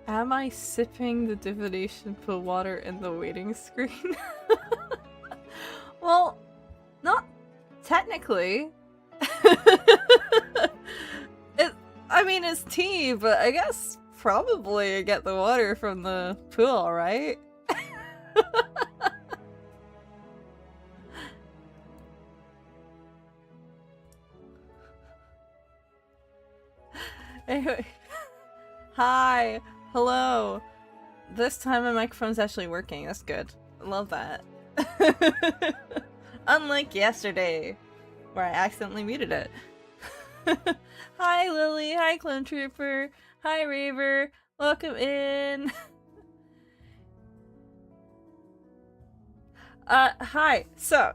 Am I sipping the divination pool water in the waiting screen? Well, not technically. I mean, it's tea, but I guess probably I get the water from the pool, right? Anyway. Hi! Hello! This time my microphone's actually working, that's good. I love that. Unlike yesterday, where I accidentally muted it. Hi Lily, hi Clone Trooper, hi Raver, welcome in! Hi, so...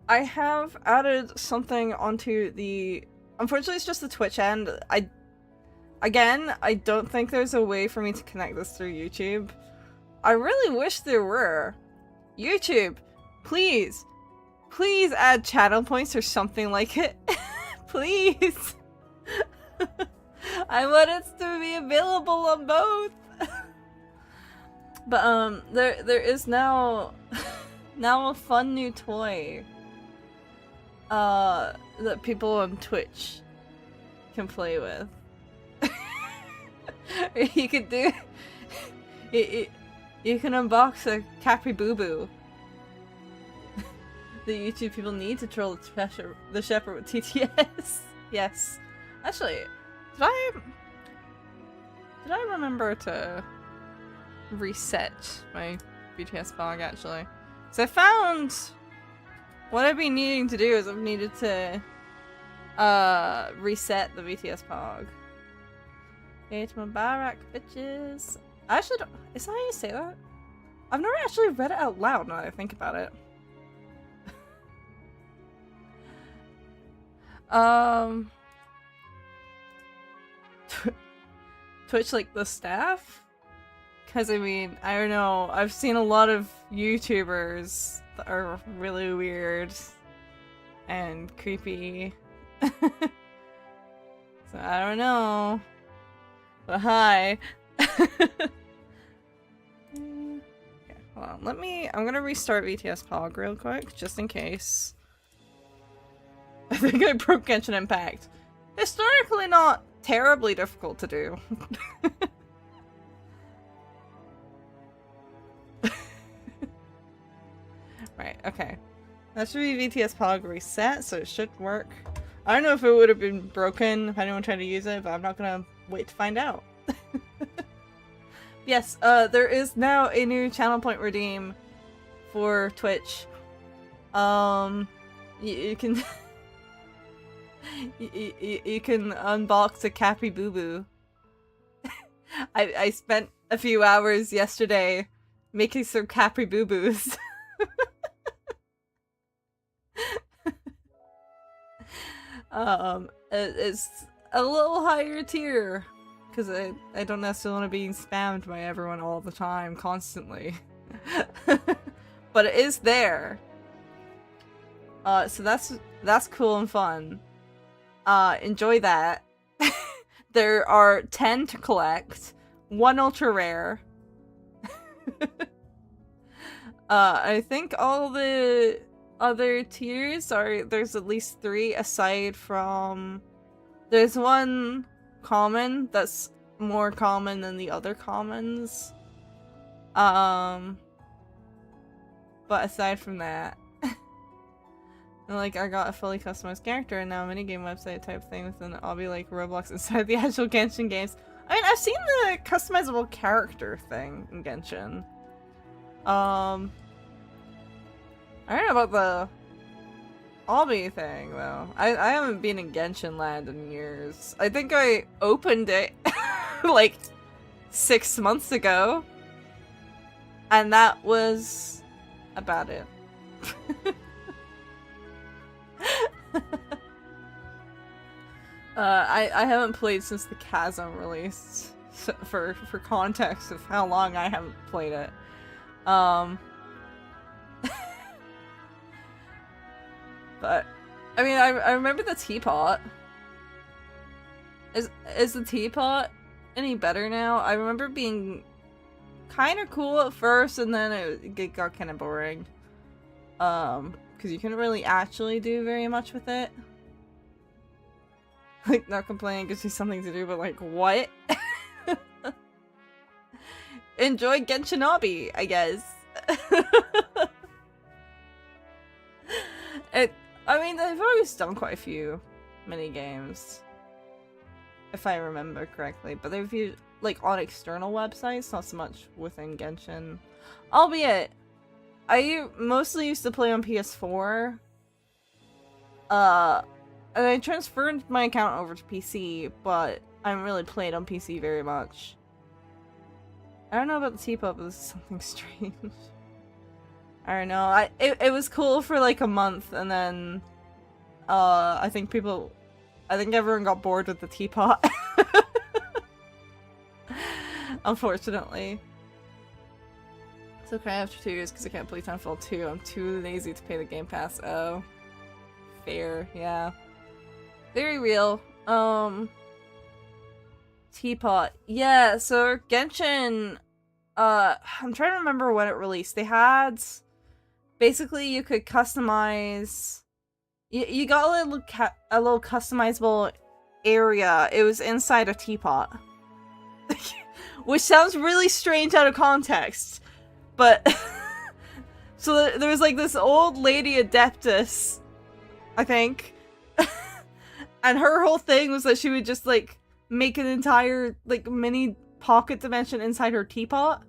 I have added something onto the... Unfortunately, it's just the Twitch end. Again, I don't think there's a way for me to connect this through YouTube. I really wish there were. YouTube, please. Please add channel points or something like it. Please. I want it to be available on both. But, there is now... now a fun new toy. That people on Twitch can play with. You could do... You can unbox a Capri Boo Boo. The YouTube people need to troll the shepherd with TTS. Yes. Actually, did I remember to reset my BTS blog actually? So I found what I've been needing to do is I've needed to reset the BTS pog. It's Mubarak, bitches. I actually don't, is that how you say that? I've never actually read it out loud now that I think about it. Twitch like the staff? Cause I mean, I don't know, I've seen a lot of YouTubers that are really weird and creepy. So I don't know. But hi. Okay, hold on, I'm gonna restart VTS Pog real quick, just in case. I think I broke Genshin Impact. Historically not terribly difficult to do. Right, okay. That should be VTS Pog reset, so it should work. I don't know if it would have been broken if anyone tried to use it, but I'm not gonna wait to find out. Yes, there is now a new channel point redeem for Twitch. You can... you can unbox a Capri Boo Boo. I spent a few hours yesterday making some Capri Boo Boos. It's a little higher tier because I don't necessarily want to be spammed by everyone all the time, constantly. But it is there. So that's cool and fun. Enjoy that. There are 10 to collect, 1 ultra rare. I think all the other tiers are, there's at least 3 aside from, there's 1 common that's more common than the other commons. But aside from that, like, I got a fully customized character and now a minigame website type thing within I'll be like Roblox inside the actual Genshin games. I mean, I've seen the customizable character thing in Genshin. I don't know about the Obby thing, though. I haven't been in Genshin Land in years. I think I opened it, like, 6 months ago. And that was about it. I haven't played since the Chasm released, so for context of how long I haven't played it. But I mean, I remember the teapot. Is the teapot any better now. I remember being kind of cool at first, and then it got kind of boring. Because you couldn't really actually do very much with it. Like, not complaining gives you something to do, but like, what? Enjoy Genshin, I guess. I mean, they've always done quite a few mini games, if I remember correctly, but they've used, like, on external websites, not so much within Genshin. Albeit, I mostly used to play on PS4, and I transferred my account over to PC, but I haven't really played on PC very much. I don't know about the teapot, but this is something strange. I don't know. It was cool for like a month, and then I think everyone got bored with the teapot. Unfortunately. It's okay after 2 years because I can't play Titanfall 2. I'm too lazy to pay the Game Pass. Oh. Fair, yeah. Very real. Teapot. Yeah, so Genshin, I'm trying to remember when it released. They had, basically you could customize, you got a little customizable area. It was inside a teapot. Which sounds really strange out of context, but so there was like this old lady adeptus, I think, and her whole thing was that she would just like make an entire like mini pocket dimension inside her teapot,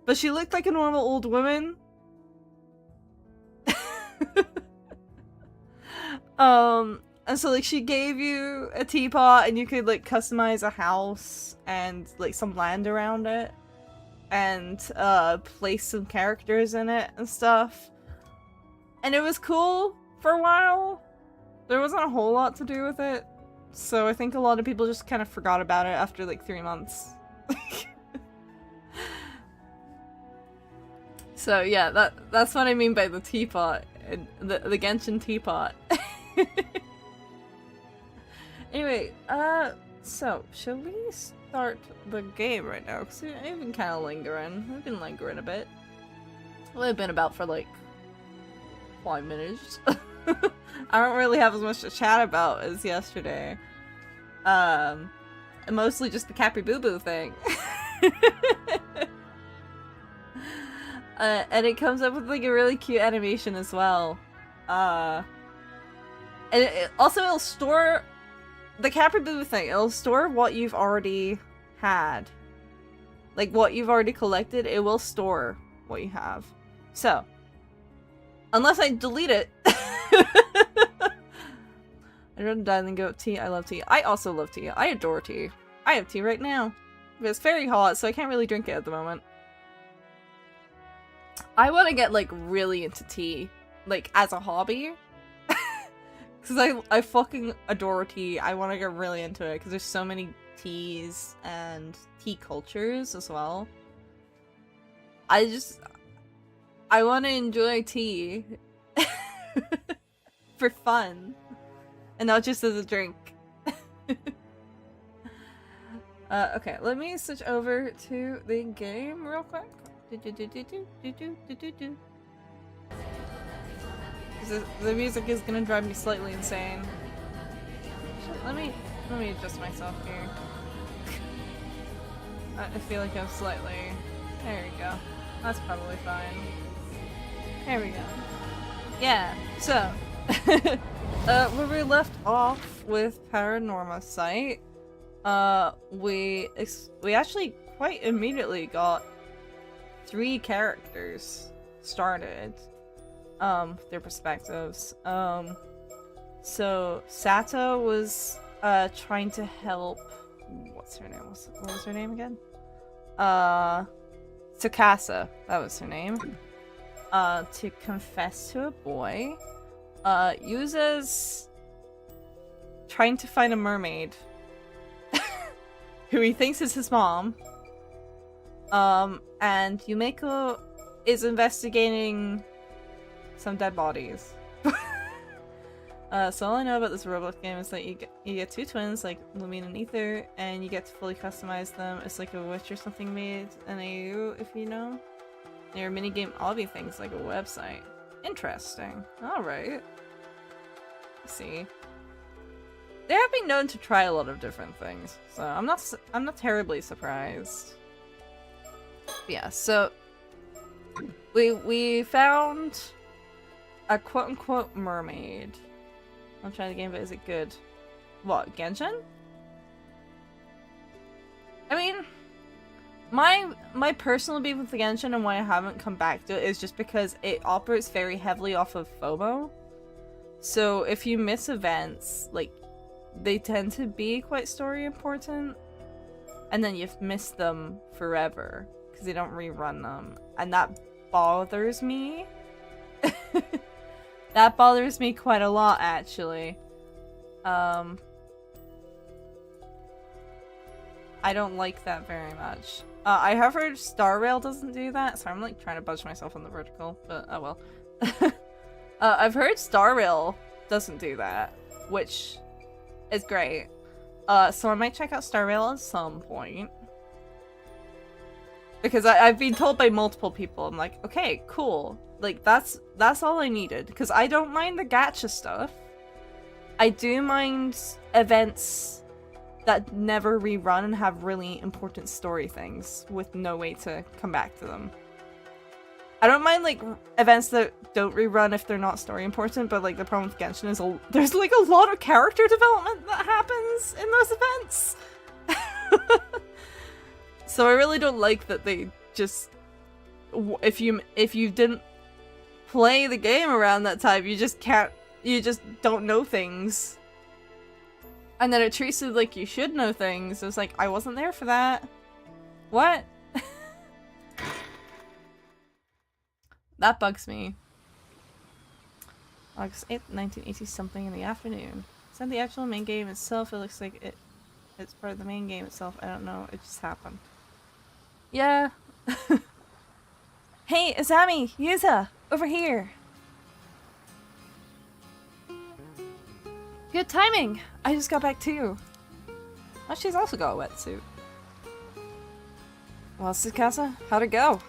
but she looked like a normal old woman. And so like she gave you a teapot and you could like customize a house and like some land around it and place some characters in it and stuff. And it was cool for a while. There wasn't a whole lot to do with it. So I think a lot of people just kind of forgot about it after like 3 months. So yeah, that's what I mean by the teapot. The Genshin teapot. Anyway, so, shall we start the game right now? Because we've been kind of lingering. We've been lingering a bit. Well, we've been about for like 5 minutes. I don't really have as much to chat about as yesterday. Mostly just the Capri Boo Boo thing. And it comes up with like a really cute animation as well. And also it'll store the Capri Boo Boo thing. It'll store what you've already had, like what you've already collected. It will store what you have. So, unless I delete it. I'd rather die than go with tea. I love tea. I also love tea. I adore tea. I have tea right now. But it's very hot, so I can't really drink it at the moment. I want to get, like, really into tea. Like, as a hobby. Because I fucking adore tea. I want to get really into it, because there's so many teas and tea cultures as well. I want to enjoy tea. For fun. And not just as a drink. Okay, let me switch over to the game real quick. The music is gonna drive me slightly insane. Let me adjust myself here. I feel like I'm slightly... There we go. That's probably fine. There we go. Yeah, so... where we left off with Paranormasight, we actually quite immediately got 3 characters started, their perspectives. So Sato was trying to help, what's her name? What was her name again? Tsukasa, that was her name. To confess to a boy. Yuza's trying to find a mermaid who he thinks is his mom. And Yumeko is investigating some dead bodies. So all I know about this Roblox game is that you get two twins, like Lumine and Ether, and you get to fully customize them. It's like a Witch or something made in AU, if you know. Your minigame obby things like a website. Interesting. Alright. See. They have been known to try a lot of different things, so I'm not terribly surprised. But yeah, so we found a quote-unquote mermaid. I'll try the game, but is it good? What, Genshin? I mean, my personal beef with the Genshin and why I haven't come back to it is just because it operates very heavily off of FOMO. So if you miss events, like, they tend to be quite story important, and then you've missed them forever because they don't rerun them, and that bothers me. That bothers me quite a lot, actually. I don't like that very much. I have heard Star Rail doesn't do that, so I'm like trying to budge myself on the vertical, but oh well. I've heard Star Rail doesn't do that, which is great. So I might check out Star Rail at some point. Because I've been told by multiple people, I'm like, okay, cool. Like, that's all I needed. Because I don't mind the gacha stuff. I do mind events that never rerun and have really important story things with no way to come back to them. I don't mind, like, events that don't rerun if they're not story important, but, like, the problem with Genshin is there's, like, a lot of character development that happens in those events. So I really don't like that they just... If you didn't play the game around that time, you just don't know things. And then it treats it like you should know things. It's like, I wasn't there for that. What? That bugs me. August 8th, 1980 something in the afternoon. It's not the actual main game itself, it looks like it's part of the main game itself. I don't know, it just happened. Yeah. Hey, Azami, Yuza, over here. Good timing! I just got back too. Oh, she's also got a wetsuit. Well, Tsukasa, how'd it go?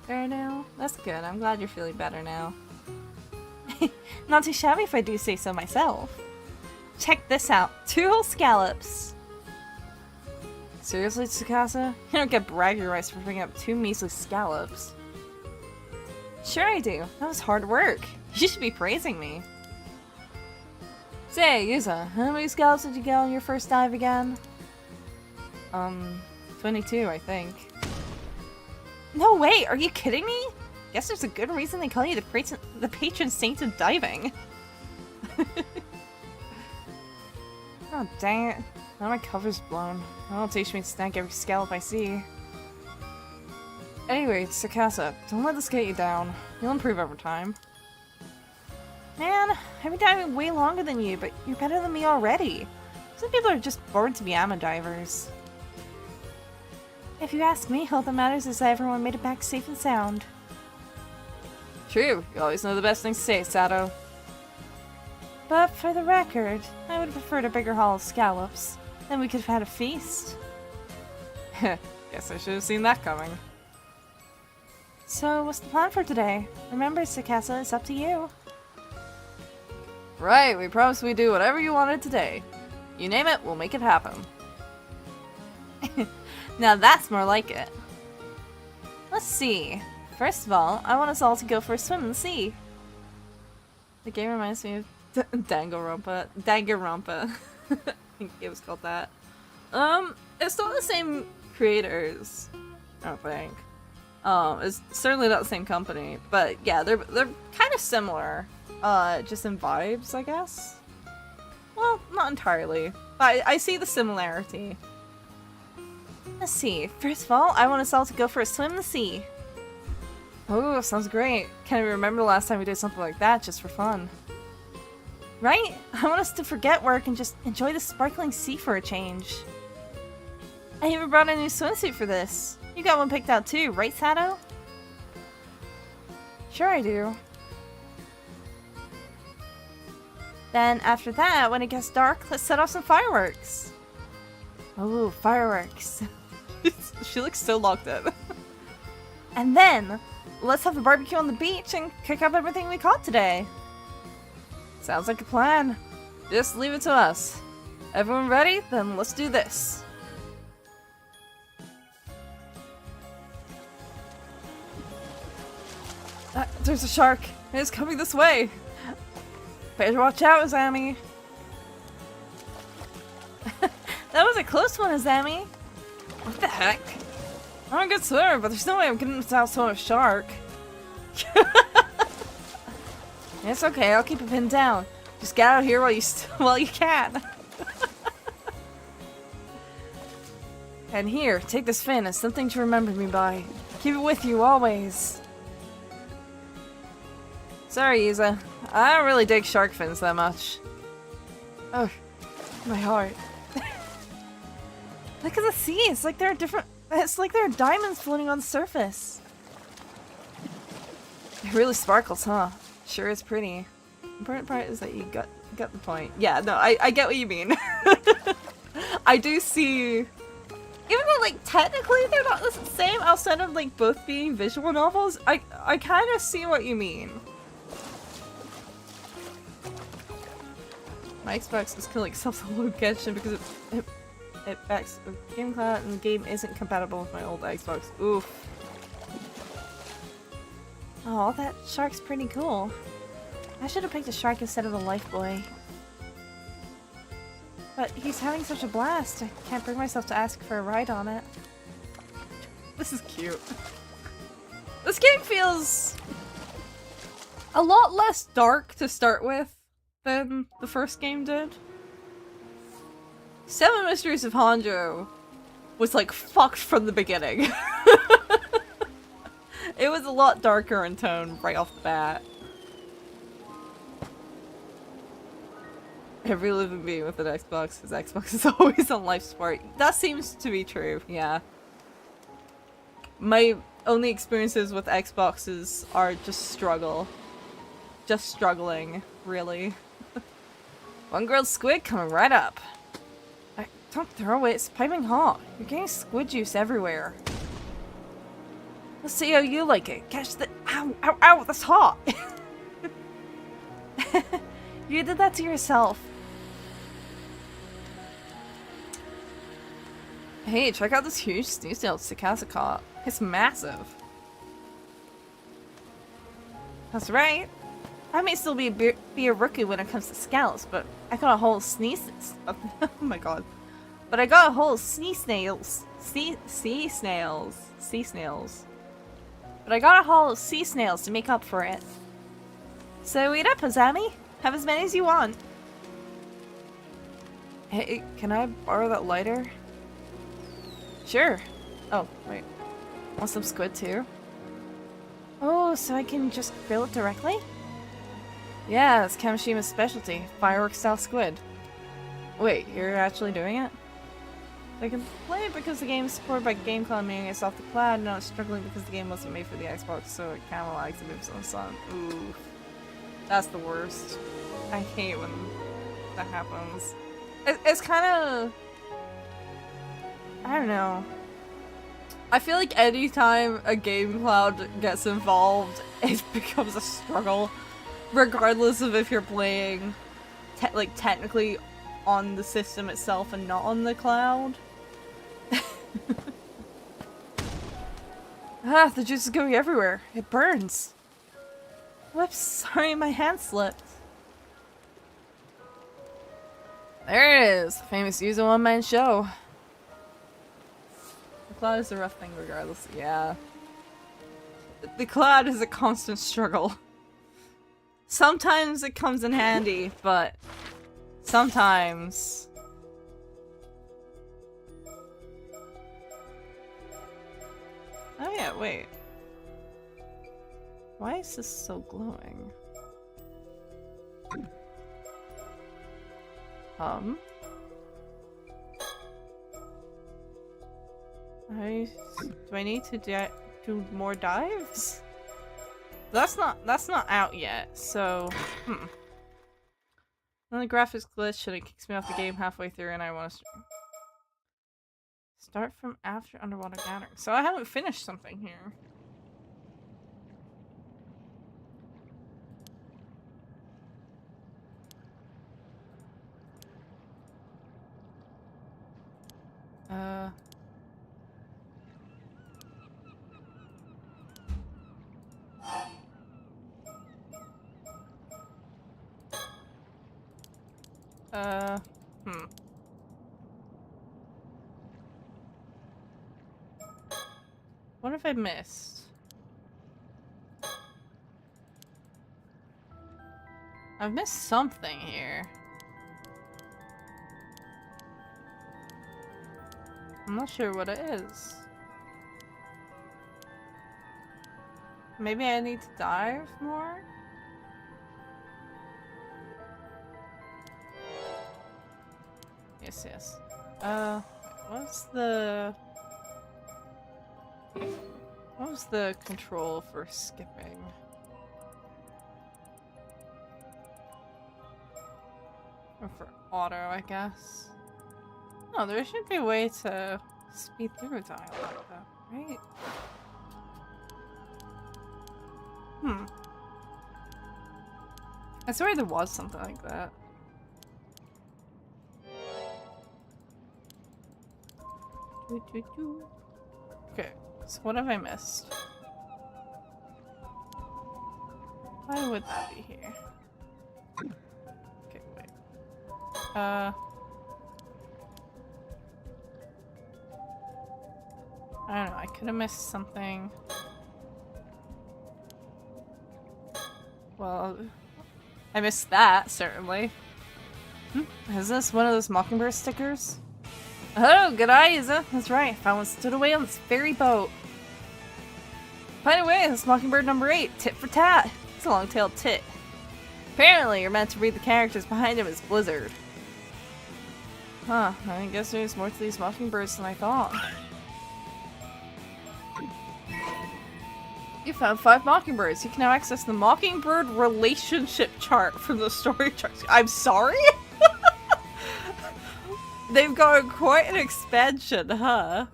Better now? That's good, I'm glad you're feeling better now. Not too shabby if I do say so myself. Check this out, 2 whole scallops. Seriously, Tsukasa? You don't get bragging rights for picking up 2 measly scallops. Sure I do. That was hard work. You should be praising me. Say, Yuza, how many scallops did you get on your first dive again? 22, I think. No way! Are you kidding me? Guess there's a good reason they call you the patron saint of diving. Oh, dang it. Now my cover's blown. That'll teach me to snag every scallop I see. Anyway, Tsukasa, don't let this get you down. You'll improve over time. Man, I've been diving way longer than you, but you're better than me already. Some people are just born to be ama divers. If you ask me, all that matters is that everyone made it back safe and sound. True, you always know the best things to say, Sato. But for the record, I would have preferred a bigger haul of scallops. Then we could have had a feast. Guess I should have seen that coming. So, what's the plan for today? Remember, Tsukasa, it's up to you. Right, we promise we'd do whatever you wanted today. You name it, we'll make it happen. Now that's more like it. Let's see. First of all, I want us all to go for a swim in the sea. The game reminds me of Danganronpa. Danganronpa. I think it was called that. It's not the same creators, I don't think. It's certainly not the same company, but yeah, they're kind of similar. Just in vibes, I guess? Well, not entirely, but I see the similarity. Let's see, first of all, I want us all to go for a swim in the sea. Oh, sounds great. Can't even remember the last time we did something like that, just for fun. Right? I want us to forget work and just enjoy the sparkling sea for a change. I even brought a new swimsuit for this. You got one picked out too, right, Sato? Sure I do. Then after that, when it gets dark, let's set off some fireworks. Oh, fireworks. She looks so locked in. And then, let's have a barbecue on the beach and cook up everything we caught today. Sounds like a plan. Just leave it to us. Everyone ready? Then let's do this. There's a shark. It's coming this way. Better watch out, Azami. That was a close one, Azami. What the heck? I'm a good swimmer, but there's no way I'm getting without swimming a shark. It's okay, I'll keep it pinned down. Just get out of here while you can. And here, take this fin as something to remember me by. Keep it with you always. Sorry, Isa. I don't really dig shark fins that much. Oh, my heart. Look at the sea. It's like there are diamonds floating on the surface. It really sparkles, huh? Sure is pretty. The important part is that you got the point. Yeah, no, I get what you mean. I do see, even though like technically they're not the same outside of like both being visual novels, I kind of see what you mean. My Xbox is killing itself to load Genshin because it backs a game cloud and the game isn't compatible with my old Xbox. Oof. Oh, that shark's pretty cool. I should have picked a shark instead of a lifebuoy. But he's having such a blast, I can't bring myself to ask for a ride on it. This is cute. This game feels a lot less dark to start with than the first game did. Seven Mysteries of Hanjo was like fucked from the beginning. It was a lot darker in tone right off the bat. Every living being with an Xbox, his Xbox is always on life support. That seems to be true, yeah. My only experiences with Xboxes are just struggle. Just struggling, really. One grilled squid coming right up. Don't throw it, it's piping hot. You're getting squid juice everywhere. Let's see how you like it. Catch the- Ow, ow, ow, that's hot! You did that to yourself. Hey, check out this huge snoot-tailed cicada caught. It's massive. That's right. I may still be a rookie when it comes to scallops, but I got a whole oh my god. But I got a whole sea snails. Sea snails. But I got a whole sea snails to make up for it. So eat up, Azami. Have as many as you want. Hey, can I borrow that lighter? Sure. Oh, wait. Want some squid too? Oh, so I can just grill it directly? Yeah, it's Kamashima's specialty. Fireworks style squid. Wait, you're actually doing it? I can play it because the game is supported by Game Cloud, meaning it's off the cloud, and now it's struggling because the game wasn't made for the Xbox, so it kinda lags and moves on the sun. Ooh. That's the worst. I hate when that happens. It's kinda... I don't know. I feel like anytime a Game Cloud gets involved, it becomes a struggle. Regardless of if you're playing like technically on the system itself and not on the cloud. Ah, the juice is going everywhere. It burns. Whoops, sorry, my hand slipped. There it is. Famous Yuzu one-man show. The cloud is a rough thing regardless. Yeah. The cloud is a constant struggle. Sometimes it comes in handy, but sometimes... Oh yeah, wait. Why is this so glowing? Do I need to do more dives? That's not out yet, so And the graphics glitch and it kicks me off the game halfway through and I want to start from after underwater gathering. So I haven't finished something here. What have I missed? I've missed something here. I'm not sure what it is. Maybe I need to dive more? Yes, yes. What was the control for skipping? Or for auto, I guess. No, there should be a way to speed through a dialogue though, right? I swear there was something like that. Okay, so what have I missed? Why would that be here? Okay, wait. I don't know, I could have missed something. Well, I missed that, certainly. Is this one of those Mockingbird stickers? Oh, good eye, Isa. That's right, found one stood away on this ferry boat. By the way, this Mockingbird number 8, tit for tat. It's a long-tailed tit. Apparently, you're meant to read the characters behind him as Blizzard. Huh, I guess there's more to these Mockingbirds than I thought. You found 5 Mockingbirds. You can now access the Mockingbird relationship chart from the story chart. I'm sorry? They've got quite an expansion, huh?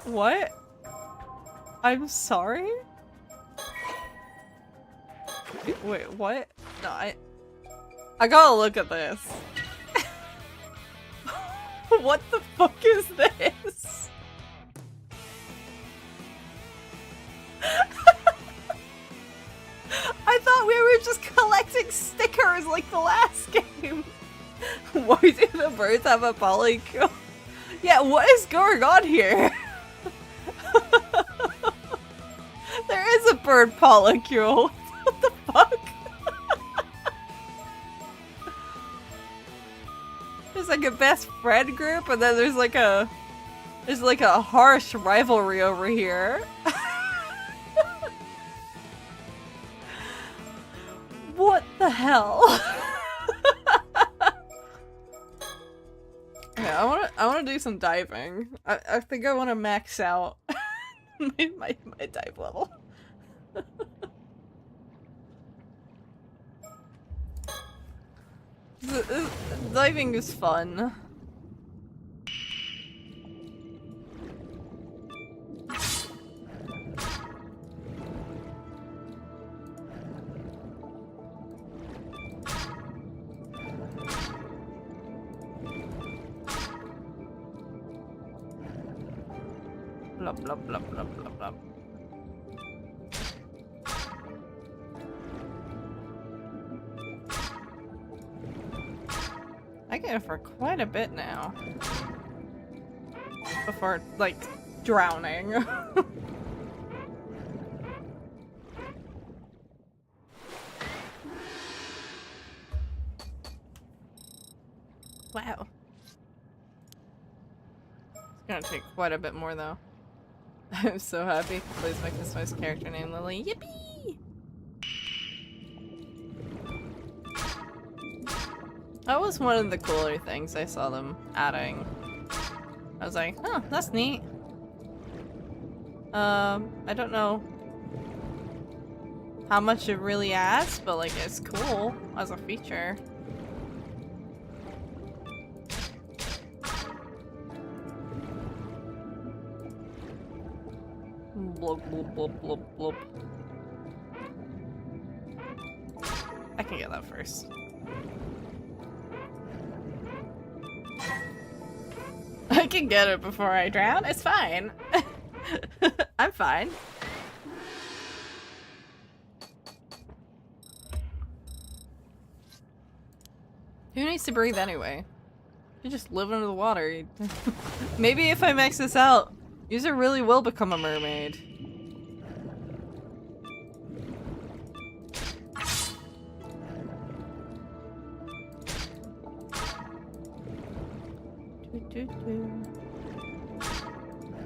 What? I'm sorry? Wait, what? No, I gotta look at this. What the fuck is this? I thought we were just collecting stickers like the last game. Why do the birds have a polycule? Yeah, what is going on here? There is a bird polycule. What the fuck? There's like a best friend group, and then there's like a harsh rivalry over here. What the hell? Yeah, I wanna do some diving. I think I wanna max out my dive level. Diving is fun. Blah blah blah blah blah blah. I get it for quite a bit now. Before, like, drowning. Wow. It's gonna take quite a bit more, though. I'm so happy. Please make this my character name Lily. Yippee! That was one of the cooler things I saw them adding. I was like, oh, that's neat. I don't know how much it really adds, but like it's cool as a feature. Blub, blub, blub, blub, blub. I can get that first. I can get it before I drown. It's fine. I'm fine. Who needs to breathe anyway? You just live under the water. Maybe if I max this out, user really will become a mermaid.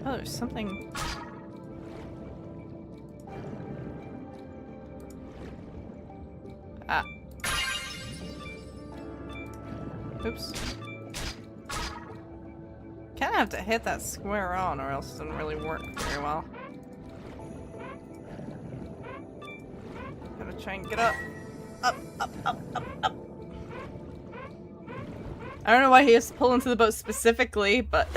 Oh, there's something. Ah. Oops. Kinda have to hit that square on or else it doesn't really work very well. Gotta try and get up. Up, up, up, up, up. I don't know why he has to pull into the boat specifically, but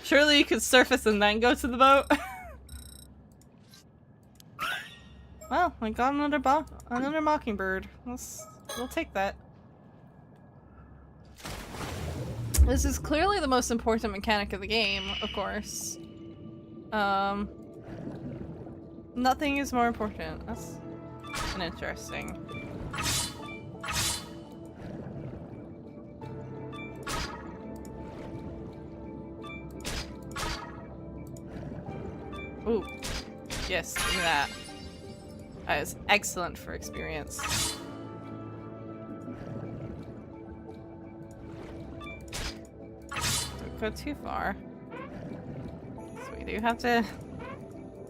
surely you could surface and then go to the boat. Well, I got another mockingbird. We'll take that. This is clearly the most important mechanic of the game, of course. Nothing is more important. That's an interesting. Ooh. Yes, give me that. That is excellent for experience. Don't go too far. So we do have to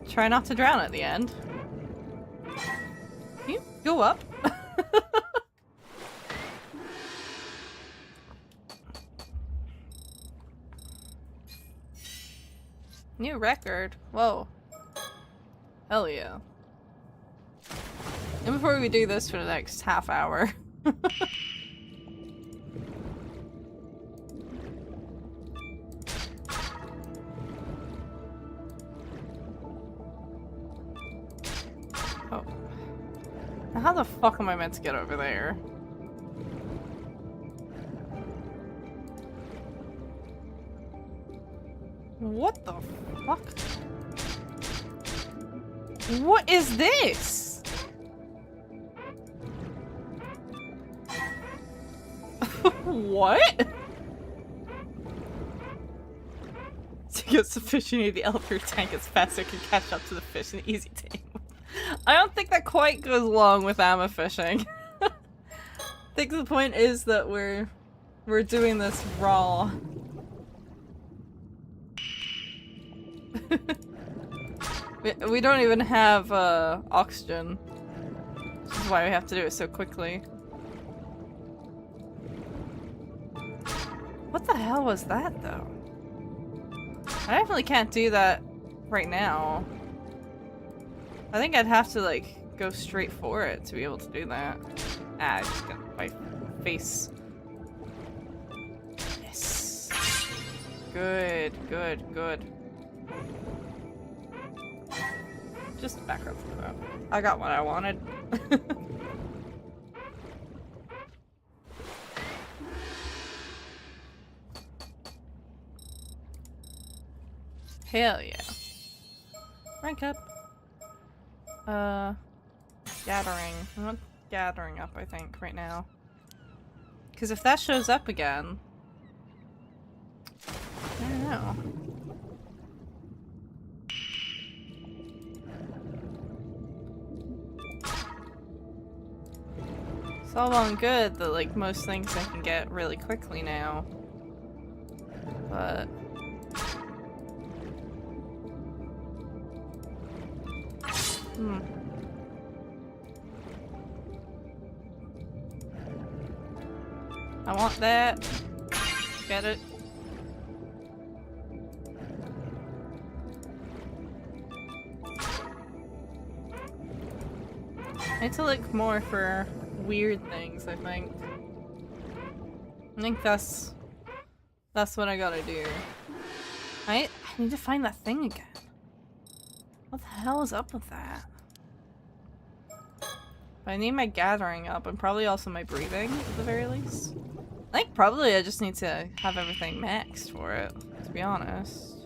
try not to drown at the end. Can you go up? New record. Whoa. Hell yeah. And before we do this for the next half hour. Oh. Now how the fuck am I meant to get over there? What the fuck? What is this? What? To get sufficient of the elevator tank as fast as it can catch up to the fish in easy tame. I don't think that quite goes along with ama fishing. I think the point is that we're doing this raw. We don't even have oxygen, which is why we have to do it so quickly. What the hell was that, though? I definitely can't do that right now. I think I'd have to, like, go straight for it to be able to do that. Ah, I just got my face. Yes. Good, good, good. Just back up for that. I got what I wanted. Hell yeah. Rank up. Gathering. I'm not gathering up, I think, right now. Because if that shows up again... I don't know. It's all well and good that, like, most things I can get really quickly now. But... I want that. Get it. I need to look more for weird things, I think. I think that's what I gotta do. I need to find that thing again. What the hell is up with that? I need my gathering up and probably also my breathing at the very least. I think probably I just need to have everything maxed for it, to be honest.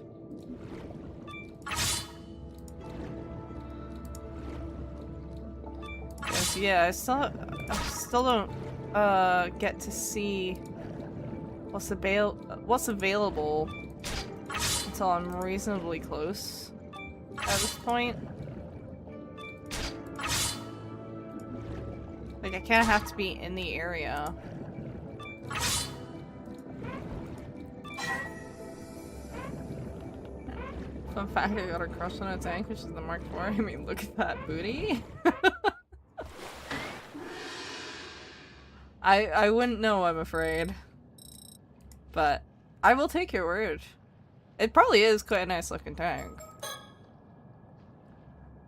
Because yeah, I still don't get to see what's available until I'm reasonably close at this point. Like, I kind of have to be in the area. Fun fact, I got a crush on a tank, which is the Mark IV. I mean, look at that booty. I wouldn't know, I'm afraid. But I will take your word. It probably is quite a nice looking tank.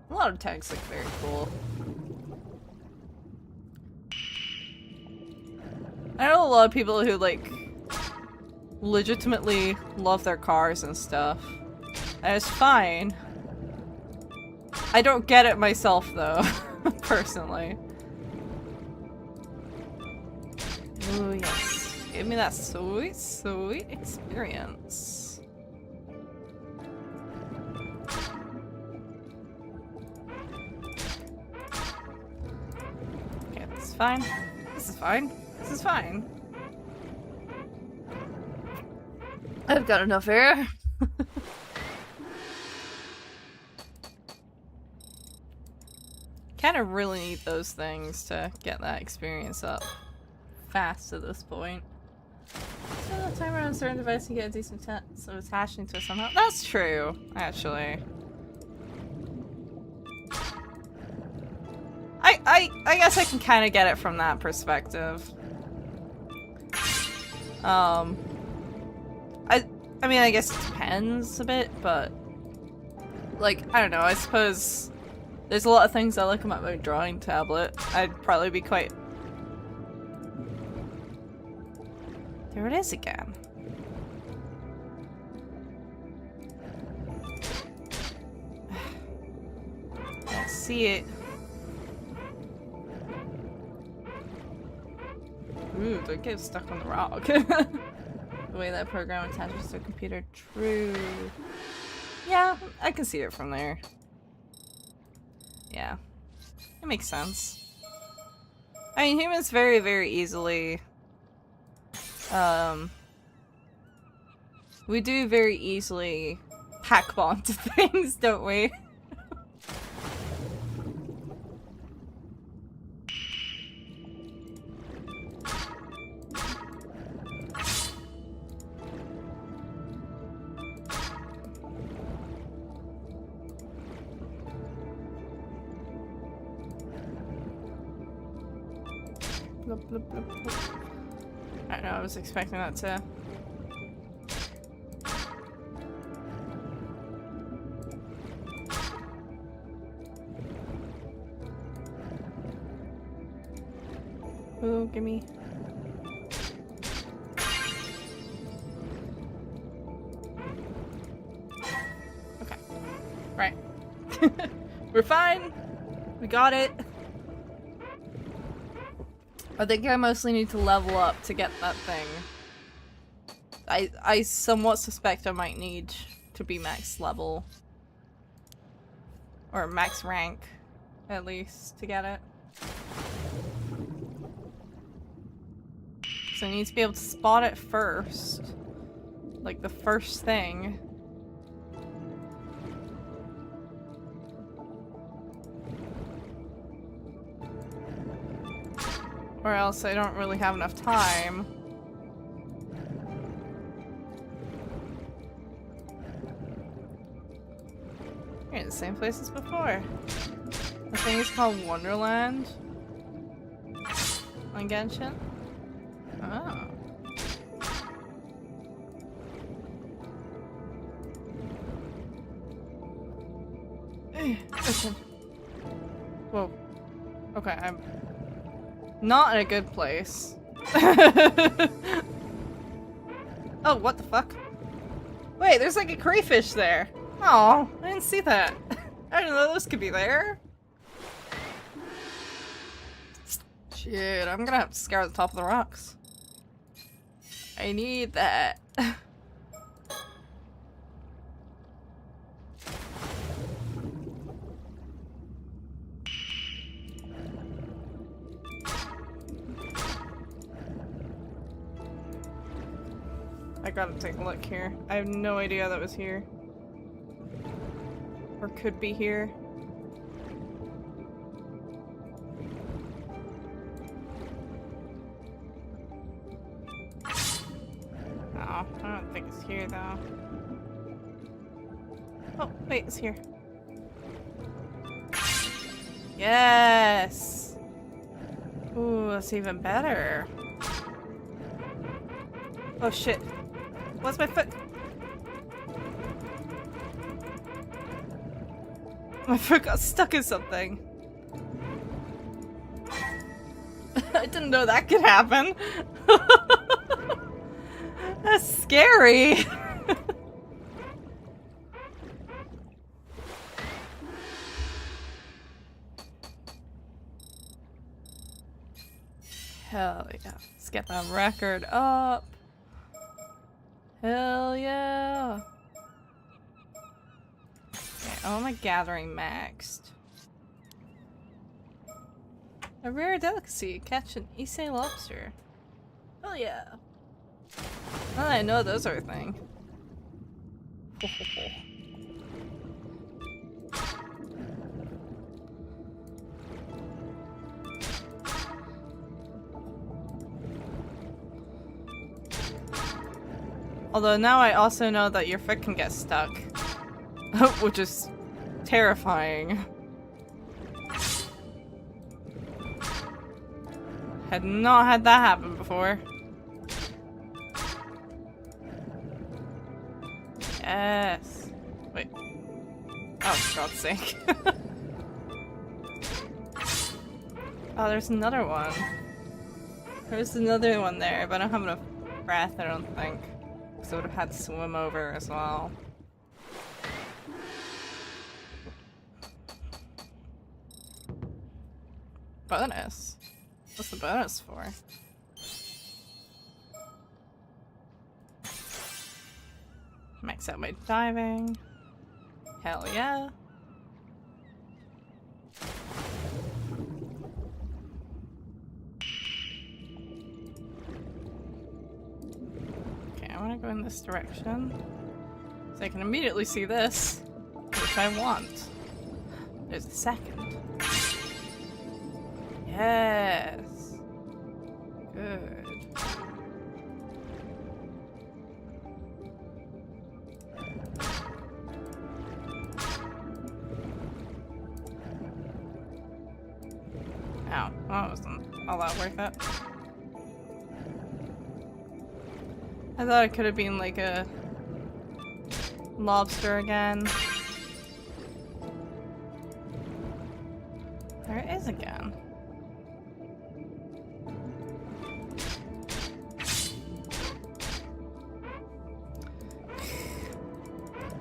A lot of tanks look very cool. I know a lot of people who, like, legitimately love their cars and stuff. And it's fine. I don't get it myself, though, personally. Ooh, yes. Give me that sweet, sweet experience. Okay, this is fine. This is fine. This is fine. I've got enough air. Kind of really need those things to get that experience up fast at this point. So the timer on a certain device you get a decent chance of attaching to it somehow. That's true, actually. I guess I can kind of get it from that perspective. I mean, I guess it depends a bit, but like, I don't know, I suppose there's a lot of things I like about my drawing tablet. I'd probably be quite... There it is again. I see it. Ooh, don't get stuck on the rock. The way that program attaches to a computer. True. Yeah, I can see it from there. Yeah. It makes sense. I mean, humans very, very easily... we do very easily hack bond to things, don't we? Bloop, bloop, bloop, bloop. I don't know, I was expecting that to... Ooh, gimme. Okay. Right. We're fine. We got it. I think I mostly need to level up to get that thing. I somewhat suspect I might need to be max level. Or max rank, at least, to get it. So I need to be able to spot it first. Like the first thing. Or else I don't really have enough time. You're in the same place as before. The thing is called Wonderland on Genshin. Oh. Listen. Whoa. Okay, I'm not in a good place. Oh, what the fuck? Wait, there's like a crayfish there. Oh, I didn't see that. I didn't know those could be there. Shit, I'm gonna have to scour the top of the rocks. I need that. I gotta take a look here. I have no idea that was here. Or could be here. Oh, I don't think it's here though. Oh, wait, it's here. Yes! Ooh, that's even better. Oh shit. What's my foot? My foot got stuck in something. I didn't know that could happen. That's scary. Hell yeah. Let's get that record up. Hell yeah. Okay, all my gathering maxed. A rare delicacy. Catch an Issei lobster. Hell yeah. Well, I know those are a thing. Although now I also know that your foot can get stuck. Which is terrifying. Had not had that happen before. Yes. Wait. Oh, for God's sake. Oh, there's another one. There's another one there, but I don't have enough breath, I don't think. Because I would have had to swim over as well. Bonus? What's the bonus for? Max out my diving. Hell yeah. Okay, I want to go in this direction. So I can immediately see this, which I want. There's a second. Yes. Good. Ow. Well, that wasn't all that worth it. I thought it could have been like a lobster again. There it is again.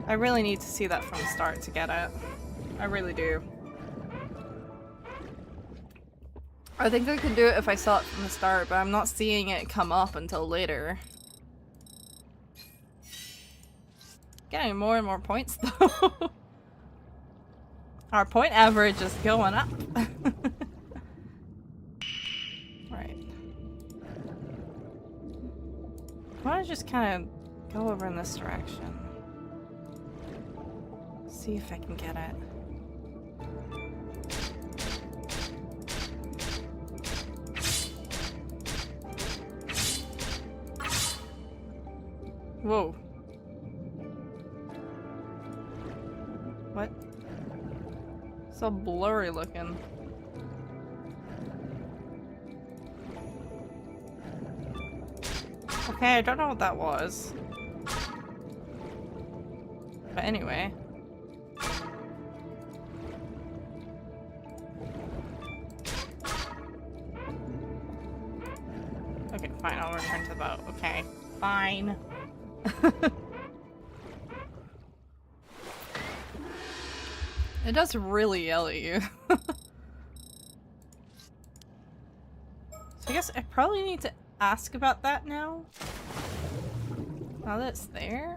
I really need to see that from the start to get it. I really do. I think I could do it if I saw it from the start, but I'm not seeing it come up until later. Getting more and more points though. Our point average is going up. Right. I want to just kind of go over in this direction. See if I can get it. Whoa. What? So blurry looking. Okay, I don't know what that was. But anyway. Okay, fine, I'll return to the boat. Okay, fine. It does really yell at you. So I guess I probably need to ask about that now. Now that it's there.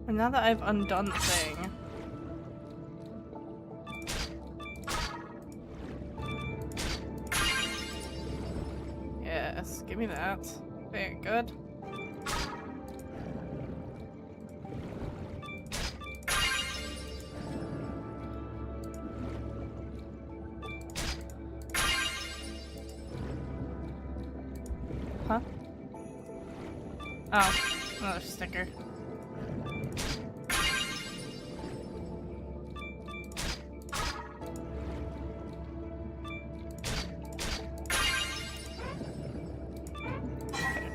And now that I've undone the thing. Yes, give me that. Very good. Huh? Oh, another sticker.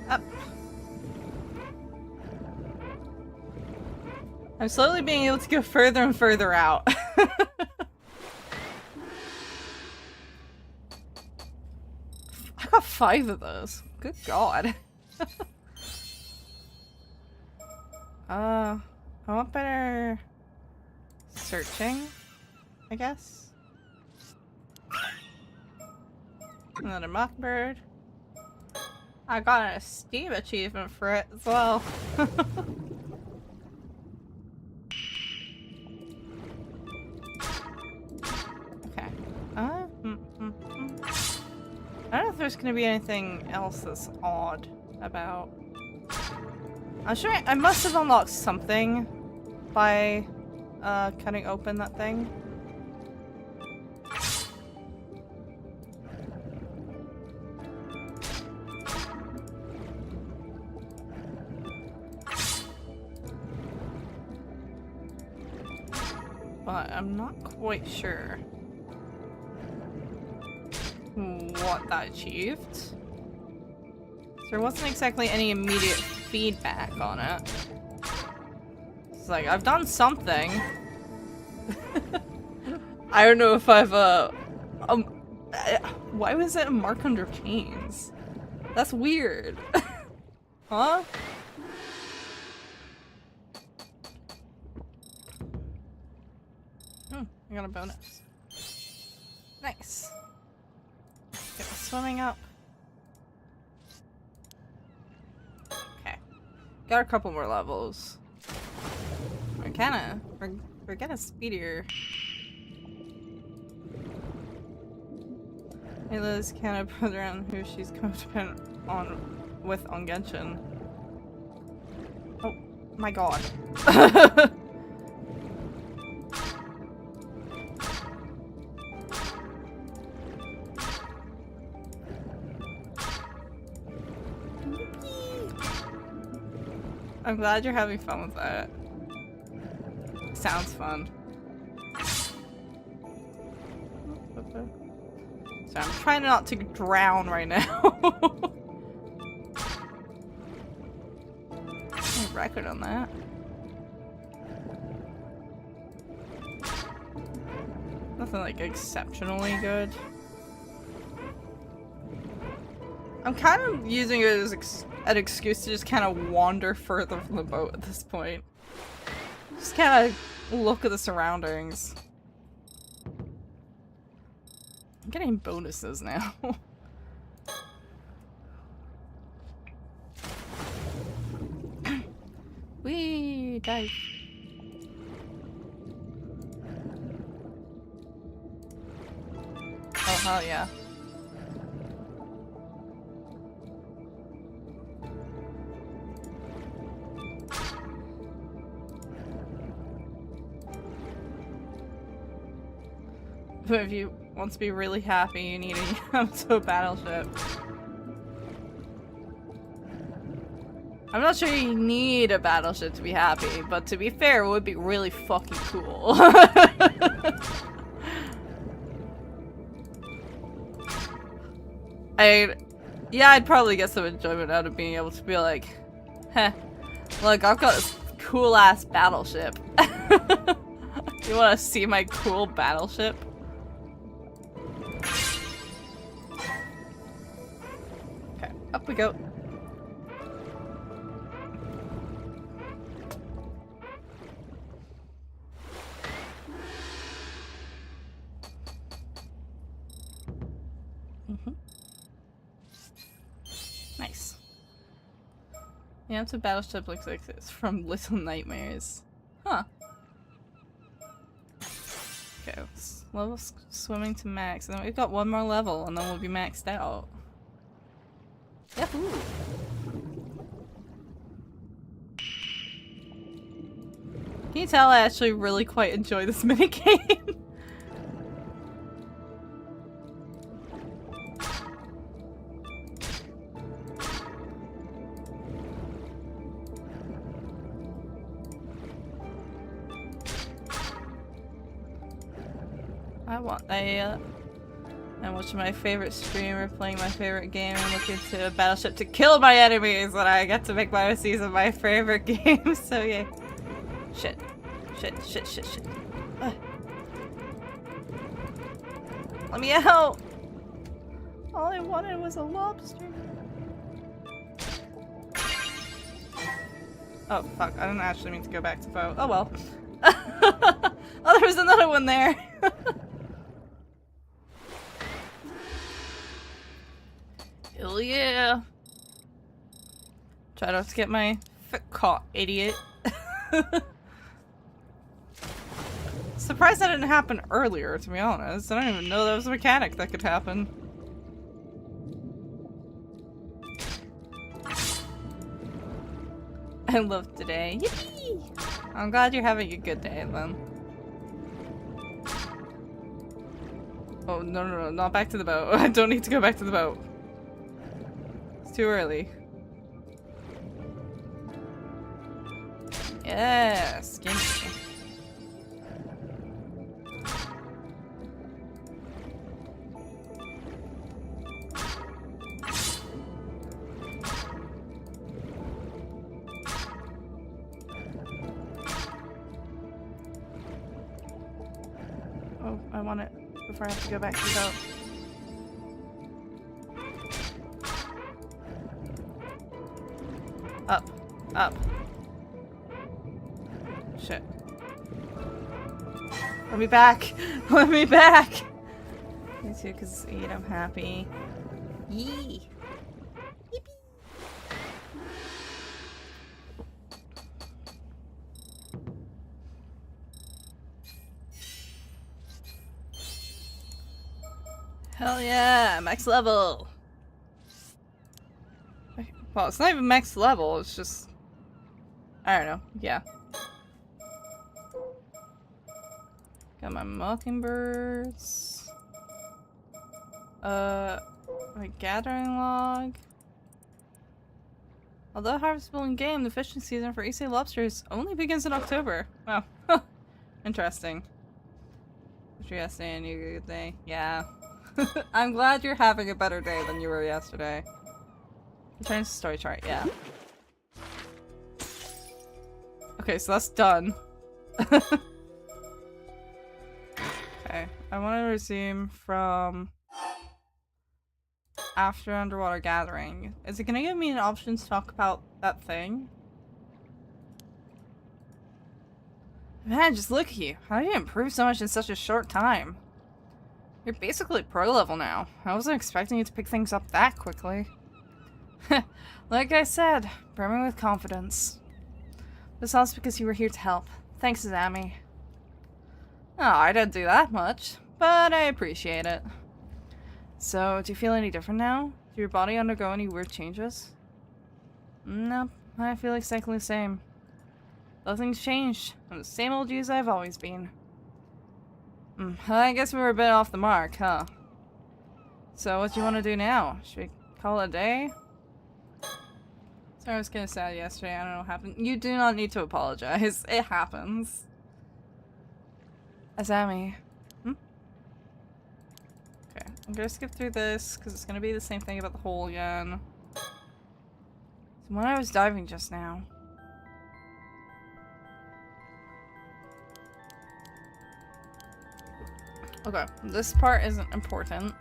Up. I'm slowly being able to go further and further out. I got 5 of those. Good God. I want better searching, I guess. Another mockingbird. I got a Steam achievement for it as well. Okay. I don't know if there's gonna be anything else that's odd about. I'm sure I must have unlocked something by cutting open that thing. But I'm not quite sure what that achieved. There wasn't exactly any immediate feedback on it. It's like, I've done something. I don't know if I've, why was it a mark under chains? That's weird. Huh? I got a bonus. Nice. Get the swimming up. Okay. Got a couple more levels. We're getting speedier. Ayla's kind of brother on who she's codependent with on Genshin. Oh my god. I'm glad you're having fun with that. Sounds fun. So I'm trying not to drown right now. Any record on that? Nothing like exceptionally good. I'm kind of using it as an excuse to just kind of wander further from the boat at this point. Just kind of look at the surroundings. I'm getting bonuses now. Whee! Dive. Oh, hell yeah. But if you want to be really happy, you need a Yamato battleship. I'm not sure you need a battleship to be happy, but to be fair, it would be really fucking cool. I'd probably get some enjoyment out of being able to be like, heh, look, I've got this cool ass battleship. You wanna see my cool battleship? Okay, up we go. The answer battleship looks like this from Little Nightmares. Huh. Okay, level swimming to max. And then we've got one more level and then we'll be maxed out. Yahoo! Can you tell I actually really quite enjoy this minigame? I'm watching my favorite streamer playing my favorite game and looking to a battleship to kill my enemies, and I get to make my season my favorite game, so yeah. Shit. Shit. Ugh. Let me out! All I wanted was a lobster. Oh, fuck. I didn't actually mean to go back to boat. Oh well. Oh, there was another one there! Hell yeah! Try not to get my foot caught, idiot. Surprised that didn't happen earlier, to be honest. I don't even know that was a mechanic that could happen. I love today. Yippee! I'm glad you're having a good day, then. Oh, no, not back to the boat. I don't need to go back to the boat. It's too early. Yes! Gimme. Oh, I want it before I have to go back to the boat. Up. Shit. Let me back! Let me back! Me too, because I'm happy. Yee! Yippee! Hell yeah! Max level! Well, it's not even max level, it's just... I don't know. Yeah. Got my mockingbirds. My gathering log. Although harvestable in game, the fishing season for East Bay lobsters only begins in October. Wow. Interesting. Wish you yesterday and you had a good day. Yeah. I'm glad you're having a better day than you were yesterday. Return to story chart, yeah. Okay, so that's done. Okay, I want to resume from after underwater gathering. Is it gonna give me an option to talk about that thing? Man, just look at you. How do you improve so much in such a short time? You're basically pro level now. I wasn't expecting you to pick things up that quickly. Like I said, brimming with confidence. This all's because you were here to help. Thanks, Zami. Oh, I didn't do that much, but I appreciate it. So, do you feel any different now? Did your body undergo any weird changes? Nope, I feel exactly the same. Nothing's changed. I'm the same old you as I've always been. I guess we were a bit off the mark, huh? So, what do you want to do now? Should we call it a day? Sorry, I was kinda sad yesterday. I don't know what happened. You do not need to apologize. It happens. Azami. Okay, I'm gonna skip through this because it's gonna be the same thing about the hole again. So when I was diving just now. Okay, this part isn't important.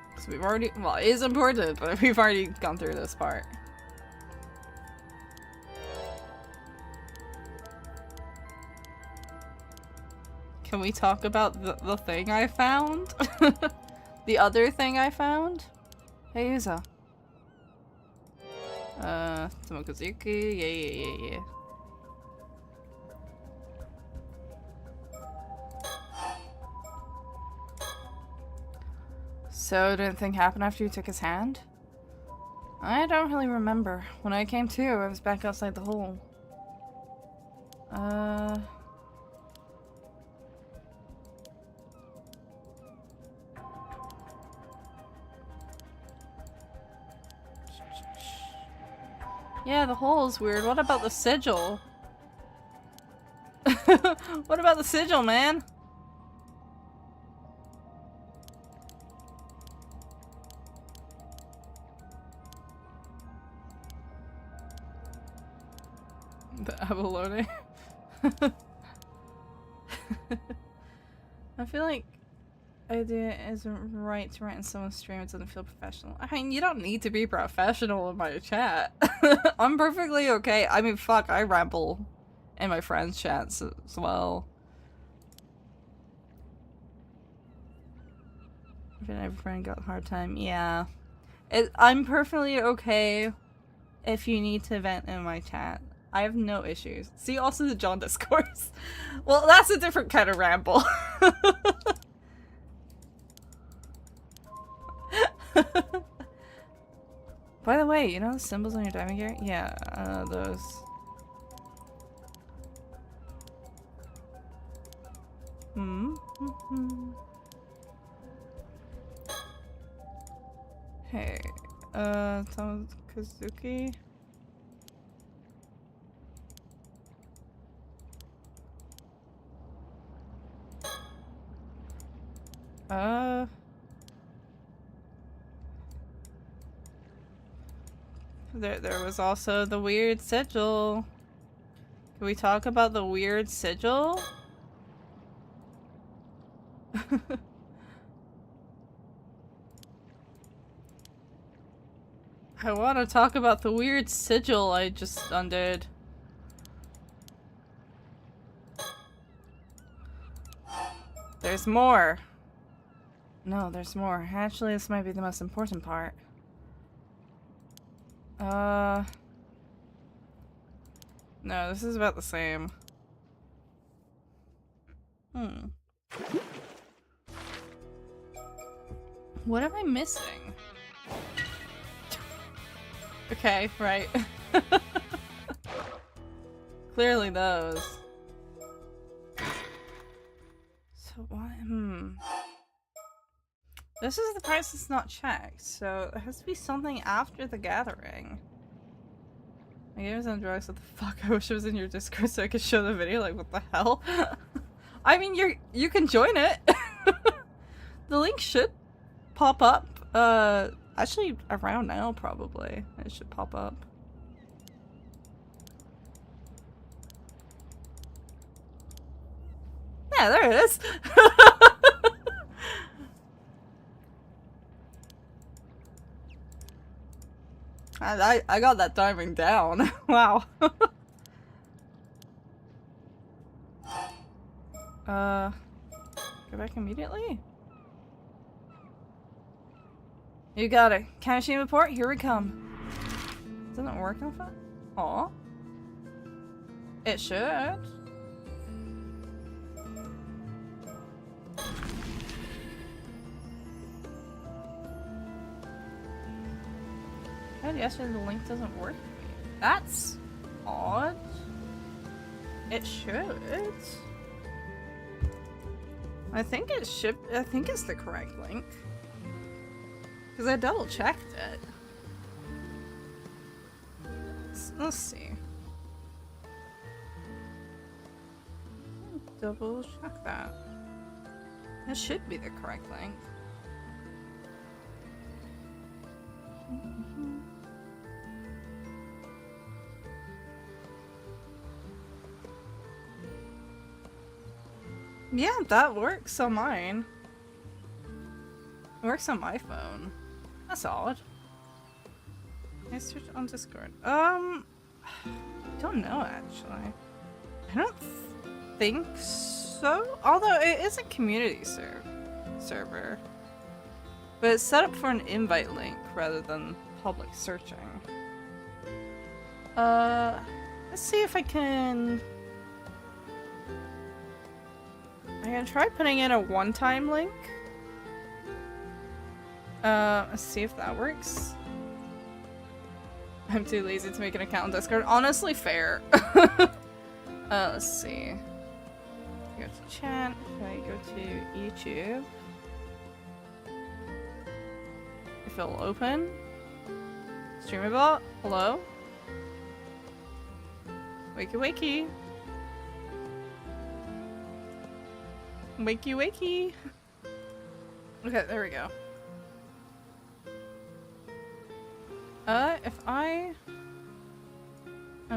Because we've already- well, it is important, but we've already gone through this part. Can we talk about the thing I found? The other thing I found? Hey, Yuza. Tomokazuki, yeah. So, did anything happen after you took his hand? I don't really remember. When I came to, I was back outside the hole. Yeah, the hole is weird. What about the sigil? What about the sigil, man? The abalone. I feel like idea isn't right to write in someone's stream. It doesn't feel professional. I mean, you don't need to be professional in my chat. I'm perfectly okay. I mean, fuck, I ramble in my friends' chats as well. If every friend got a hard time, yeah. I'm perfectly okay if you need to vent in my chat. I have no issues. See also the John discourse. Well, that's a different kind of ramble. By the way, you know the symbols on your diving gear? Yeah, those. Hey, Tomokazuki? There was also the weird sigil. Can we talk about the weird sigil? I want to talk about the weird sigil I just undid. There's more. No, there's more. Actually, this might be the most important part. No, this is about the same. What am I missing? Okay, right. Clearly those. So what? This is the price that's not checked, so it has to be something after the gathering. My game is on drugs, what the fuck? I wish it was in your Discord so I could show the video, like what the hell? I mean, you can join it! The link should pop up, actually around now probably. It should pop up. Yeah, there it is! I got that timing down. Wow. Go back immediately? You got it. Can machine report? Here we come. Doesn't work on that? Aw. It should. Yesterday the link doesn't work. That's odd. It should. I think it should. I think it's the correct link. Because I double checked it. Let's see. Double check that. It should be the correct link. Yeah, that works on mine. It works on my phone. That's odd. Can I search on Discord? I don't know actually. I don't think so. Although it is a community server. But it's set up for an invite link rather than public searching. Let's see if I can... I'm gonna try putting in a one-time link. Let's see if that works. I'm too lazy to make an account on Discord. Honestly, fair. Let's see. Go to chat. If I go to YouTube. If it'll open. Streamable. Hello? Wakey wakey. Wakey wakey. Okay, there we go. If I'm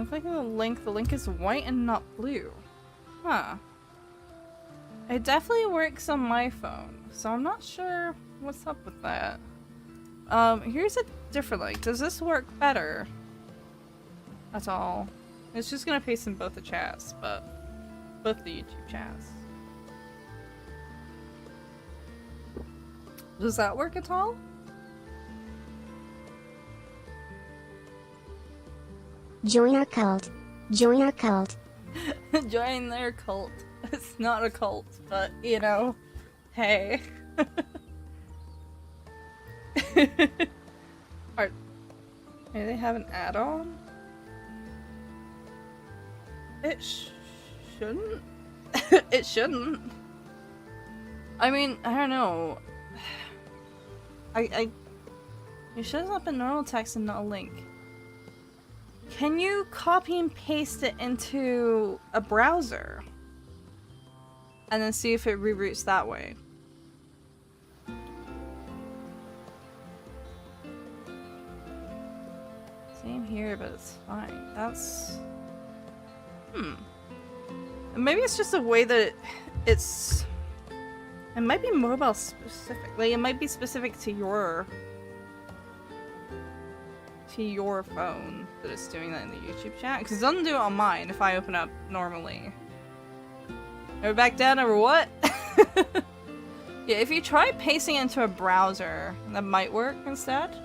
clicking the link is white and not blue. Huh. It definitely works on my phone, so I'm not sure what's up with that. Here's a different link. Does this work better? At all? It's just gonna paste in both the chats, but both the YouTube chats. Does that work at all? Join our cult. Join our cult. Join their cult. It's not a cult, but you know, hey. Maybe they have an add-on? It shouldn't. It shouldn't. I mean, I don't know. It shows up in normal text and not a link. Can you copy and paste it into a browser? And then see if it reroutes that way. Same here, but it's fine. That's... Maybe it's just a way that it's... It might be mobile specific. Like, it might be specific to your phone that it's doing that in the YouTube chat. Because it doesn't do it on mine if I open up normally. Are we back down over what? Yeah, if you try pasting it into a browser, that might work instead.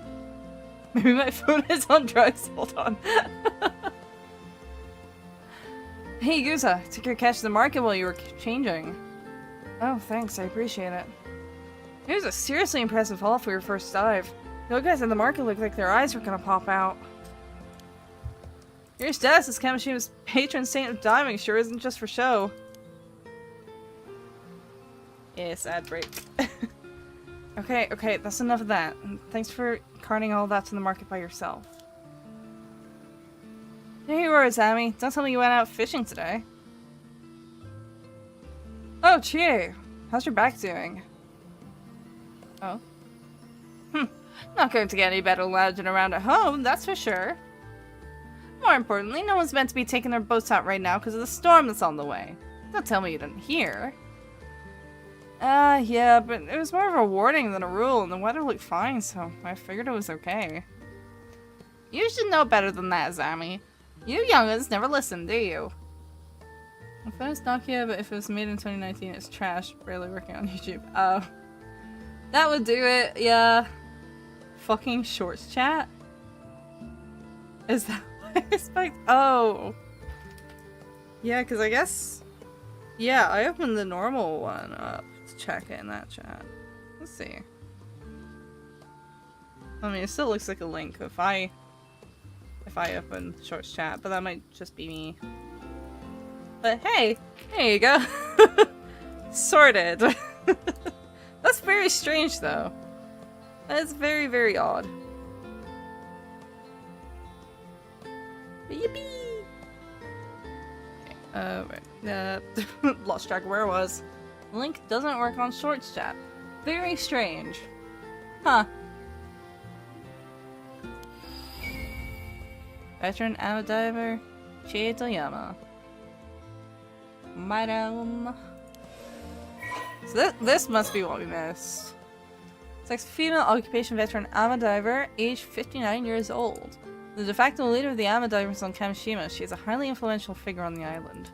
Maybe my phone is on drugs. Hold on. Hey, Guza, took your cash to the market while you were changing. Oh, thanks. I appreciate it. It was a seriously impressive haul for your first dive. The guys in the market looked like their eyes were gonna pop out. Your status as Kamashima's patron saint of diving sure isn't just for show. Yeah, sad break. Okay, that's enough of that. Thanks for carting all that to the market by yourself. There you are, Sammy. Don't tell me you went out fishing today. Oh, Chie! How's your back doing? Oh? Not going to get any better lounging around at home, that's for sure. More importantly, no one's meant to be taking their boats out right now because of the storm that's on the way. Don't tell me you didn't hear. Yeah, but it was more of a warning than a rule, and the weather looked fine, so I figured it was okay. You should know better than that, Zami. You young'uns never listen, do you? My phone is Nokia, but if it was made in 2019, it's trash. Barely working on YouTube. Oh. That would do it, yeah. Fucking shorts chat? Is that what I expect? Oh. Yeah, because I guess... Yeah, I opened the normal one up to check it in that chat. Let's see. I mean, it still looks like a link if I open shorts chat, but that might just be me. But hey, there you go. Sorted. That's very strange, though. That is very, very odd. Yippee! Okay, lost track of where it was. Link doesn't work on shorts chat. Very strange. Huh. Veteran avid diver, Chie Toyama. Madam. So this must be what we missed. Sex female, occupation veteran avid diver, age 59 years old. The de facto leader of the avid divers on Kamishima, she is a highly influential figure on the island.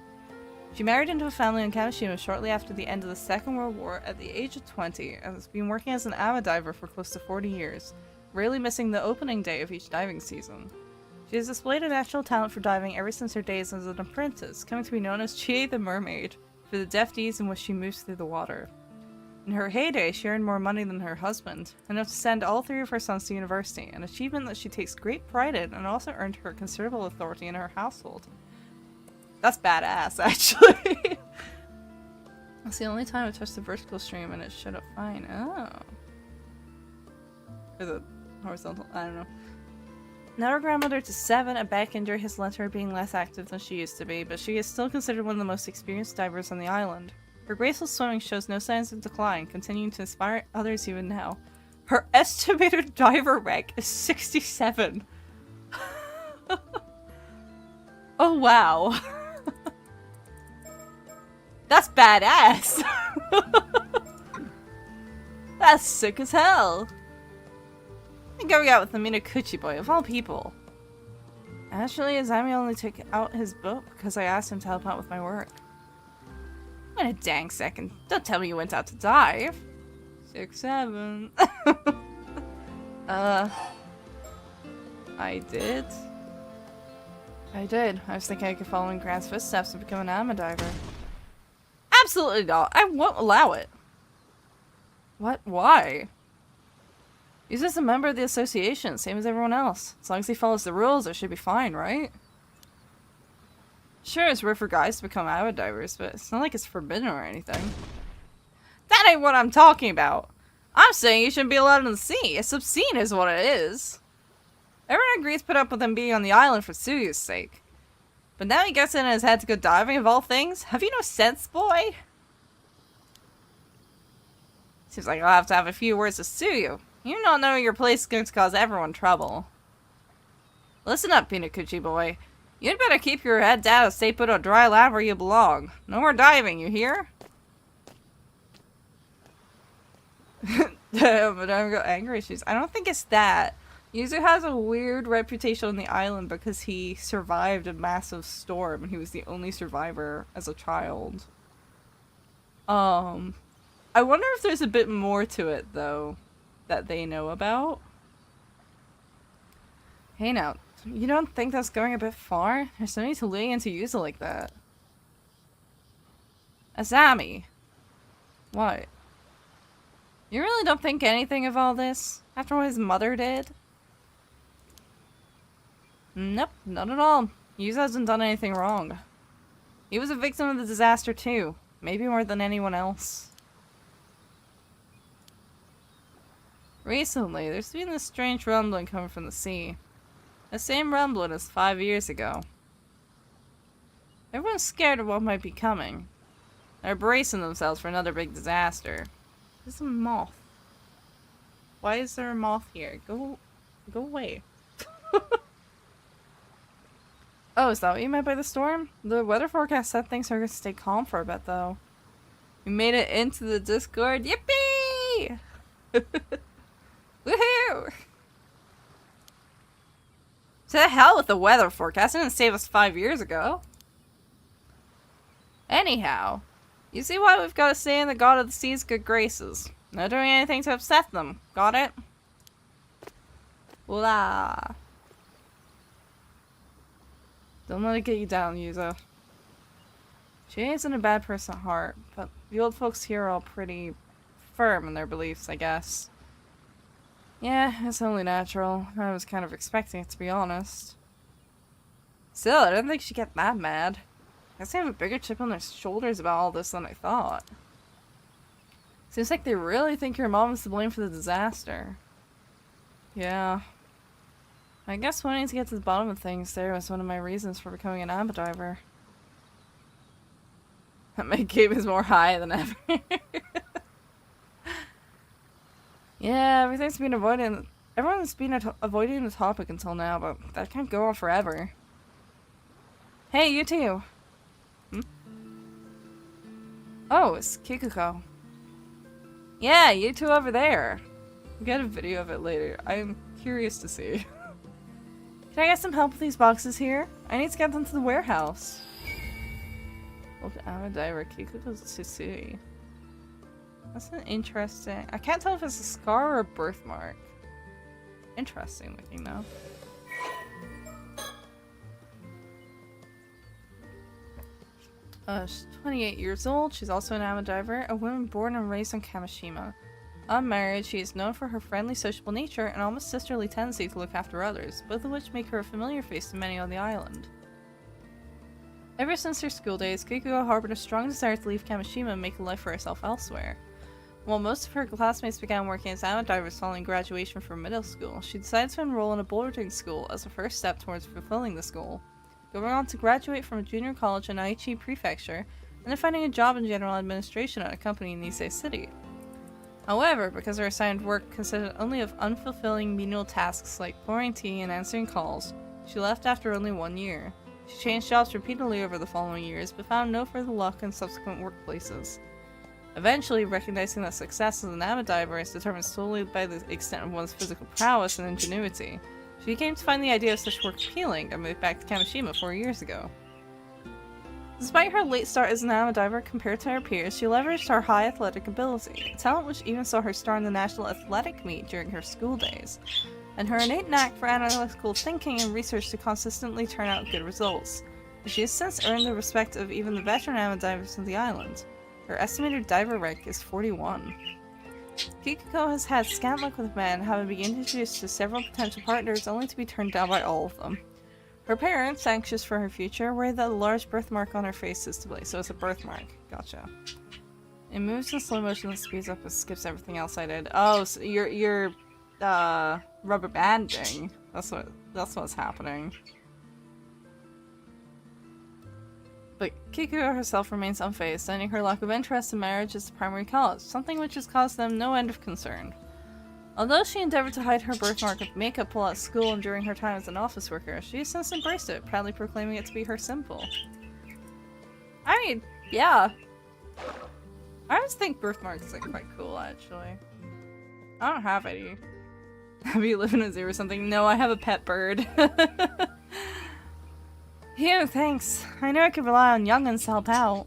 She married into a family on Kamishima shortly after the end of the Second World War at the age of 20 and has been working as an avid diver for close to 40 years, rarely missing the opening day of each diving season. She has displayed a natural talent for diving ever since her days as an apprentice, coming to be known as Chie the Mermaid, for the deft ease in which she moves through the water. In her heyday, she earned more money than her husband, enough to send all 3 of her sons to university, an achievement that she takes great pride in and also earned her considerable authority in her household. That's badass, actually. That's the only time I touched the vertical stream and it shut up fine. Oh. Or the horizontal, I don't know. Now her grandmother to 7, a back injury has led to her being less active than she used to be, but she is still considered one of the most experienced divers on the island. Her graceful swimming shows no signs of decline, continuing to inspire others even now. Her estimated diver rank is 67. Oh wow. That's badass. That's sick as hell. I'm going out with the Minakuchi boy, of all people. Actually, Azami only took out his boat because I asked him to help out with my work. Wait a dang second. Don't tell me you went out to dive. 6, 7. I did. I was thinking I could follow in Grant's footsteps and become an anima diver. Absolutely not. I won't allow it. What? Why? He's just a member of the association, same as everyone else. As long as he follows the rules, it should be fine, right? Sure, it's rare for guys to become avid divers, but it's not like it's forbidden or anything. That ain't what I'm talking about. I'm saying you shouldn't be allowed in the sea. It's obscene is what it is. Everyone agrees to put up with him being on the island for Tsuyu's sake. But now he gets it in his head to go diving of all things? Have you no sense, boy? Seems like I'll have to have a few words with Tsuyu. You not knowing your place is going to cause everyone trouble. Listen up, Minakuchi boy. You'd better keep your head down and stay put on dry land where you belong. No more diving, you hear? But I got angry issues. I don't think it's that. Yuzu has a weird reputation on the island because he survived a massive storm and he was the only survivor as a child. I wonder if there's a bit more to it though that they know about. Hey now, you don't think that's going a bit far? There's no need to lay into Yuzu like that. Azami! What? You really don't think anything of all this? After what his mother did? Nope, not at all. Yuzu hasn't done anything wrong. He was a victim of the disaster too. Maybe more than anyone else. Recently, there's been this strange rumbling coming from the sea. The same rumbling as 5 years ago. Everyone's scared of what might be coming. They're bracing themselves for another big disaster. There's a moth. Why is there a moth here? Go away. Oh, is that what you meant by the storm? The weather forecast said things are going to stay calm for a bit, though. We made it into the Discord. Yippee! Woohoo! To the hell with the weather forecast. It didn't save us 5 years ago. Anyhow, you see why we've got to stay in the God of the Sea's good graces. Not doing anything to upset them. Got it? Voila. Don't let it get you down, Yuzu. She isn't a bad person at heart, but the old folks here are all pretty firm in their beliefs, I guess. Yeah, it's only natural. I was kind of expecting it, to be honest. Still, I didn't think she'd get that mad. I guess they have a bigger chip on their shoulders about all this than I thought. Seems like they really think your mom is to blame for the disaster. Yeah. I guess wanting to get to the bottom of things there was one of my reasons for becoming an anima diver. That my game is more high than ever. Yeah, everything's been avoided. Everyone's been avoiding the topic until now, but that can't go on forever. Hey, you too. Hmm? Oh, it's Kikuko. Yeah, you two over there. We'll get a video of it later. I'm curious to see. Can I get some help with these boxes here? I need to get them to the warehouse. Old anima diver Kikuko's Tsusui. That's an interesting... I can't tell if it's a scar or a birthmark. Interesting looking though. She's 28 years old. She's also an ama diver, a woman born and raised on Kamishima. Unmarried, she is known for her friendly, sociable nature and almost sisterly tendency to look after others, both of which make her a familiar face to many on the island. Ever since her school days, Kikuko harbored a strong desire to leave Kamishima and make a life for herself elsewhere. While most of her classmates began working as ama divers following graduation from middle school, she decided to enroll in a boarding school as a first step towards fulfilling this goal, going on to graduate from a junior college in Aichi Prefecture, and then finding a job in general administration at a company in Nisei City. However, because her assigned work consisted only of unfulfilling menial tasks like pouring tea and answering calls, she left after only 1 year. She changed jobs repeatedly over the following years, but found no further luck in subsequent workplaces. Eventually, recognizing that success as an ama diver is determined solely by the extent of one's physical prowess and ingenuity, she came to find the idea of such work appealing and moved back to Kamishima 4 years ago. Despite her late start as an ama diver compared to her peers, she leveraged her high athletic ability, a talent which even saw her star in the national athletic meet during her school days, and her innate knack for analytical thinking and research to consistently turn out good results. She has since earned the respect of even the veteran ama divers of the island. Her estimated diver rank is 41. Kikuko has had scant luck with men, having been introduced to several potential partners only to be turned down by all of them. Her parents, anxious for her future, worry that a large birthmark on her face is to blame, so it's a birthmark. Gotcha. It moves in slow motion and speeds up and skips everything else I did. Oh, so you're rubber banding. That's what's happening. But Kikuko herself remains unfazed, citing her lack of interest in marriage as the primary cause, something which has caused them no end of concern. Although she endeavored to hide her birthmark with makeup while at school and during her time as an office worker, she has since embraced it, proudly proclaiming it to be her symbol. I mean, yeah. I always think birthmarks are quite cool, actually. I don't have any. Have you live in a zoo or something? No, I have a pet bird. Phew, thanks. I knew I could rely on young'uns to help out.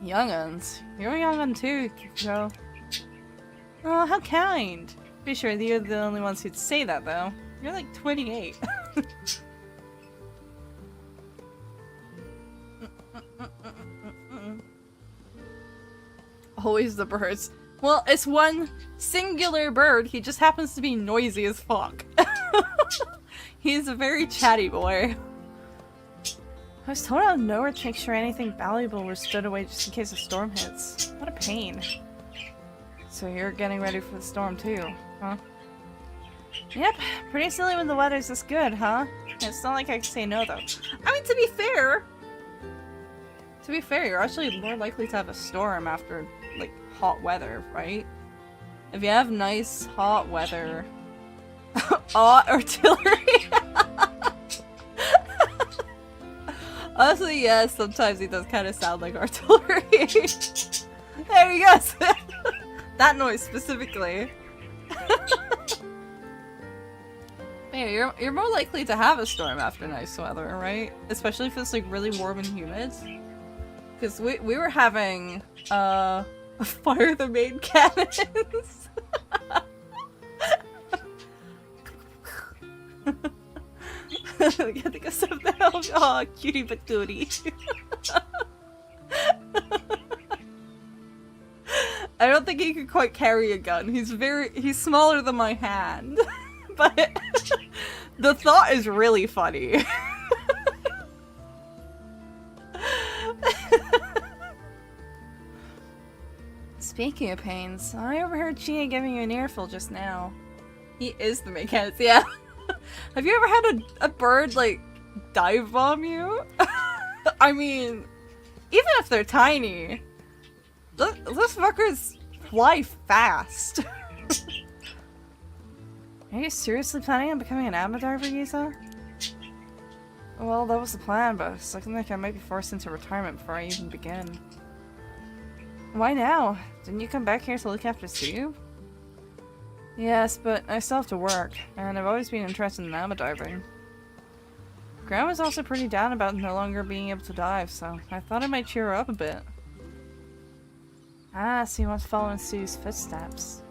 Young'uns? You're a young'un too, Kikuko. Oh, how kind. Be sure that you're the only ones who'd say that, though. You're like 28. Always the birds. Well, it's one singular bird. He just happens to be noisy as fuck. He's a very chatty boy. I was told out of nowhere to make sure anything valuable was stored away just in case a storm hits. What a pain. So you're getting ready for the storm too, huh? Yep, pretty silly when the weather's this good, huh? It's not like I can say no though. I mean, to be fair, you're actually more likely to have a storm after, like, hot weather, right? If you have nice, hot weather... artillery! Honestly, yes, sometimes it does kind of sound like artillery. There you go! That noise specifically. Yeah, you're more likely to have a storm after nice weather, right? Especially if it's like really warm and humid. Because we were having fire the main cannons. Get the stuff down. Oh, cutie patootie. I don't think he could quite carry a gun. He's smaller than my hand. But the thought is really funny. Speaking of pains, I overheard Chia giving you an earful just now. He is the main cannons, yeah. Have you ever had a bird, like, dive bomb you? I mean, even if they're tiny, those fuckers fly fast. Are you seriously planning on becoming an ama diver, Yusa? Well, that was the plan, but it's looking like I might be forced into retirement before I even begin. Why now? Didn't you come back here to look after Sue? Yes, but I still have to work, and I've always been interested in ama diving. Grandma's also pretty down about no longer being able to dive, so I thought I might cheer her up a bit. Ah, so you want to follow in Sue's footsteps.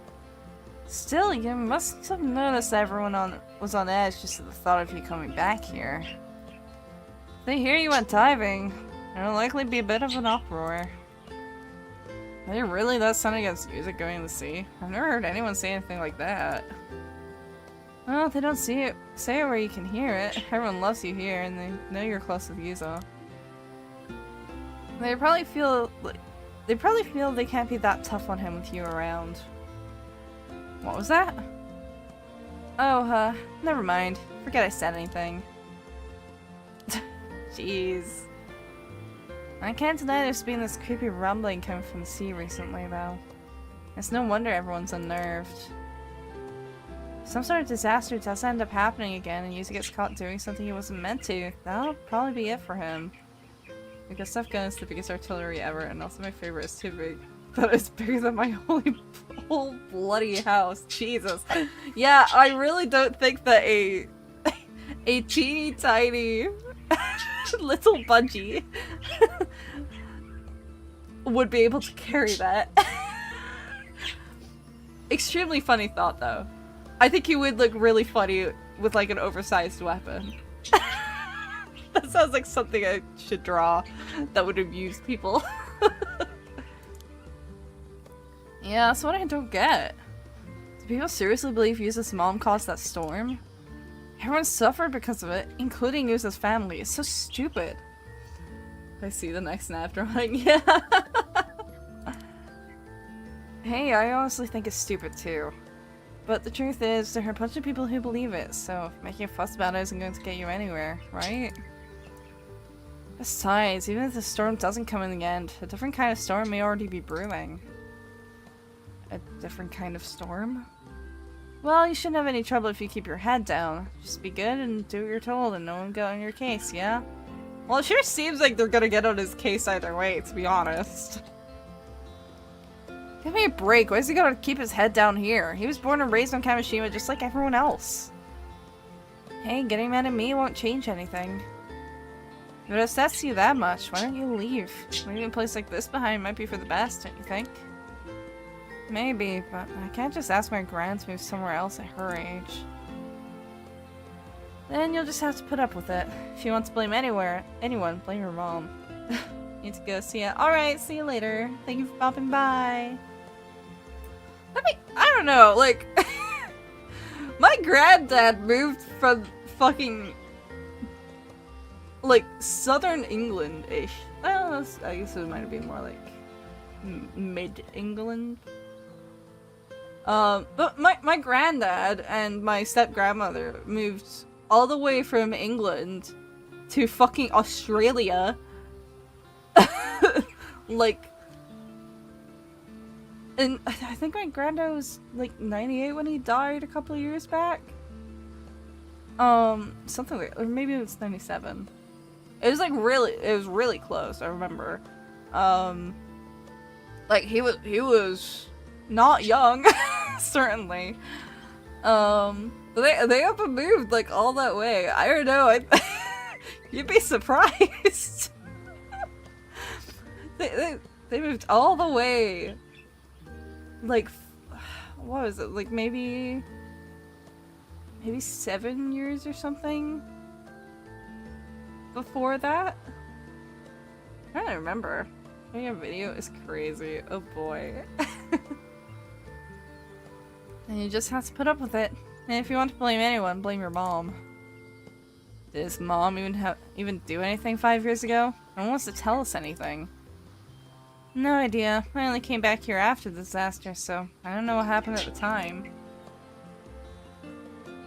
Still, you must have noticed that everyone was on edge just at the thought of you coming back here. They hear you went diving. There'll likely be a bit of an uproar. Are they really that son against music going to the sea? I've never heard anyone say anything like that. Well, they don't say it where you can hear it. Everyone loves you here, and they know you're close with Yuzo. They probably feel they can't be that tough on him with you around. What was that? Oh, never mind. Forget I said anything. Jeez. I can't deny there's been this creepy rumbling coming from the sea recently, though. It's no wonder everyone's unnerved. Some sort of disaster does end up happening again, and Yuzu gets caught doing something he wasn't meant to. That'll probably be it for him. Because Stuff Gun is the biggest artillery ever, and also my favorite is too big. But it's bigger than my whole bloody house. Jesus. Yeah, I really don't think that a teeny tiny little budgie would be able to carry that. Extremely funny thought, though. I think he would look really funny with like an oversized weapon. That sounds like something I should draw that would amuse people. Yeah, that's what I don't get. Do people seriously believe Yuza's mom caused that storm? Everyone suffered because of it, including Yuza's family. It's so stupid. I see the next snap drawing. Yeah. Hey, I honestly think it's stupid too. But the truth is, there are a bunch of people who believe it, so making a fuss about it isn't going to get you anywhere, right? Besides, even if the storm doesn't come in the end, a different kind of storm may already be brewing. A different kind of storm? Well, you shouldn't have any trouble if you keep your head down. Just be good and do what you're told and no one get on your case, yeah? Well, it sure seems like they're gonna get on his case either way, to be honest. Give me a break. Why is he gotta keep his head down here? He was born and raised on Kamishima just like everyone else. Hey, getting mad at me won't change anything. If it upsets you that much, why don't you leave? Leaving a place like this behind might be for the best, don't you think? Maybe, but I can't just ask my gran to move somewhere else at her age. Then you'll just have to put up with it. If you want to blame anyone, blame your mom. Need to go see ya. Alright, see you later. Thank you for popping by. I don't know, like... my granddad moved from fucking... like, southern England-ish. Well, I guess it might have been more like... mid-England? But my granddad and my step-grandmother moved all the way from England to fucking Australia. Like, and I think my granddad was like 98 when he died a couple of years back. Something like, or maybe it was 97. It was like it was really close, I remember. Like he was not young, certainly. They up and moved like all that way. I don't know. You'd be surprised. They moved all the way. Like, what was it? Like maybe 7 years or something before that. I don't remember. Making a video is crazy. Oh boy. And you just have to put up with it. And if you want to blame anyone, blame your mom. Did his mom even do anything 5 years ago? No one wants to tell us anything. No idea. I only came back here after the disaster, so I don't know what happened at the time.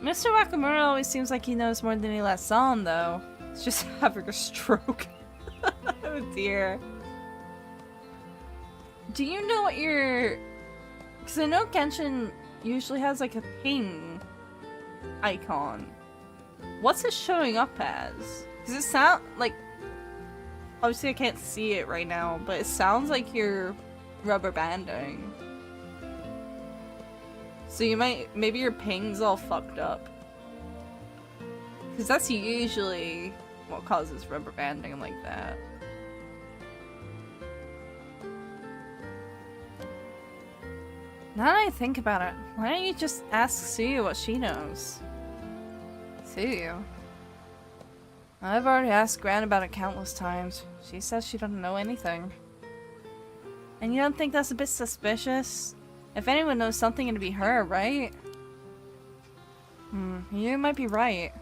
Mr. Wakamura always seems like he knows more than he lets on, though. He's just having a stroke. Oh dear. Do you know what your... Because I know Genshin usually has like a ping icon. What's it showing up as? Does it sound like... Obviously I can't see it right now, but it sounds like you're rubber banding. So you might... Maybe your ping's all fucked up. Because that's usually what causes rubber banding like that. Now that I think about it, why don't you just ask Suyu what she knows? Suyu? I've already asked Gran about it countless times. She says she doesn't know anything. And you don't think that's a bit suspicious? If anyone knows something, it'd be her, right? You might be right.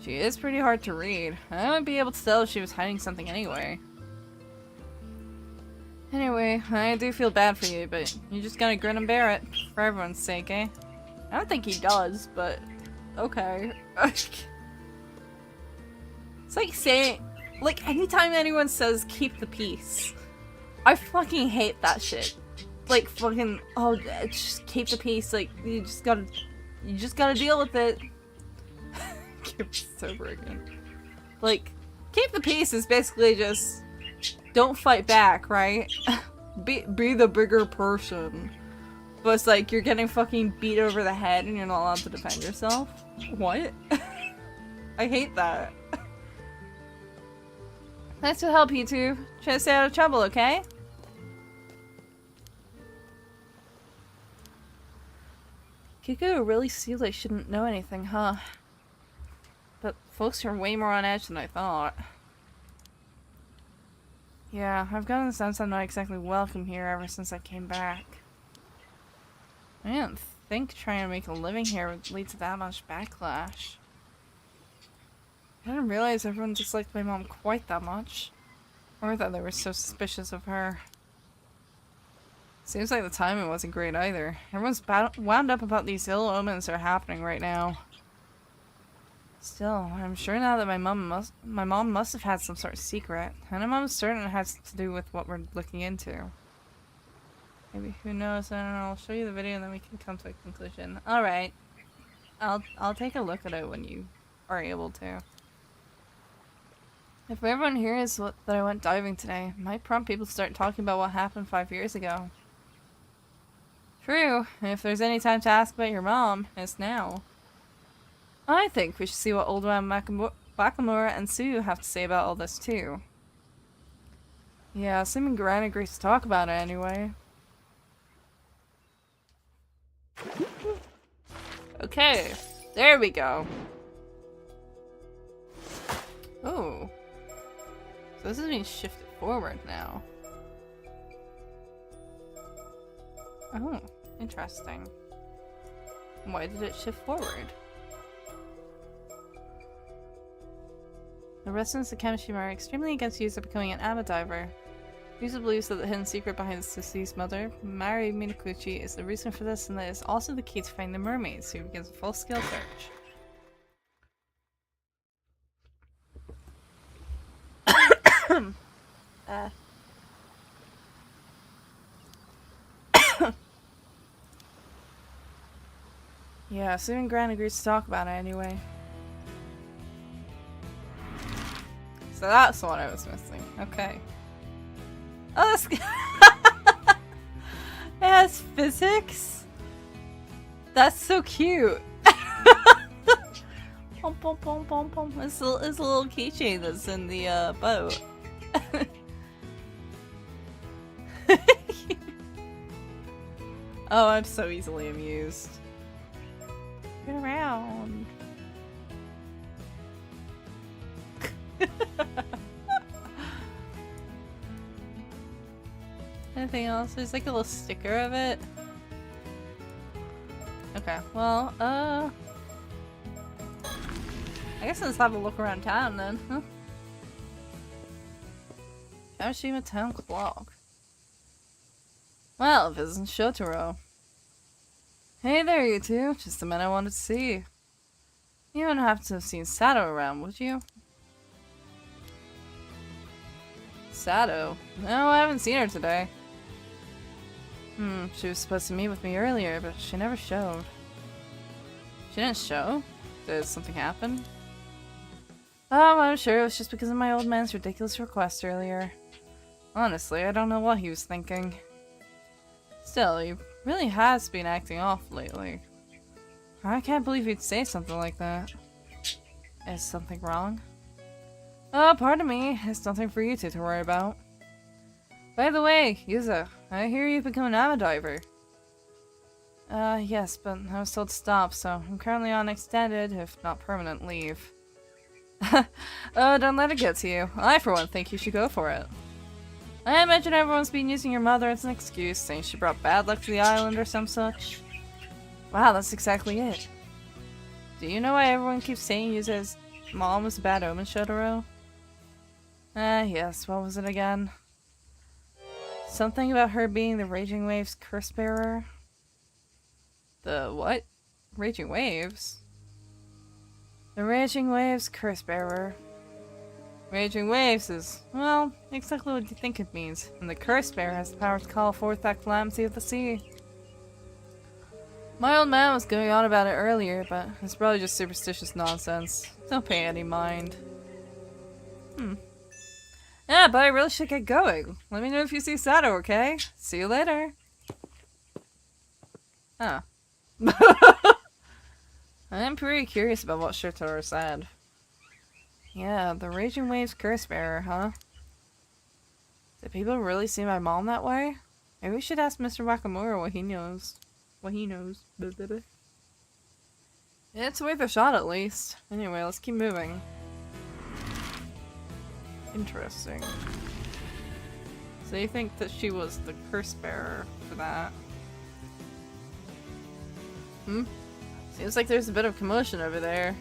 She is pretty hard to read. I might be able to tell if she was hiding something anyway. Anyway, I do feel bad for you, but you just gotta grin and bear it. For everyone's sake, eh? I don't think he does, but... okay. It's like saying... like, anytime anyone says, keep the peace. I fucking hate that shit. Like, fucking... oh, just keep the peace. Like, you just gotta deal with it. Keep sober again. Like, keep the peace is basically just... don't fight back, right? Be the bigger person. But it's like, you're getting fucking beat over the head and you're not allowed to defend yourself? What? I hate that. Thanks for the help, you two. Try to stay out of trouble, okay? Kiko really seems like she shouldn't know anything, huh? But folks are way more on edge than I thought. Yeah, I've gotten the sense I'm not exactly welcome here ever since I came back. I didn't think trying to make a living here would lead to that much backlash. I didn't realize everyone disliked my mom quite that much. Or that they were so suspicious of her. Seems like the timing wasn't great either. Everyone's wound up about these ill omens that are happening right now. Still, I'm sure now that my mom must have had some sort of secret, and I'm almost certain it has to do with what we're looking into. Maybe, who knows? I don't know. I'll show you the video and then we can come to a conclusion. All right, I'll take a look at it when you are able to. If everyone hears that I went diving today, it might prompt people to start talking about what happened 5 years ago. True. If there's any time to ask about your mom, it's now. I think we should see what Old Man Bakamura and Sue have to say about all this too. Yeah, assuming Gran agrees to talk about it anyway. Okay, there we go. Oh. So this is being shifted forward now. Oh, interesting. Why did it shift forward? The residents of Kamishima are extremely against Yuza becoming an avid diver. Yuza believes that the hidden secret behind his deceased mother, Mari Minakuchi, is the reason for this, and that is also the key to finding the mermaids, so he begins a full-scale search. Yeah, assuming Gran agrees to talk about it anyway. So that's what I was missing. Okay. Oh, that's it has physics? That's so cute. Pom pom pom pom pom. It's a little keychain that's in the boat. Oh, I'm so easily amused. Get around. Anything else? There's like a little sticker of it. Okay, well, I guess let's have a look around town then, huh? Kamishima Town Clock. Well, if it isn't Shotaro. Hey there, you two. Just the man I wanted to see. You wouldn't have to have seen Sato around, would you? Sato? No, I haven't seen her today. She was supposed to meet with me earlier, but she never showed. She didn't show? Did something happen? Oh, I'm sure it was just because of my old man's ridiculous request earlier. Honestly, I don't know what he was thinking. Still, he really has been acting off lately. I can't believe he'd say something like that. Is something wrong? Oh, pardon me. It's nothing for you two to worry about. By the way, Yuza, I hear you've become an avid diver. Yes, but I was told to stop, so I'm currently on extended, if not permanent, leave. Oh, don't let it get to you. I, for one, think you should go for it. I imagine everyone's been using your mother as an excuse, saying she brought bad luck to the island or some such. Wow, that's exactly it. Do you know why everyone keeps saying Yuza's mom was a bad omen, Shotaro? Yes, what was it again? Something about her being the Raging Waves curse bearer? The what? Raging Waves? The Raging Waves curse bearer. Raging Waves is, well, exactly what you think it means. And the curse bearer has the power to call forth that calamity of the sea. My old man was going on about it earlier, but it's probably just superstitious nonsense. Don't pay any mind. Yeah, but I really should get going. Let me know if you see Sato, okay? See you later. Huh. I'm pretty curious about what Shotaro said. Yeah, the Raging Waves curse bearer, huh? Do people really see my mom that way? Maybe we should ask Mr. Wakamura what he knows. What he knows. It's worth a shot at least. Anyway, let's keep moving. Interesting. So you think that she was the curse bearer for that? Seems like there's a bit of commotion over there.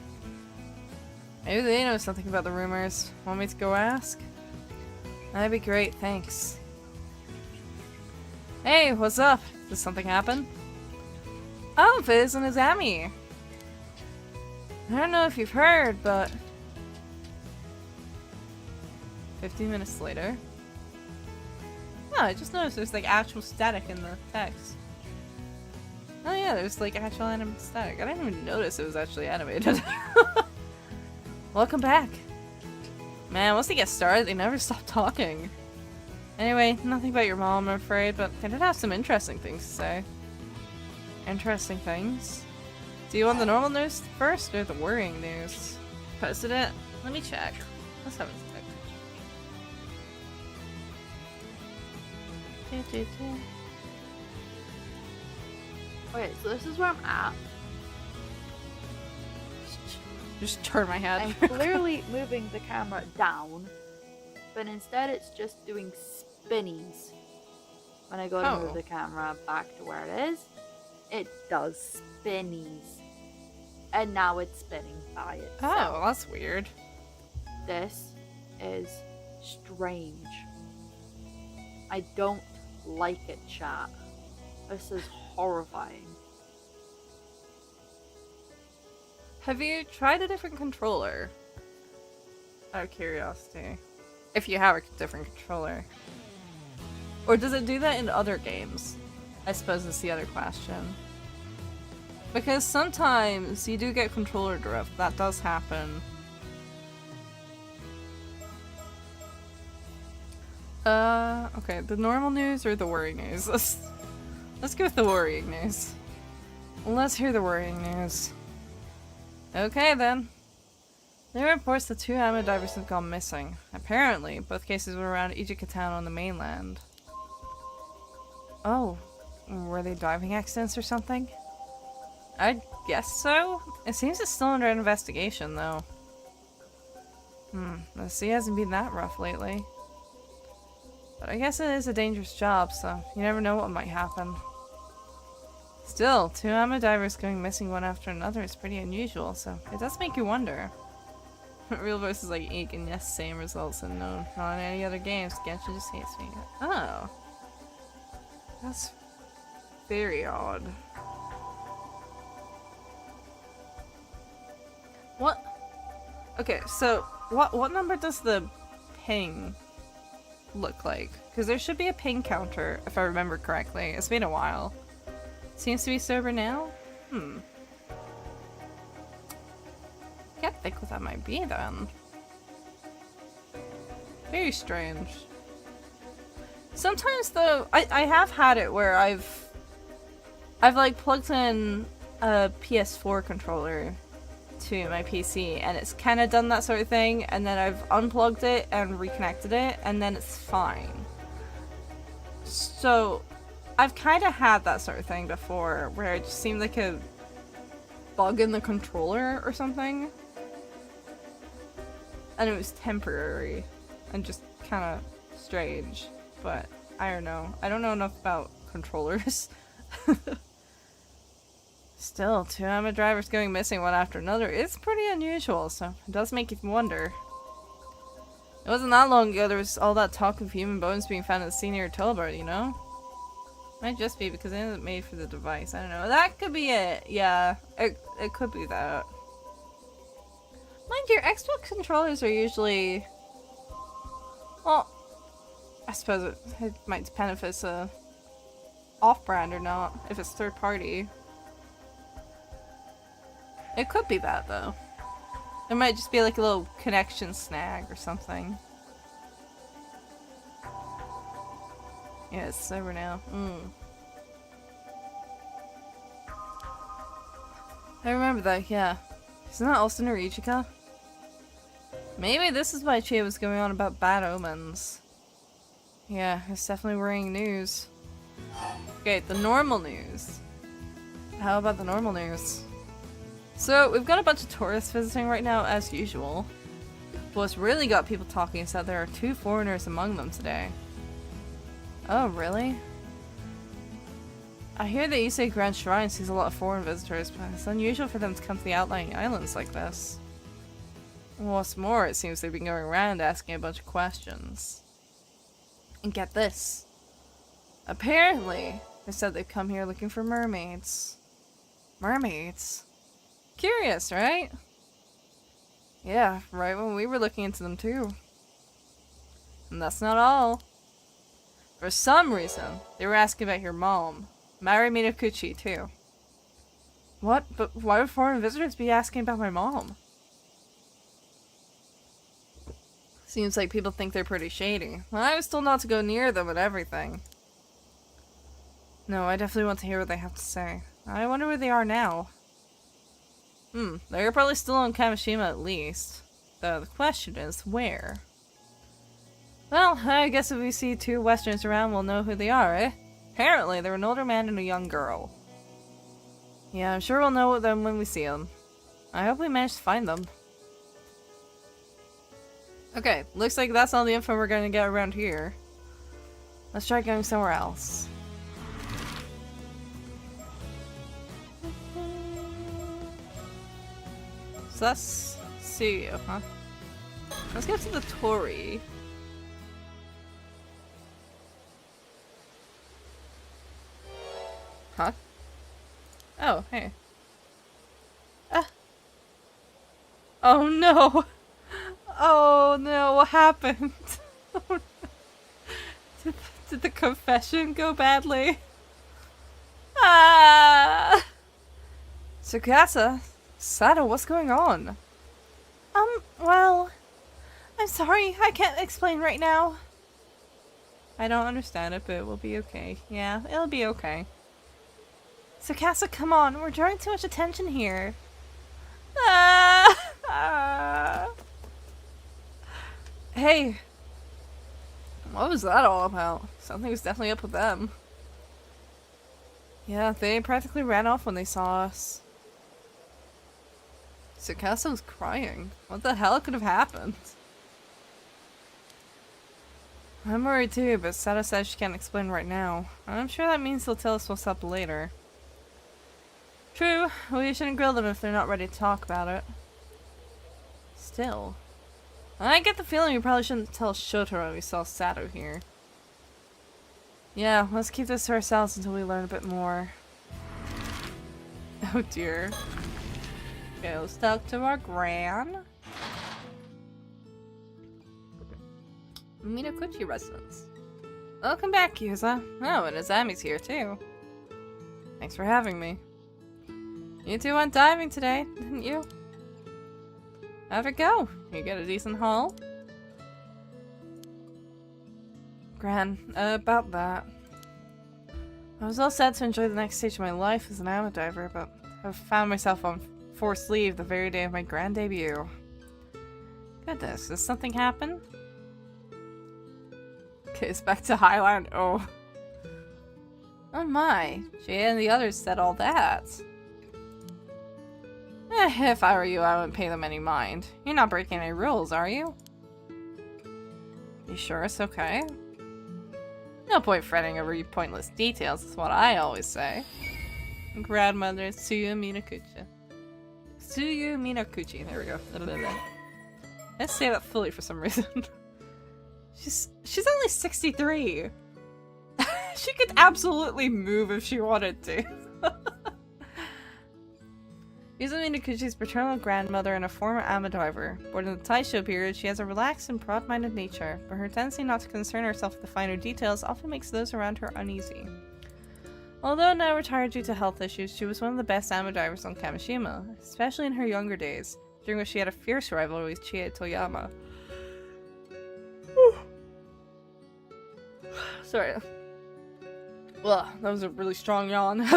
Maybe they know something about the rumors. Want me to go ask? That'd be great, thanks. Hey, what's up? Did something happen? Oh, Fizz and Izami! I don't know if you've heard, but 15 minutes later. Oh, I just noticed there's like actual static in the text. Oh yeah, there's like actual animated static. I didn't even notice it was actually animated. Welcome back. Man, once they get started, they never stop talking. Anyway, nothing about your mom, I'm afraid, but they did have some interesting things to say. Interesting things? Do you want the normal news first, or the worrying news? Posted it? Let me check. Let's have a check. Okay, so this is where I'm at. Just turn my head. I'm clearly moving the camera down, but instead it's just doing spinnies. When I go to move the camera back to where it is, it does spinnies. And now it's spinning by itself. Oh, that's weird. This is strange. I don't like it, chat. This is horrifying. Have you tried a different controller? Out of curiosity. If you have a different controller. Or does it do that in other games? I suppose is the other question. Because sometimes you do get controller drift. That does happen. Okay, the normal news or the worrying news? Let's go with the worrying news. Let's hear the worrying news. Okay then. There are reports that 2 anime divers have gone missing. Apparently, both cases were around Ijikatown on the mainland. Oh, were they diving accidents or something? I guess so. It seems it's still under investigation though. The sea hasn't been that rough lately. But I guess it is a dangerous job, so you never know what might happen. Still, 2 anime divers going missing one after another is pretty unusual, so it does make you wonder. Real versus like Eek, and yes, same results, and no, not in any other games. Genshin just hates me. Oh. That's very odd. What? Okay, so what number does the ping look like? Because there should be a ping counter, if I remember correctly. It's been a while. Seems to be sober now? Can't think what that might be then. Very strange. Sometimes though, I have had it where I've like plugged in a PS4 controller to my PC and it's kind of done that sort of thing, and then I've unplugged it and reconnected it and then it's fine. So I've kind of had that sort of thing before where it just seemed like a bug in the controller or something. and it was temporary and just kind of strange, but I don't know. I don't know enough about controllers. Still, 2 AMA drivers going missing one after another is pretty unusual, so it does make you wonder. It wasn't that long ago there was all that talk of human bones being found in the sea near Tilburg, you know? Might just be because it isn't made for the device. I don't know. That could be it. Yeah, it could be that. Mind you, Xbox controllers are usually... Well, I suppose it might depend if it's a off-brand or not. If it's third party. It could be that, though. There might just be like a little connection snag or something. Yeah, it's over now. I remember that, yeah. Isn't that also Norwegica? Maybe this is why Chia was going on about bad omens. Yeah, it's definitely worrying news. Okay, the normal news. How about the normal news? So, we've got a bunch of tourists visiting right now, as usual. But what's really got people talking is that there are 2 foreigners among them today. Oh, really? I hear the Ise Grand Shrine sees a lot of foreign visitors, but it's unusual for them to come to the outlying islands like this. What's more, it seems they've been going around asking a bunch of questions. And get this. Apparently, they said they've come here looking for mermaids. Mermaids? Curious, right? Yeah, right when we were looking into them too. And that's not all. For some reason, they were asking about your mom. Mari Minakuchi, too. What? But why would foreign visitors be asking about my mom? Seems like people think they're pretty shady. Well, I was told not to go near them and everything. No, I definitely want to hear what they have to say. I wonder where they are now. They're probably still in Kamishima at least. Though the question is, where? Well, I guess if we see 2 Westerners around, we'll know who they are, eh? Apparently, they're an older man and a young girl. Yeah, I'm sure we'll know them when we see them. I hope we manage to find them. Okay, looks like that's all the info we're gonna get around here. Let's try going somewhere else. So that's Suyu, huh? Let's get to the Tori. Huh? Oh, hey. Oh no! Oh no, what happened? Did the confession go badly? Ah! Tsukasa? Sato, what's going on? Well... I'm sorry, I can't explain right now. I don't understand it, but it will be okay. Yeah, it'll be okay. Tsukasa, come on, we're drawing too much attention here. Hey. What was that all about? Something was definitely up with them. Yeah, they practically ran off when they saw us. Tsukasa was crying. What the hell could have happened? I'm worried too, but Sato says she can't explain right now. I'm sure that means they'll tell us what's up later. True, we shouldn't grill them if they're not ready to talk about it. Still. I get the feeling we probably shouldn't tell Shotaro we saw Sato here. Yeah, let's keep this to ourselves until we learn a bit more. Oh dear. Okay, let's talk to our gran. Minakuchi residence. Welcome back, Yuza. Oh, and Azami's here too. Thanks for having me. You 2 went diving today, didn't you? How'd it go? You get a decent haul? Gran, about that. I was all set to enjoy the next stage of my life as an amateur diver, but I found myself on forced leave the very day of my grand debut. Goodness, did something happen? Okay, it's back to Highland. Oh. Oh my, she and the others said all that. If I were you, I wouldn't pay them any mind. You're not breaking any rules, are you? You sure it's okay? No point fretting over you pointless details, is what I always say. Grandmother Tsuyu Minakuchi. Tsuyu Minakuchi. There we go. Let's say that fully for some reason. She's only 63. She could absolutely move if she wanted to. Yuzo Minakuchi's paternal grandmother and a former AMA driver. Born in the Taisho period, she has a relaxed and broad-minded nature, but her tendency not to concern herself with the finer details often makes those around her uneasy. Although now retired due to health issues, she was one of the best AMA drivers on Kamishima, especially in her younger days, during which she had a fierce rivalry with Chie Toyama. Sorry. Well, that was a really strong yawn.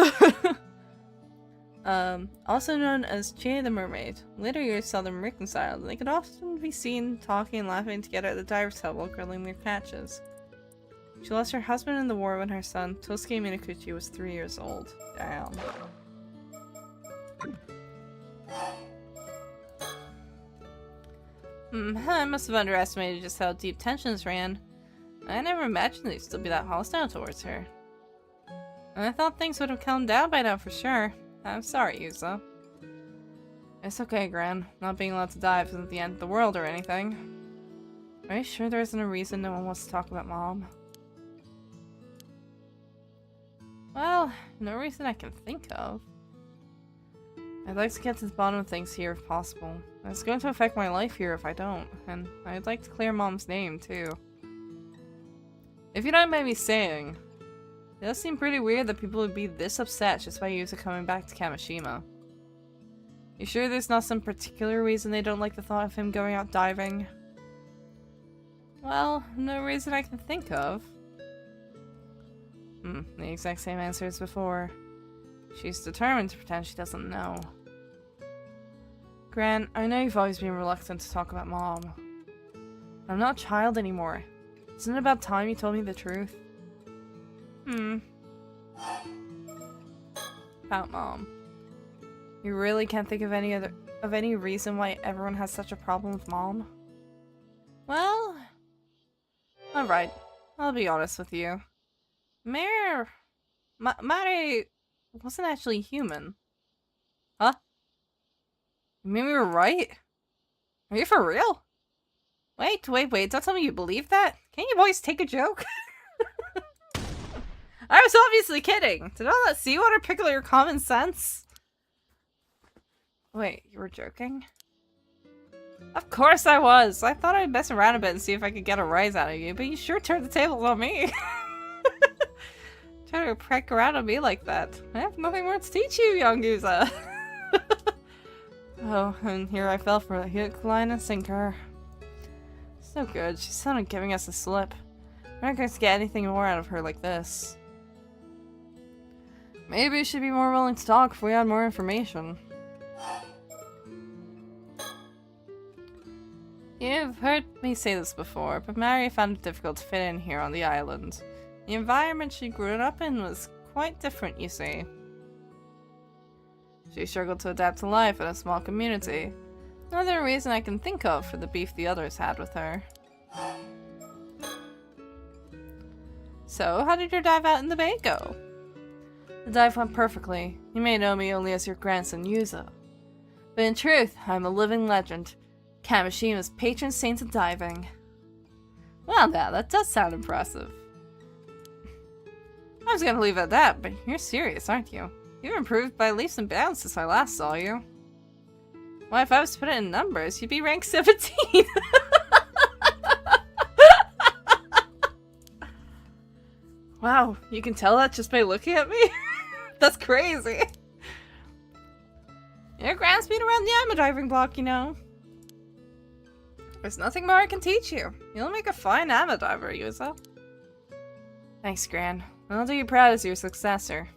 Also known as Chie the Mermaid. Later years saw them reconciled, and they could often be seen talking and laughing together at the diver's hut while grilling their catches. She lost her husband in the war when her son, Tosuke Minakuchi, was 3 years old. Damn. I must have underestimated just how deep tensions ran. I never imagined they'd still be that hostile towards her. I thought things would have calmed down by now for sure. I'm sorry, Yuzo. It's okay, Gran. Not being allowed to dive isn't the end of the world or anything. Are you sure there isn't a reason no one wants to talk about Mom? Well, no reason I can think of. I'd like to get to the bottom of things here if possible. It's going to affect my life here if I don't, and I'd like to clear Mom's name too. If you don't mind me saying, it does seem pretty weird that people would be this upset just by Yuzo coming back to Kamishima. You sure there's not some particular reason they don't like the thought of him going out diving? Well, no reason I can think of. The exact same answer as before. She's determined to pretend she doesn't know. Gran, I know you've always been reluctant to talk about Mom. I'm not a child anymore. Isn't it about time you told me the truth? About Mom. You really can't think of any reason why everyone has such a problem with Mom? Well, alright. I'll be honest with you. Mare wasn't actually human. Huh? You mean we were right? Are you for real? Wait, don't tell me you believe that? Can't you boys take a joke? I was obviously kidding. Did all that seawater pickle your common sense? Wait, you were joking? Of course I was. I thought I'd mess around a bit and see if I could get a rise out of you, but you sure turned the tables on me. Trying to prank around on me like that. I have nothing more to teach you, young Yuza. Oh, and here I fell for a hook, line, and sinker. So good. She's sounded giving us a slip. We're not going to get anything more out of her like this. Maybe she'd be more willing to talk if we had more information. You've heard me say this before, but Mary found it difficult to fit in here on the island. The environment she grew up in was quite different, you see. She struggled to adapt to life in a small community. Another reason I can think of for the beef the others had with her. So, how did your dive out in the bay go? The dive went perfectly. You may know me only as your grandson Yuzo. But in truth, I'm a living legend. Kamishima's patron saint of diving. Well now, that does sound impressive. I was gonna leave it at that, but you're serious, aren't you? You've improved by leaps and bounds since I last saw you. Why, if I was to put it in numbers, you'd be rank 17! Wow, you can tell that just by looking at me? That's crazy! Your grand's been around the AMA diving block, you know. There's nothing more I can teach you. You'll make a fine AMA diver, Yuzo. Thanks, Gran. I'll do you proud as your successor.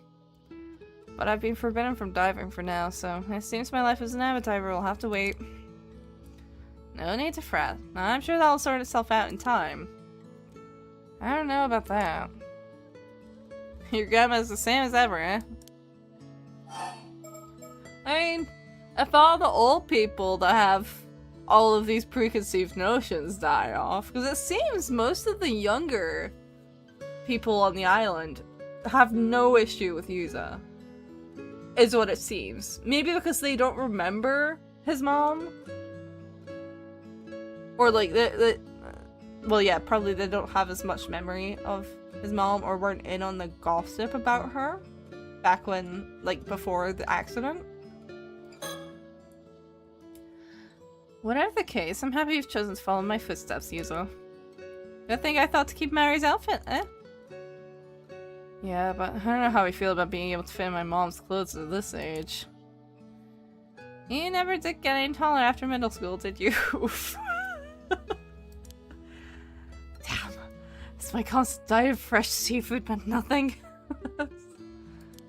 But I've been forbidden from diving for now, so it seems my life as an AMA diver will have to wait. No need to fret. I'm sure that'll sort itself out in time. I don't know about that. Your grandma's the same as ever, eh? I mean, if all the old people that have all of these preconceived notions die off, because it seems most of the younger people on the island have no issue with Yuza, is what it seems. Maybe because they don't remember his mom, or like well, yeah, probably they don't have as much memory of his mom, or weren't in on the gossip about her back when, like, before the accident. Whatever the case, I'm happy you've chosen to follow my footsteps, Yuzo. Good thing I thought to keep Mary's outfit, eh? Yeah, but I don't know how I feel about being able to fit in my mom's clothes at this age. You never did get any taller after middle school, did you? Damn. It's my constant diet of fresh seafood meant nothing.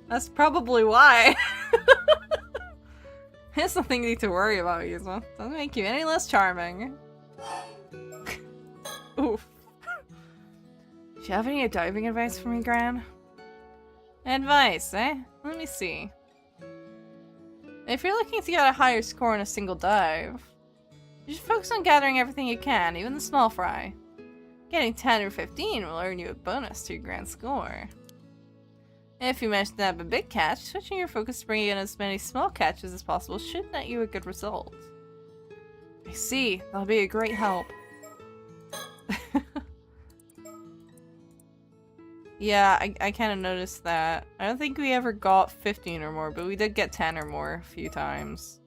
That's probably why. It's nothing you need to worry about, Yuzo. Doesn't make you any less charming. Oof. Do you have any diving advice for me, Gran? Advice, eh? Let me see. If you're looking to get a higher score in a single dive, you should focus on gathering everything you can, even the small fry. Getting 10 or 15 will earn you a bonus to your grand score. If you manage to nab a big catch, switching your focus to bringing in as many small catches as possible should net you a good result. I see. That'll be a great help. Yeah, I kind of noticed that. I don't think we ever got 15 or more, but we did get 10 or more a few times.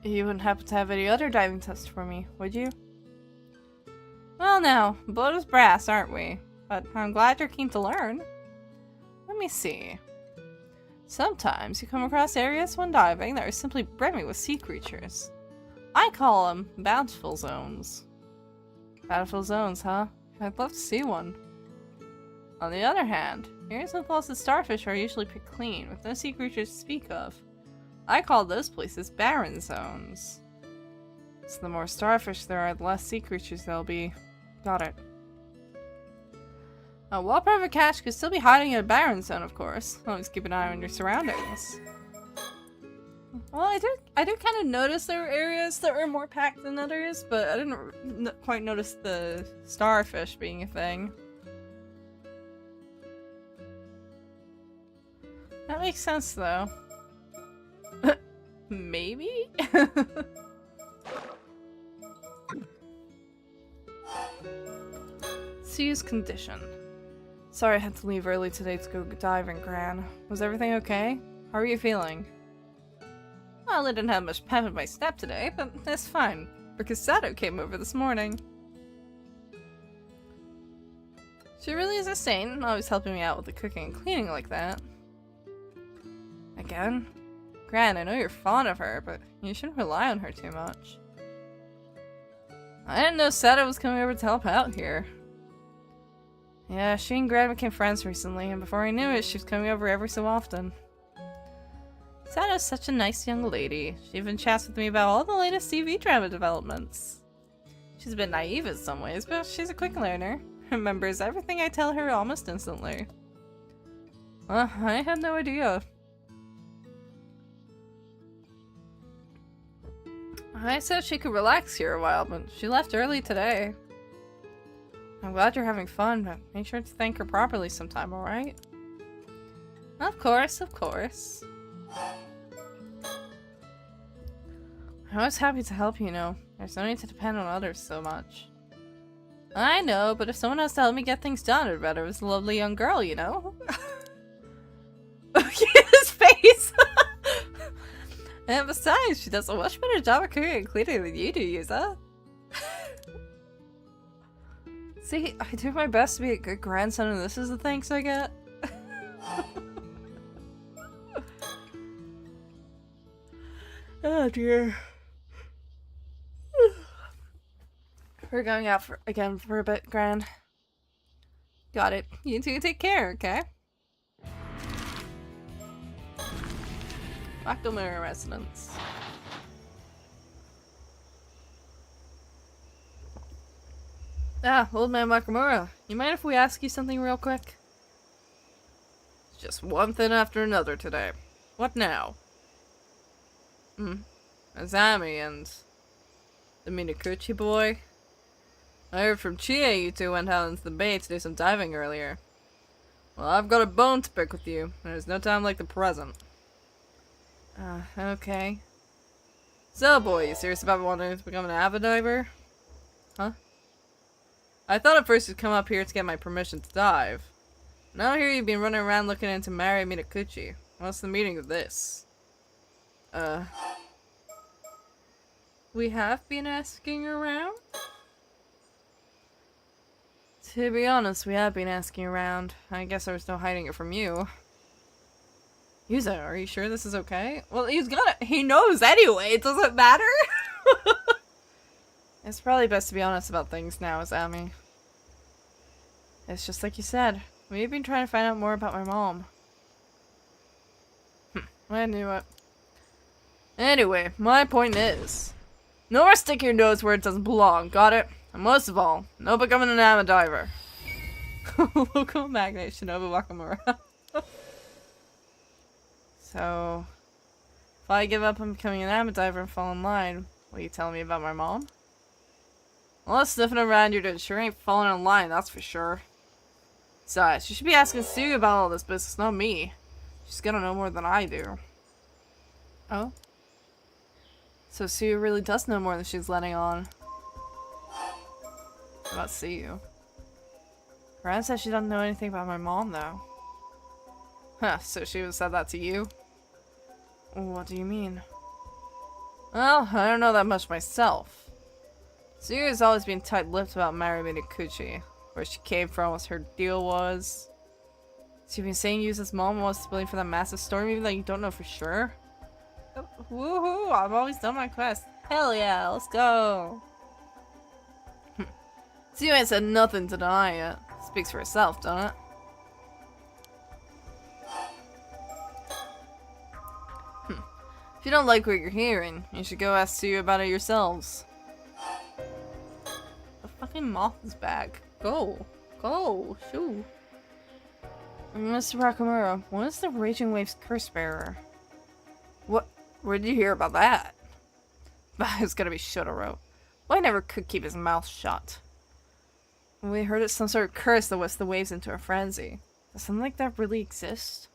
You wouldn't happen to have any other diving tests for me, would you? Well now, blood is brass, aren't we? But I'm glad you're keen to learn. Let me see. Sometimes you come across areas when diving that are simply brimming with sea creatures. I call them bountiful zones. Bountiful zones, huh? I'd love to see one. On the other hand, areas with lots of starfish are usually picked clean, with no sea creatures to speak of. I call those places barren zones. So the more starfish there are, the less sea creatures there'll be. Got it. A well-private catch could still be hiding in a barren zone, of course. Always keep an eye on your surroundings. Well, I do kind of notice there were areas that were more packed than others, but I didn't quite notice the starfish being a thing. That makes sense, though. Maybe? Sea's condition. Sorry I had to leave early today to go diving, Gran. Was everything okay? How are you feeling? Well, I didn't have much pep in my step today, but that's fine, because Sato came over this morning. She really is a saint, always helping me out with the cooking and cleaning like that. Again? Gran, I know you're fond of her, but you shouldn't rely on her too much. I didn't know Sato was coming over to help out here. Yeah, she and Gran became friends recently, and before I knew it, she was coming over every so often. Sato's such a nice young lady. She even chats with me about all the latest TV drama developments. She's a bit naive in some ways, but she's a quick learner. Remembers everything I tell her almost instantly. I had no idea. I said she could relax here a while, but she left early today. I'm glad you're having fun, but make sure to thank her properly sometime, alright? Of course, of course. I'm always happy to help, you know. There's no need to depend on others so much. I know, but if someone has to help me get things done, I'd rather it was a lovely young girl, you know? Okay, his face! And besides, she does a much better job of cooking and cleaning than you do, Yuza. See, I do my best to be a good grandson, and this is the thanks I get. Oh dear. We're going out again for a bit, Gran. Got it. You two take care, okay? Back to my residence. Ah, old man Makamura. You mind if we ask you something real quick? Just one thing after another today. What now? Azami and the Minakuchi boy. I heard from Chie you two went out into the bay to do some diving earlier. Well, I've got a bone to pick with you, and there's no time like the present. Okay. So, boy, you serious about wanting to become an avid diver? Huh? I thought at first you'd come up here to get my permission to dive. Now I hear you've been running around looking into Mari Minakuchi. What's the meaning of this? We have been asking around? To be honest, we have been asking around. I guess there was no hiding it from you. Yuza, are you sure this is okay? Well, he knows anyway, it doesn't matter! It's probably best to be honest about things now, Azami. It's just like you said. We've been trying to find out more about my mom. I knew it. Anyway, my point is, no more sticking your nose where it doesn't belong, got it? And most of all, no becoming an avid diver. Local magnate Shinobu Wakamura. So, if I give up on becoming an avid diver and fall in line, will you tell me about my mom? Well, sniffing around your dude sure ain't falling in line, that's for sure. Besides, you should be asking Sue about all this business, not me. She's gonna know more than I do. Oh? So Sue really does know more than she's letting on. What about Sue? Ryan said she doesn't know anything about my mom, though. Huh, so she would have said that to you? What do you mean? Well, I don't know that much myself. Sue has always been tight-lipped about Mari Minakuchi. Where she came from, what her deal was. So you've been saying Yuza's mom was to blame for that massive storm even though you don't know for sure? Oh, woohoo! I've always done my quest. Hell yeah, let's go! So you ain't said nothing to deny it. Speaks for herself, doesn't it? If you don't like what you're hearing, you should go ask Sue about it yourselves. The fucking moth is back. Go. Go. Shoo. Mr. Rakamura, what is the Raging Waves curse bearer? What? Where did you hear about that? It's gonna be Shotaro. Boy never could keep his mouth shut. We heard it's some sort of curse that whisks the waves into a frenzy. Does something like that really exist?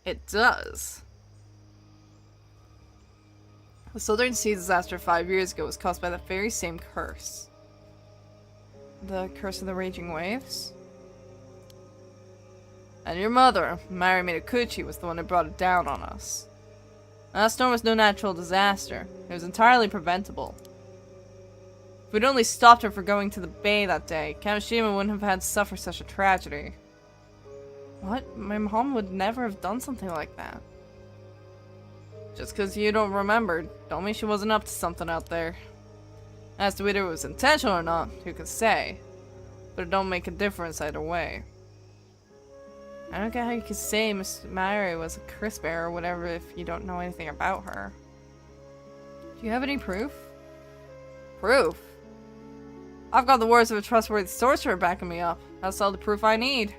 It does. The Southern Sea disaster 5 years ago was caused by the very same curse. The curse of the Raging Waves? And your mother, Mari Minakuchi, was the one who brought it down on us. That storm was no natural disaster. It was entirely preventable. If we'd only stopped her from going to the bay that day, Kamishima wouldn't have had to suffer such a tragedy. What? My mom would never have done something like that. Just because you don't remember, don't mean she wasn't up to something out there. As to whether it was intentional or not, who can say? But it don't make a difference either way. I don't get how you could say Miss Mari was a curse bearer or whatever if you don't know anything about her. Do you have any proof? Proof? I've got the words of a trustworthy sorcerer backing me up. That's all the proof I need.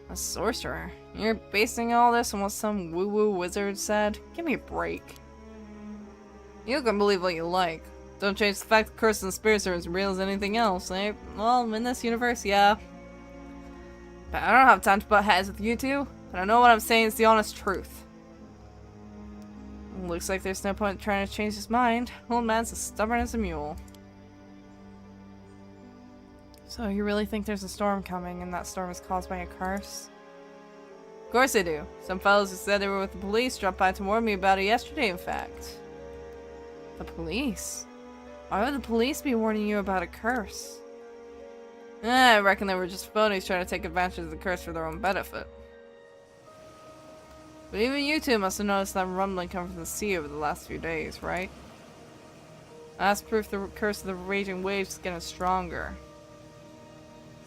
A sorcerer? You're basing all this on what some woo-woo wizard said? Give me a break. You can believe what you like. Don't change the fact that curses and spirits are as real as anything else, eh? Well, in this universe, yeah. But I don't have time to butt heads with you two, but I know what I'm saying is the honest truth. Looks like there's no point in trying to change his mind. Old man's as stubborn as a mule. So you really think there's a storm coming, and that storm is caused by a curse? Of course I do. Some fellows who said they were with the police dropped by to warn me about it yesterday, in fact. The police? Why would the police be warning you about a curse? I reckon they were just phonies trying to take advantage of the curse for their own benefit. But even you two must have noticed that rumbling coming from the sea over the last few days, right? That's proof the curse of the Raging Waves is getting stronger.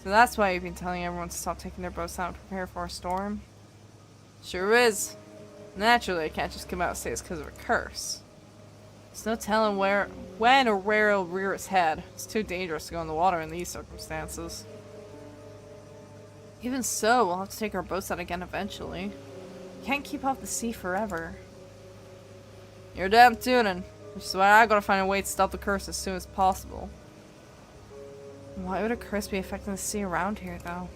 So that's why you've been telling everyone to stop taking their boats out and prepare for a storm? Sure is. Naturally, I can't just come out and say it's because of a curse. There's no telling when or where it'll rear its head. It's too dangerous to go in the water in these circumstances. Even so, we'll have to take our boats out again eventually. Can't keep off the sea forever. You're damn tuning, which is why I gotta find a way to stop the curse as soon as possible. Why would a curse be affecting the sea around here, though?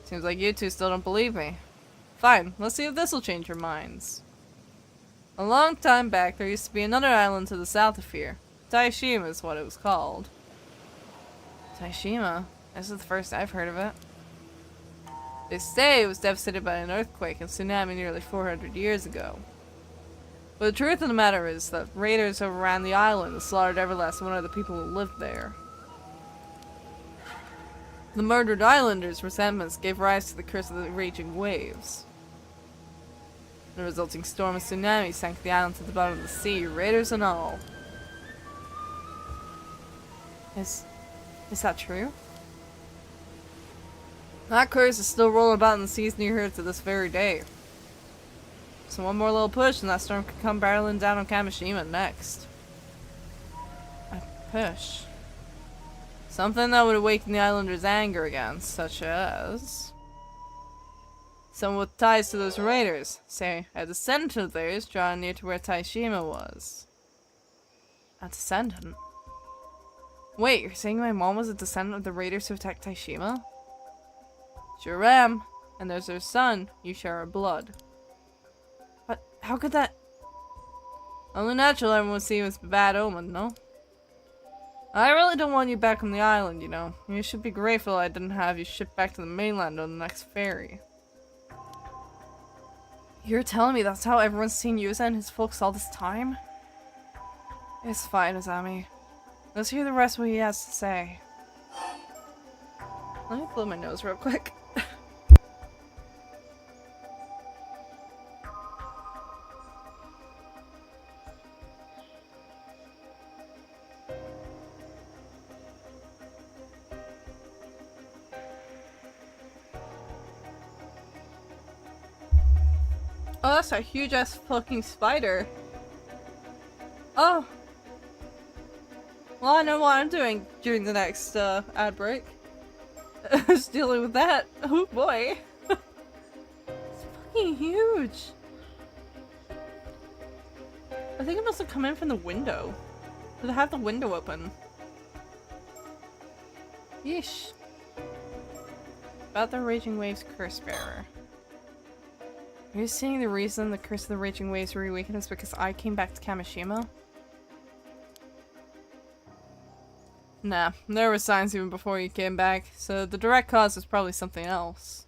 Seems like you two still don't believe me. Fine, let's see if this'll change your minds. A long time back, there used to be another island to the south of here. Taishima is what it was called. Taishima? This is the first I've heard of it. They say it was devastated by an earthquake and tsunami nearly 400 years ago. But the truth of the matter is that raiders overran the island and slaughtered every last one of the people who lived there. The murdered islanders' resentments gave rise to the curse of the raging waves. The resulting storm and tsunami sank the island to the bottom of the sea, raiders and all. Is that true? That curse is still rolling about in the seas near here to this very day. So one more little push and that storm could come barreling down on Kamishima next. A push? Something that would awaken the islanders' anger again, such as... someone with ties to those raiders, say a descendant of theirs drawn near to where Taishima was. A descendant? Wait, you're saying my mom was a descendant of the raiders who attacked Taishima? Sure am. And there's her son. You share her blood. But how could that... Only natural everyone would see it was a bad omen, no? I really don't want you back on the island, you know. You should be grateful I didn't have you shipped back to the mainland on the next ferry. You're telling me that's how everyone's seen Yuza and his folks all this time? It's fine, Azami. Let's hear the rest of what he has to say. Let me blow my nose real quick. Oh, that's a huge ass fucking spider. Oh. Well, I know what I'm doing during the next ad break. Just dealing with that. Oh boy. It's fucking huge. I think it must have come in from the window. Did it have the window open? Yeesh. About the Raging Waves curse bearer. Are you saying the reason the curse of the Raging Waves reawakened is because I came back to Kamishima? Nah, there were signs even before you came back, so the direct cause is probably something else.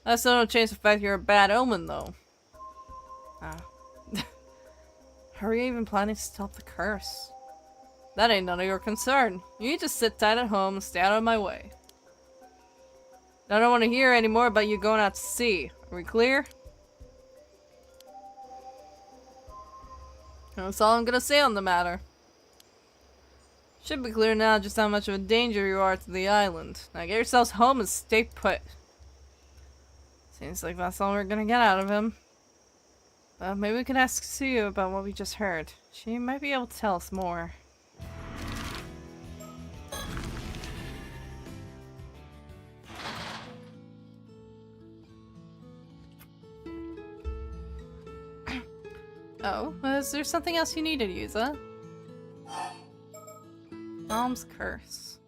That still don't change the fact you're a bad omen, though. Ah. How are you even planning to stop the curse? That ain't none of your concern. You just sit tight at home and stay out of my way. I don't want to hear any more about you going out to sea. Are we clear? That's all I'm gonna say on the matter. Should be clear now just how much of a danger you are to the island. Now get yourselves home and stay put. Seems like that's all we're gonna get out of him. Maybe we can ask Suyu about what we just heard. She might be able to tell us more. Oh, is there something else you needed, Yuza? Mom's curse.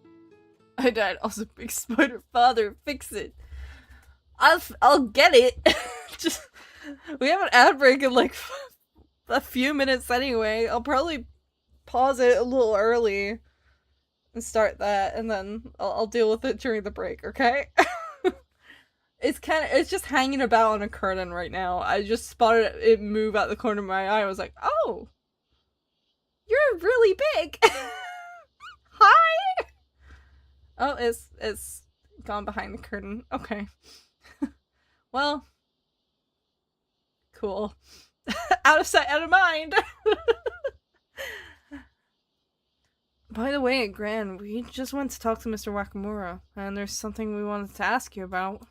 I died. Also, big spider father. Fix it. I'll get it. Just we have an ad break in like a few minutes anyway. I'll probably pause it a little early and start that, and then I'll deal with it during the break. Okay. It's just hanging about on a curtain right now. I just spotted it move out the corner of my eye. I was like, oh, you're really big. Hi. Oh, it's gone behind the curtain. Okay. Well, cool. Out of sight, out of mind. By the way, Gran, we just went to talk to Mr. Wakamura, and there's something we wanted to ask you about.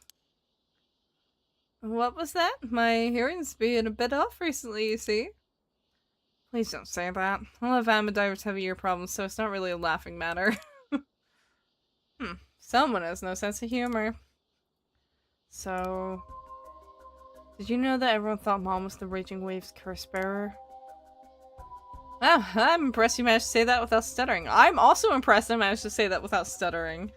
What was that? My hearing's being a bit off recently, you see? Please don't say that. All of Amadivers have ear problems, so it's not really a laughing matter. Someone has no sense of humor. So, did you know that everyone thought Mom was the Raging Waves curse bearer? Oh, I'm impressed you managed to say that without stuttering. I'm also impressed I managed to say that without stuttering.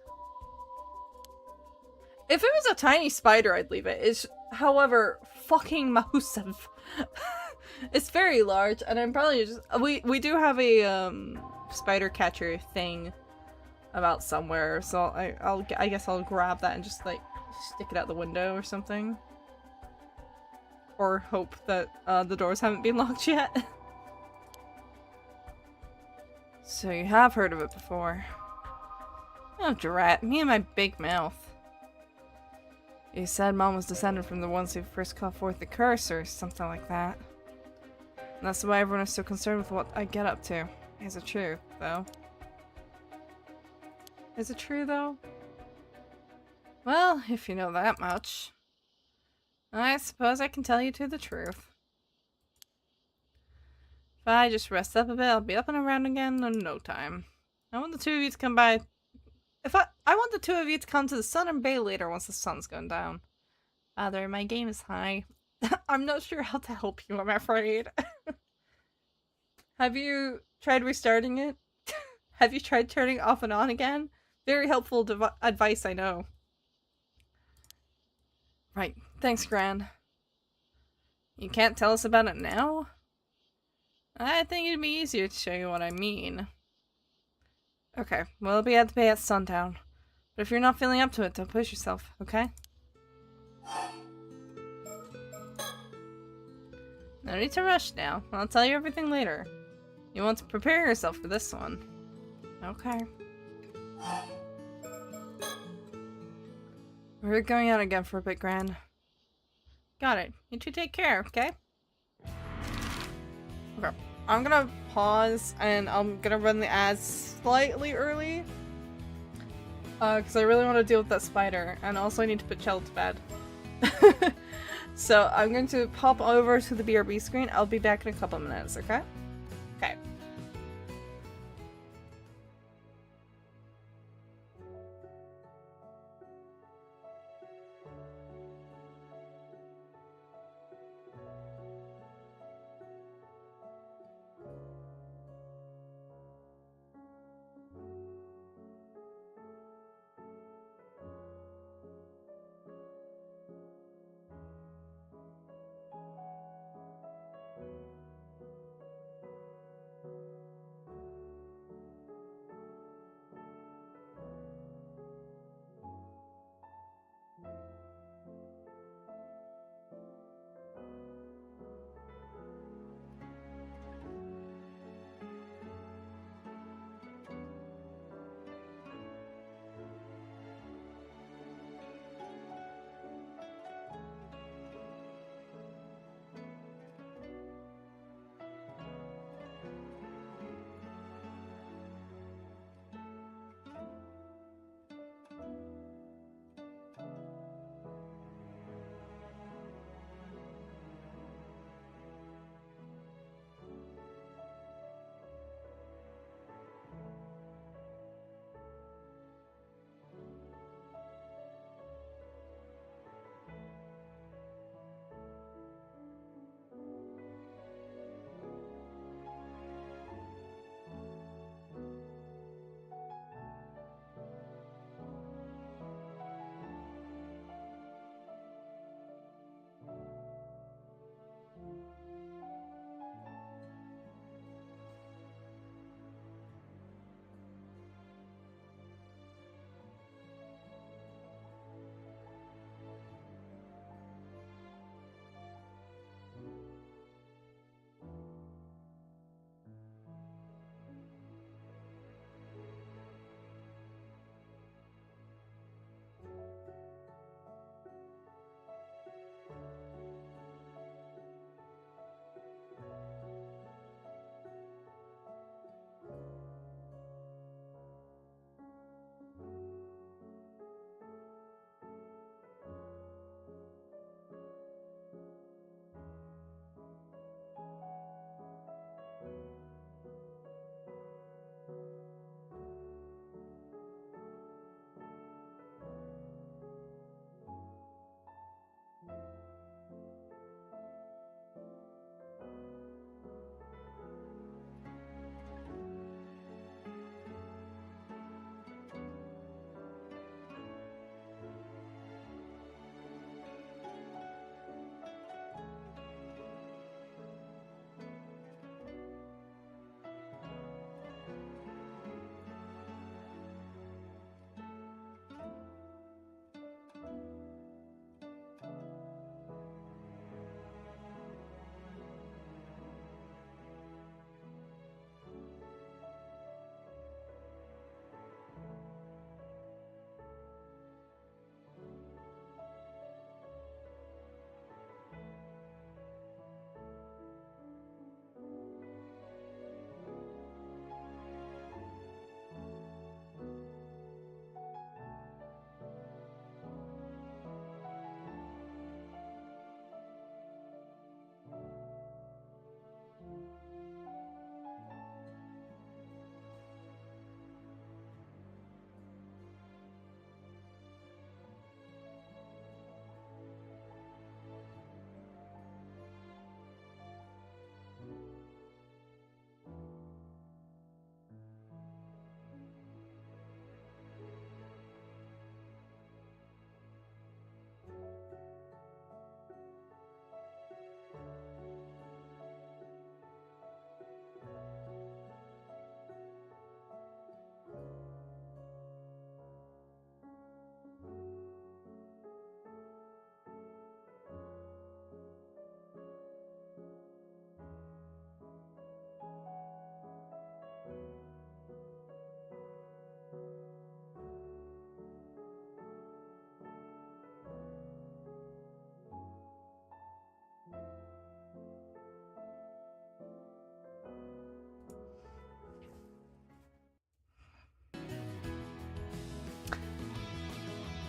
If it was a tiny spider, I'd leave it. It's, however, fucking massive. It's very large, and I'm probably just- we do have a, spider catcher thing about somewhere, so I guess I'll grab that and just, like, stick it out the window or something. Or hope that, the doors haven't been locked yet. So you have heard of it before. Oh, drat, me and my big mouth. You said Mom was descended from the ones who first called forth the curse, or something like that. And that's why everyone is so concerned with what I get up to. Is it true, though? Is it true, though? Well, if you know that much. I suppose I can tell you the truth. If I just rest up a bit, I'll be up and around again in no time. I want the two of you to come by. I want the two of you to come to the Southern Bay later once the sun's gone down. Father, my game is high. I'm not sure how to help you, I'm afraid. Have you tried restarting it? Have you tried turning off and on again? Very helpful advice, I know. Right. Thanks, Gran. You can't tell us about it now? I think it'd be easier to show you what I mean. Okay, we'll be at the bay at sundown. But if you're not feeling up to it, don't push yourself, okay? No need to rush now. I'll tell you everything later. You want to prepare yourself for this one. Okay. We're going out again for a bit, Gran. Got it. You two take care, okay? Okay. I'm gonna pause and I'm gonna run the ads slightly early. Because I really want to deal with that spider. And also I need to put Chell to bed. So I'm going to pop over to the BRB screen. I'll be back in a couple minutes, okay? Okay.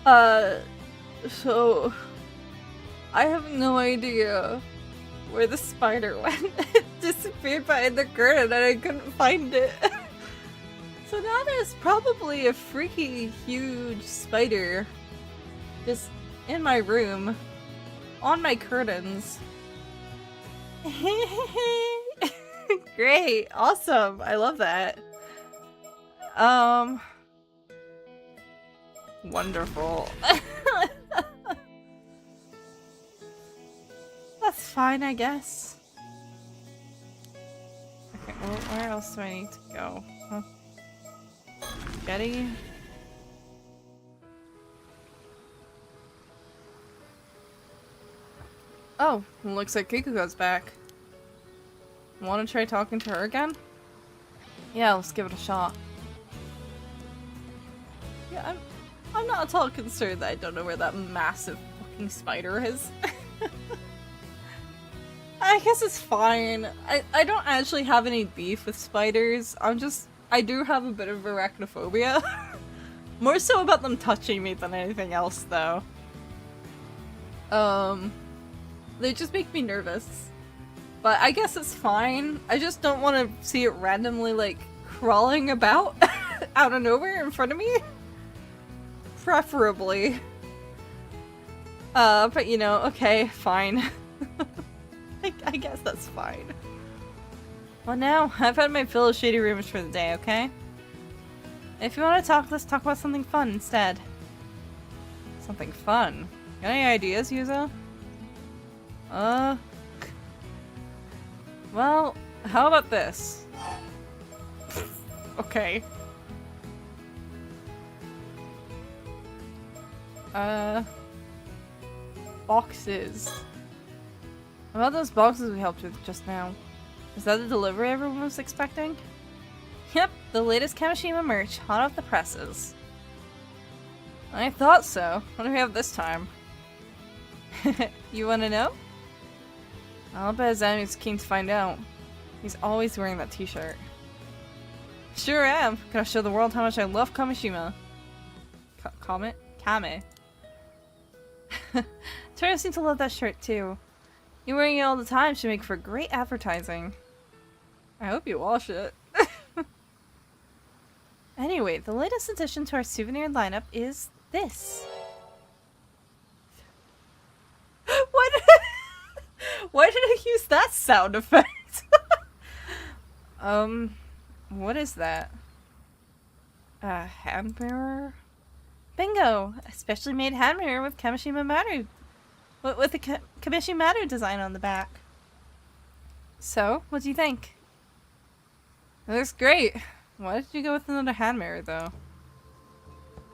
So I have no idea where the spider went. It disappeared behind the curtain and I couldn't find it. So now there's probably a freaky huge spider just in my room, on my curtains. Great, awesome, I love that. Wonderful. That's fine, I guess. Okay, well, where else do I need to go? Huh? Getty? Oh, looks like Kikuko's back. Want to try talking to her again? Yeah, let's give it a shot. Yeah, I'm not at all concerned that I don't know where that massive fucking spider is. I guess it's fine. I don't actually have any beef with spiders. I do have a bit of arachnophobia. More so about them touching me than anything else, though. They just make me nervous. But I guess it's fine. I just don't want to see it randomly, like, crawling about out of nowhere in front of me. Preferably. But you know, okay, fine. I guess that's fine. Well now, I've had my fill of shady rumors for the day, okay? If you want to talk, let's talk about something fun instead. Something fun? Got any ideas, Yuzo? Well, how about this? Okay. Boxes. How about those boxes we helped with just now? Is that the delivery everyone was expecting? Yep, the latest Kamishima merch, hot off the presses. I thought so. What do we have this time? You wanna know? I'll bet Zami's keen to find out. He's always wearing that t-shirt. Sure am. Gonna show the world how much I love Kamishima. Kame. Tourists seem to love that shirt too. You wearing it all the time should make for great advertising. I hope you wash it. Anyway, the latest addition to our souvenir lineup is this. Why did I use that sound effect? What is that? A hand mirror? Bingo! A specially made hand mirror with Kamishima Maru. With the Kamishima Maru design on the back. So, what do you think? It looks great. Why did you go with another hand mirror, though?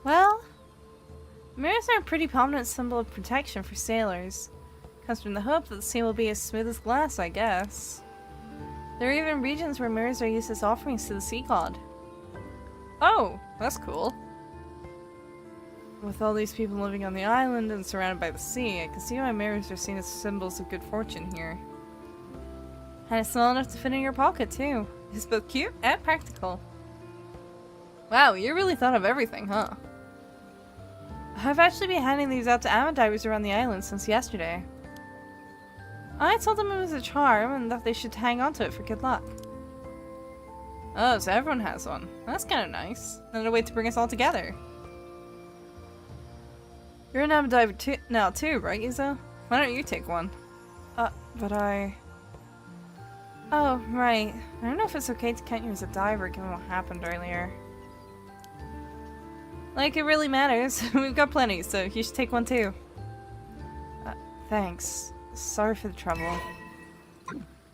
Well, mirrors are a pretty prominent symbol of protection for sailors. Comes from the hope that the sea will be as smooth as glass, I guess. There are even regions where mirrors are used as offerings to the sea god. Oh, that's cool. With all these people living on the island and surrounded by the sea, I can see why mirrors are seen as symbols of good fortune here. And it's small enough to fit in your pocket, too. It's both cute and practical. Wow, you really thought of everything, huh? I've actually been handing these out to ama divers around the island since yesterday. I told them it was a charm and that they should hang on to it for good luck. Oh, so everyone has one. That's kind of nice. And a way to bring us all together. You're an ama diver now too, right, Yuzo? Why don't you take one? But I... Oh, right. I don't know if it's okay to count you as a diver given what happened earlier. Like, it really matters. We've got plenty, so you should take one too. Thanks. Sorry for the trouble.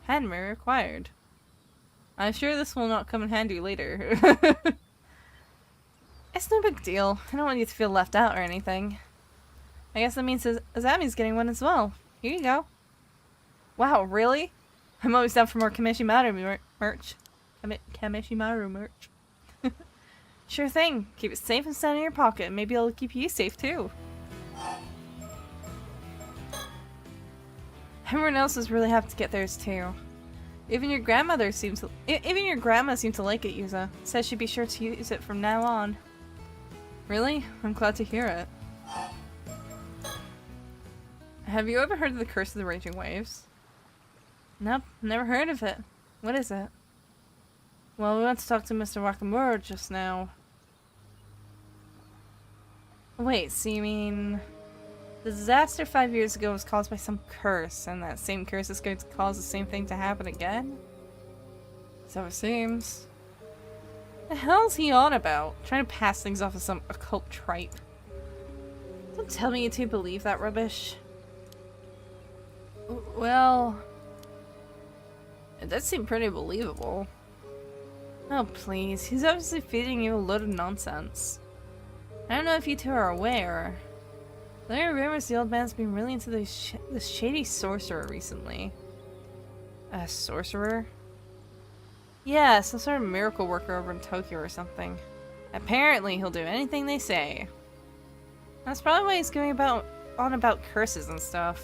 Hand mirror required. I'm sure this will not come in handy later. It's no big deal. I don't want you to feel left out or anything. I guess that means Azami's getting one as well. Here you go. Wow, really? I'm always down for more Kamishima merch. Kamishima merch. Sure thing. Keep it safe and sound in your pocket. Maybe it'll keep you safe too. Everyone else is really happy to get theirs too. Even your grandma seems to like it, Yuza. Says she'd be sure to use it from now on. Really? I'm glad to hear it. Have you ever heard of the Curse of the Raging Waves? Nope, never heard of it. What is it? Well, we went to talk to Mr. Wakamura just now. Wait, so you mean... The disaster 5 years ago was caused by some curse, and that same curse is going to cause the same thing to happen again? So it seems. The hell's he on about? Trying to pass things off as some occult tripe. Don't tell me you two believe that rubbish. Well... It does seem pretty believable. Oh please, he's obviously feeding you a load of nonsense. I don't know if you two are aware. There are rumors the old man's been really into this shady sorcerer recently. A sorcerer? Yeah, some sort of miracle worker over in Tokyo or something. Apparently he'll do anything they say. That's probably why he's going on about curses and stuff.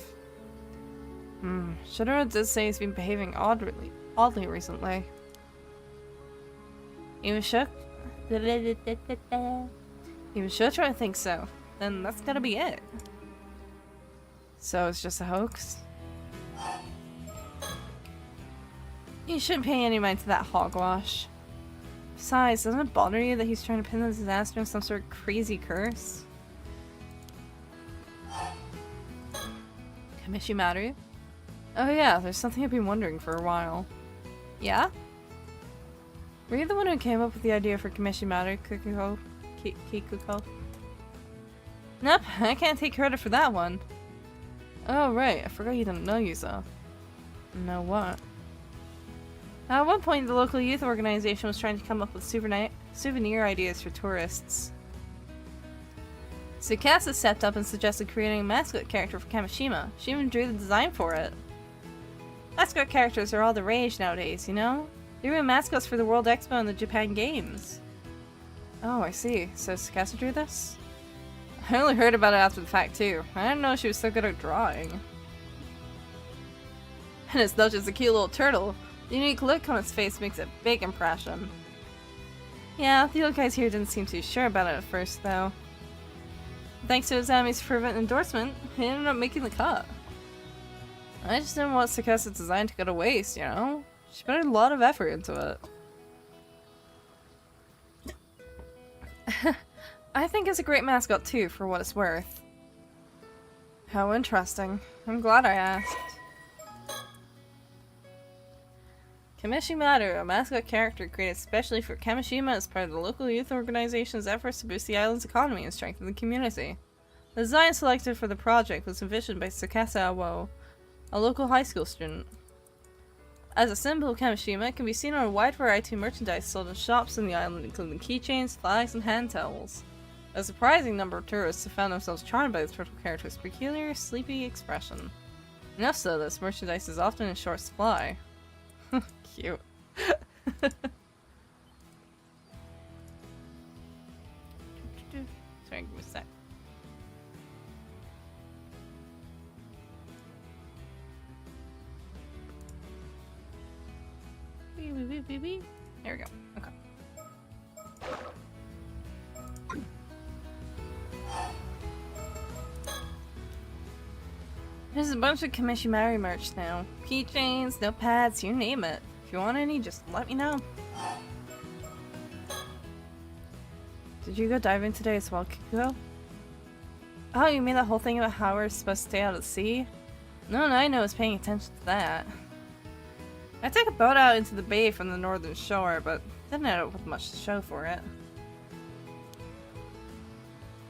Shadora does say he's been behaving oddly recently. Even Shook? Even Shotra, I think so. Then that's gotta be it. So it's just a hoax? You shouldn't pay any mind to that hogwash. Besides, doesn't it bother you that he's trying to pin the disaster on some sort of crazy curse? Kamishimaru? Oh yeah, there's something I've been wondering for a while. Yeah? Were you the one who came up with the idea for Kamishimaru Kikuko? Nope, I can't take credit for that one. Oh right, I forgot you didn't know Yuza. Know what? At one point, the local youth organization was trying to come up with souvenir ideas for tourists. Tsukasa stepped up and suggested creating a mascot character for Kamishima. She even drew the design for it. Mascot characters are all the rage nowadays, you know? They're even mascots for the World Expo and the Japan Games. Oh, I see. So Tsukasa drew this? I only heard about it after the fact too. I didn't know she was so good at drawing. And it's not just a cute little turtle. The unique look on its face makes a big impression. Yeah, the old guys here didn't seem too sure about it at first though. Thanks to Izami's fervent endorsement, he ended up making the cut. I just didn't want Tsukasa design to go to waste, you know? She put a lot of effort into it. I think it's a great mascot too, for what it's worth. How interesting. I'm glad I asked. Kamishimaru, a mascot character created specially for Kamishima as part of the local youth organization's efforts to boost the island's economy and strengthen the community. The design selected for the project was envisioned by Tsukasa Awo, a local high school student. As a symbol of Kamishima, it can be seen on a wide variety of merchandise sold in shops in the island, including keychains, flags, and hand towels. A surprising number of tourists have found themselves charmed by the turtle character's peculiar, sleepy expression. Enough so that this merchandise is often in short supply. Cute. Sorry, give me a sec. There we go. Okay. There's a bunch of Kamishimaru merch now. Keychains, notepads, you name it. If you want any, just let me know. Did you go diving today as well, Kikuko? Oh, you mean that whole thing about how we're supposed to stay out of the sea? No one I know is paying attention to that. I took a boat out into the bay from the northern shore, but didn't end up with much to show for it.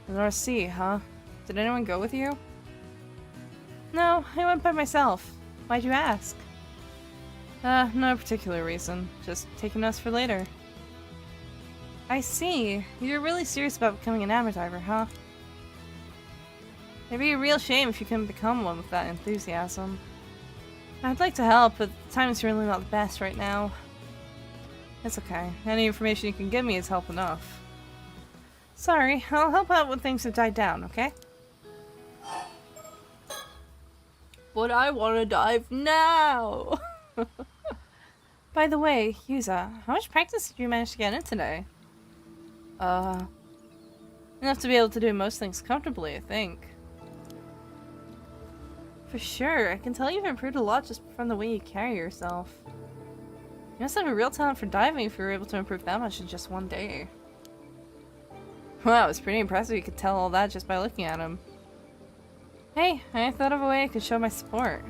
The North Sea, huh? Did anyone go with you? No, I went by myself. Why'd you ask? No particular reason. Just taking us for later. I see. You're really serious about becoming an amateur diver, huh? It'd be a real shame if you couldn't become one with that enthusiasm. I'd like to help, but the timing's really not the best right now. It's okay. Any information you can give me is help enough. Sorry, I'll help out when things have died down, okay? But I want to dive now! By the way, Yuza, how much practice did you manage to get in today? Enough to be able to do most things comfortably, I think. For sure. I can tell you've improved a lot just from the way you carry yourself. You must have a real talent for diving if you were able to improve that much in just one day. Wow, it's pretty impressive you could tell all that just by looking at him. Hey, I thought of a way I could show my support.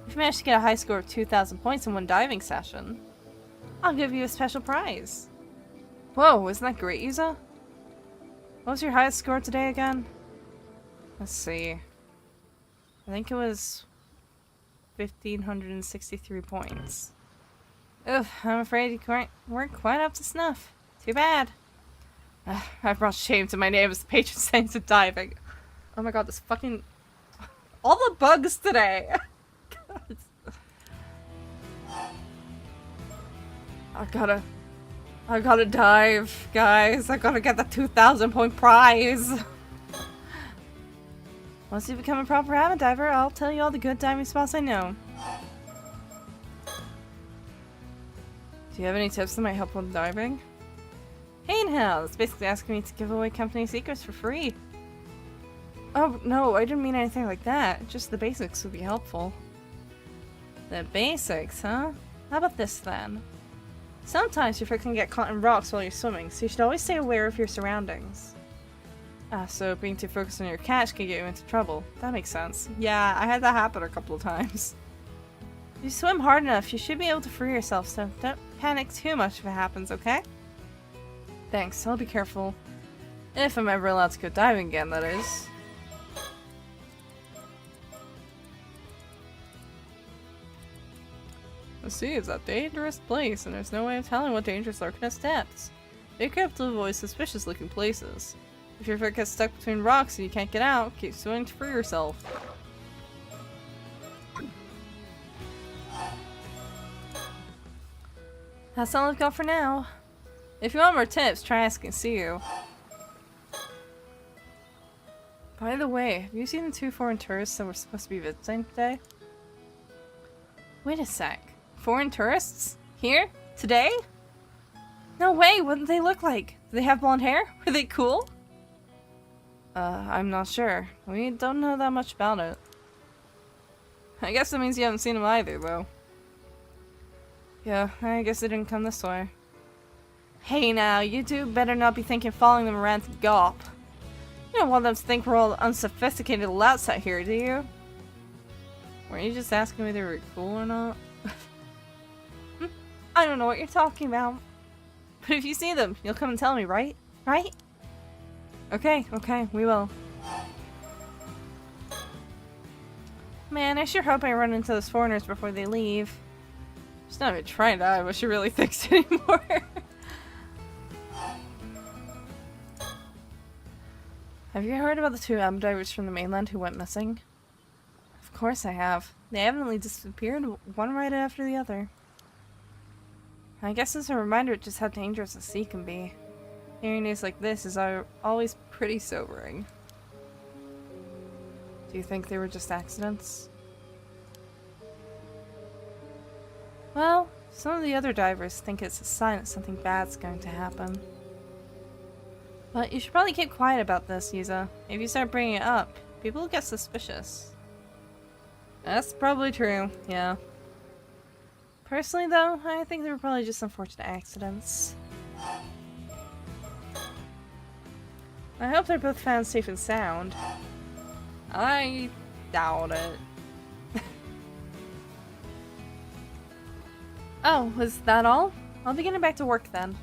If you manage to get a high score of 2,000 points in one diving session, I'll give you a special prize. Whoa, isn't that great, Yuza? What was your highest score today again? Let's see. I think it was 1,563 points. Ugh, I'm afraid you weren't quite up to snuff. Too bad. I've brought shame to my name as the patron saint of diving. Oh my god, this fucking... all the bugs today! I gotta dive, guys. I gotta get the 2,000 point prize. Once you become a proper avid diver, I'll tell you all the good diving spots I know. Do you have any tips that might help with diving? Hey now, it's basically asking me to give away company secrets for free. Oh no, I didn't mean anything like that. Just the basics would be helpful. The basics, huh? How about this then? Sometimes your foot can get caught in rocks while you're swimming, so you should always stay aware of your surroundings. So being too focused on your catch can get you into trouble. That makes sense. Yeah, I had that happen a couple of times. If you swim hard enough, you should be able to free yourself, so don't panic too much if it happens, okay? Thanks, I'll be careful. If I'm ever allowed to go diving again, that is. The sea is a dangerous place, and there's no way of telling what dangers lurk in its depths. Be careful to avoid suspicious-looking places. If your foot gets stuck between rocks and you can't get out, keep swimming to free yourself. That's all I've got for now. If you want more tips, try asking Siu. By the way, have you seen the 2 foreign tourists that we're supposed to be visiting today? Wait a sec. Foreign tourists? Here? Today? No way, what did they look like? Do they have blonde hair? Were they cool? I'm not sure. We don't know that much about it. I guess that means you haven't seen them either, though. Yeah, I guess they didn't come this way. Hey now, you two better not be thinking following them around to gawp. You don't want them to think we're all unsophisticated louts out here, do you? Weren't you just asking me if they were cool or not? I don't know what you're talking about. But if you see them, you'll come and tell me, right? Right? Okay, we will. Man, I sure hope I run into those foreigners before they leave. She's not even trying to dive what she really thinks anymore. Have you heard about the 2 divers from the mainland who went missing? Of course I have. They evidently disappeared, one right after the other. I guess it's a reminder of just how dangerous the sea can be. Hearing news like this is always pretty sobering. Do you think they were just accidents? Well, some of the other divers think it's a sign that something bad's going to happen. But you should probably keep quiet about this, Yuza. If you start bringing it up, people will get suspicious. That's probably true, yeah. Personally, though, I think they were probably just unfortunate accidents. I hope they're both found safe and sound. I doubt it. Oh, was that all? I'll be getting back to work then.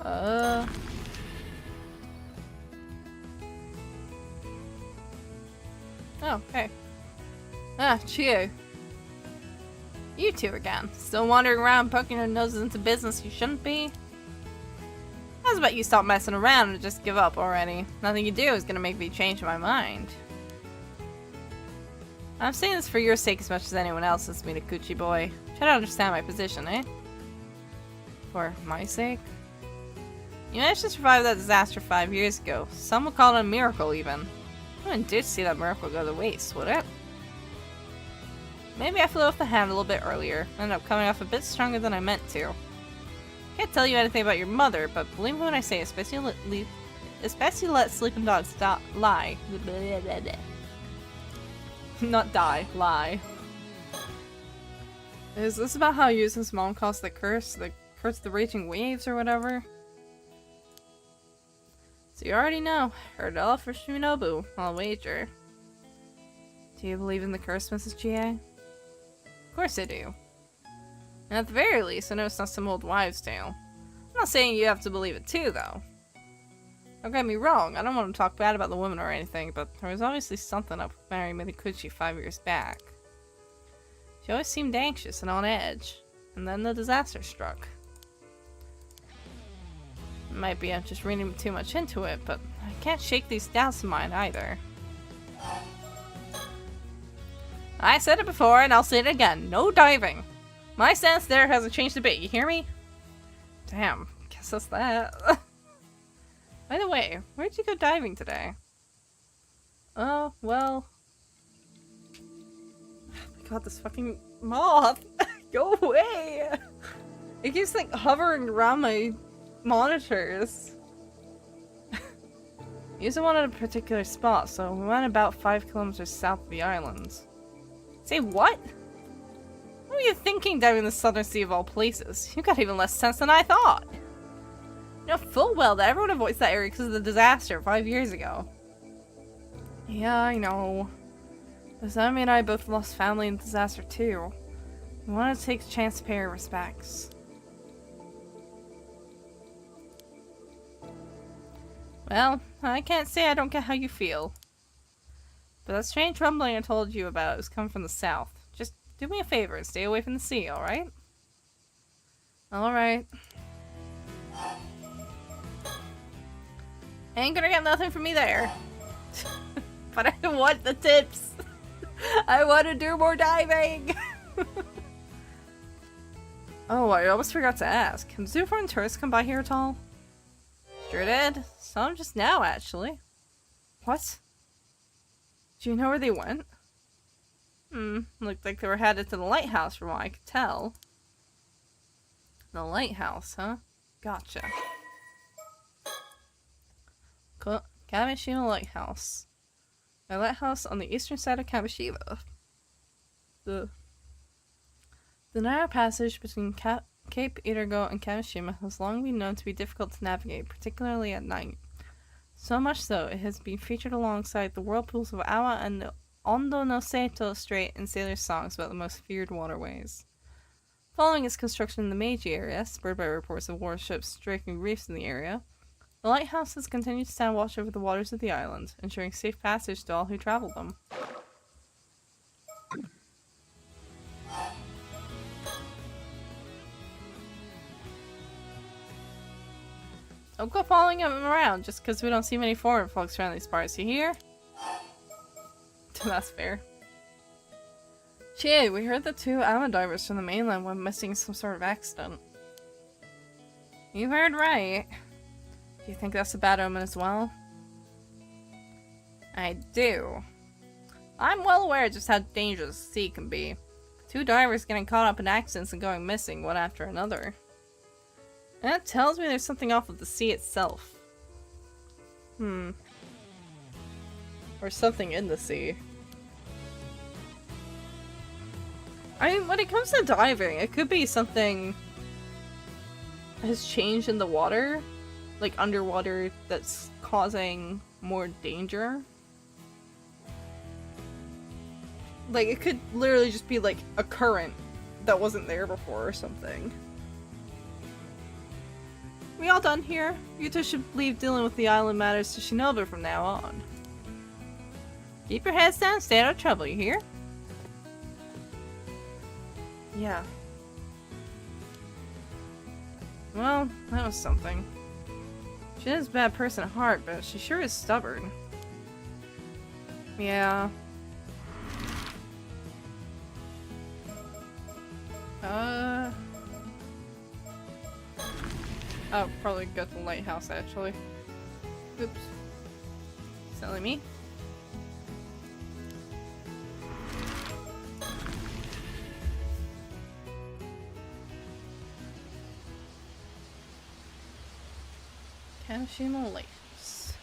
Oh, hey. Ah, Chio. You two again. Still wandering around poking your noses into business you shouldn't be? How's about you stop messing around and just give up already? Nothing you do is gonna make me change my mind. I'm saying this for your sake as much as anyone else's, Minakuchi boy. Try to understand my position, eh? For my sake? You managed to survive that disaster 5 years ago. Some would call it a miracle, even. I wouldn't dare see that miracle go to waste, would it? Maybe I flew off the handle a bit earlier. Ended up coming off a bit stronger than I meant to. Can't tell you anything about your mother, but believe me when I say, It's best you let sleeping dogs lie. Not die, lie. Is this about how Yuzu's mom caused the curse of the raging waves or whatever? So you already know. Heard it all for Shinobu, I'll wager. Do you believe in the curse, Mrs. GA? Of course I do. And at the very least, I know it's not some old wives' tale. I'm not saying you have to believe it too, though. Don't get me wrong, I don't want to talk bad about the woman or anything, but there was obviously something up with Mary Midikuchi 5 years back. She always seemed anxious and on edge, and then the disaster struck. Might be I'm just reading too much into it, but I can't shake these doubts of mine either. I said it before, and I'll say it again. No diving. My stance there hasn't changed a bit, you hear me? Damn, guess that's that. By the way, where'd you go diving today? Oh, well... Oh my god, this fucking moth! Go away! It keeps, like, hovering around my monitors. Yuzu wanted a particular spot, so we went about 5 kilometers south of the islands. Say what? What were you thinking diving the Southern Sea of all places? You got even less sense than I thought! You know full well that everyone avoids that area because of the disaster 5 years ago. Yeah, I know. But Zami and I both lost family in the disaster too. We wanted to take a chance to pay our respects. Well, I can't say I don't get how you feel. But that strange rumbling I told you about is coming from the south. Just do me a favor and stay away from the sea, alright? Alright. Ain't gonna get nothing from me there. But I want the tips. I want to do more diving. Oh, I almost forgot to ask. Can zoo foreign tourists come by here at all? Sure did. Some just now, actually. What? Do you know where they went? Looked like they were headed to the lighthouse from what I could tell. The lighthouse, huh? Gotcha. Kamishima Lighthouse. A lighthouse on the eastern side of Kamishima. The narrow passage between Cape Itago and Kamishima has long been known to be difficult to navigate, particularly at night. So much so, it has been featured alongside the whirlpools of Awa and the Ondo no Seto Strait in sailors' songs about the most feared waterways. Following its construction in the Meiji area, spurred by reports of warships striking reefs in the area, the lighthouse has continued to stand watch over the waters of the island, ensuring safe passage to all who travel them. Don't go following him around just because we don't see many foreign folks around these parts, you hear? That's fair. Gee, we heard that 2 island divers from the mainland went missing in some sort of accident. You heard right. Do you think that's a bad omen as well? I do. I'm well aware just how dangerous the sea can be. 2 divers getting caught up in accidents and going missing one after another. And that tells me there's something off with the sea itself. Or something in the sea. I mean, when it comes to diving, it could be something has changed in the water. Like underwater, that's causing more danger. Like, it could literally just be like a current that wasn't there before or something. We all done here? You two should leave dealing with the island matters to Shinobu from now on. Keep your heads down, stay out of trouble, you hear? Yeah. Well, that was something. She is a bad person at heart, but she sure is stubborn. Yeah. Oh, probably go to the lighthouse, actually. Oops. Silly me. Kamishima Lighthouse.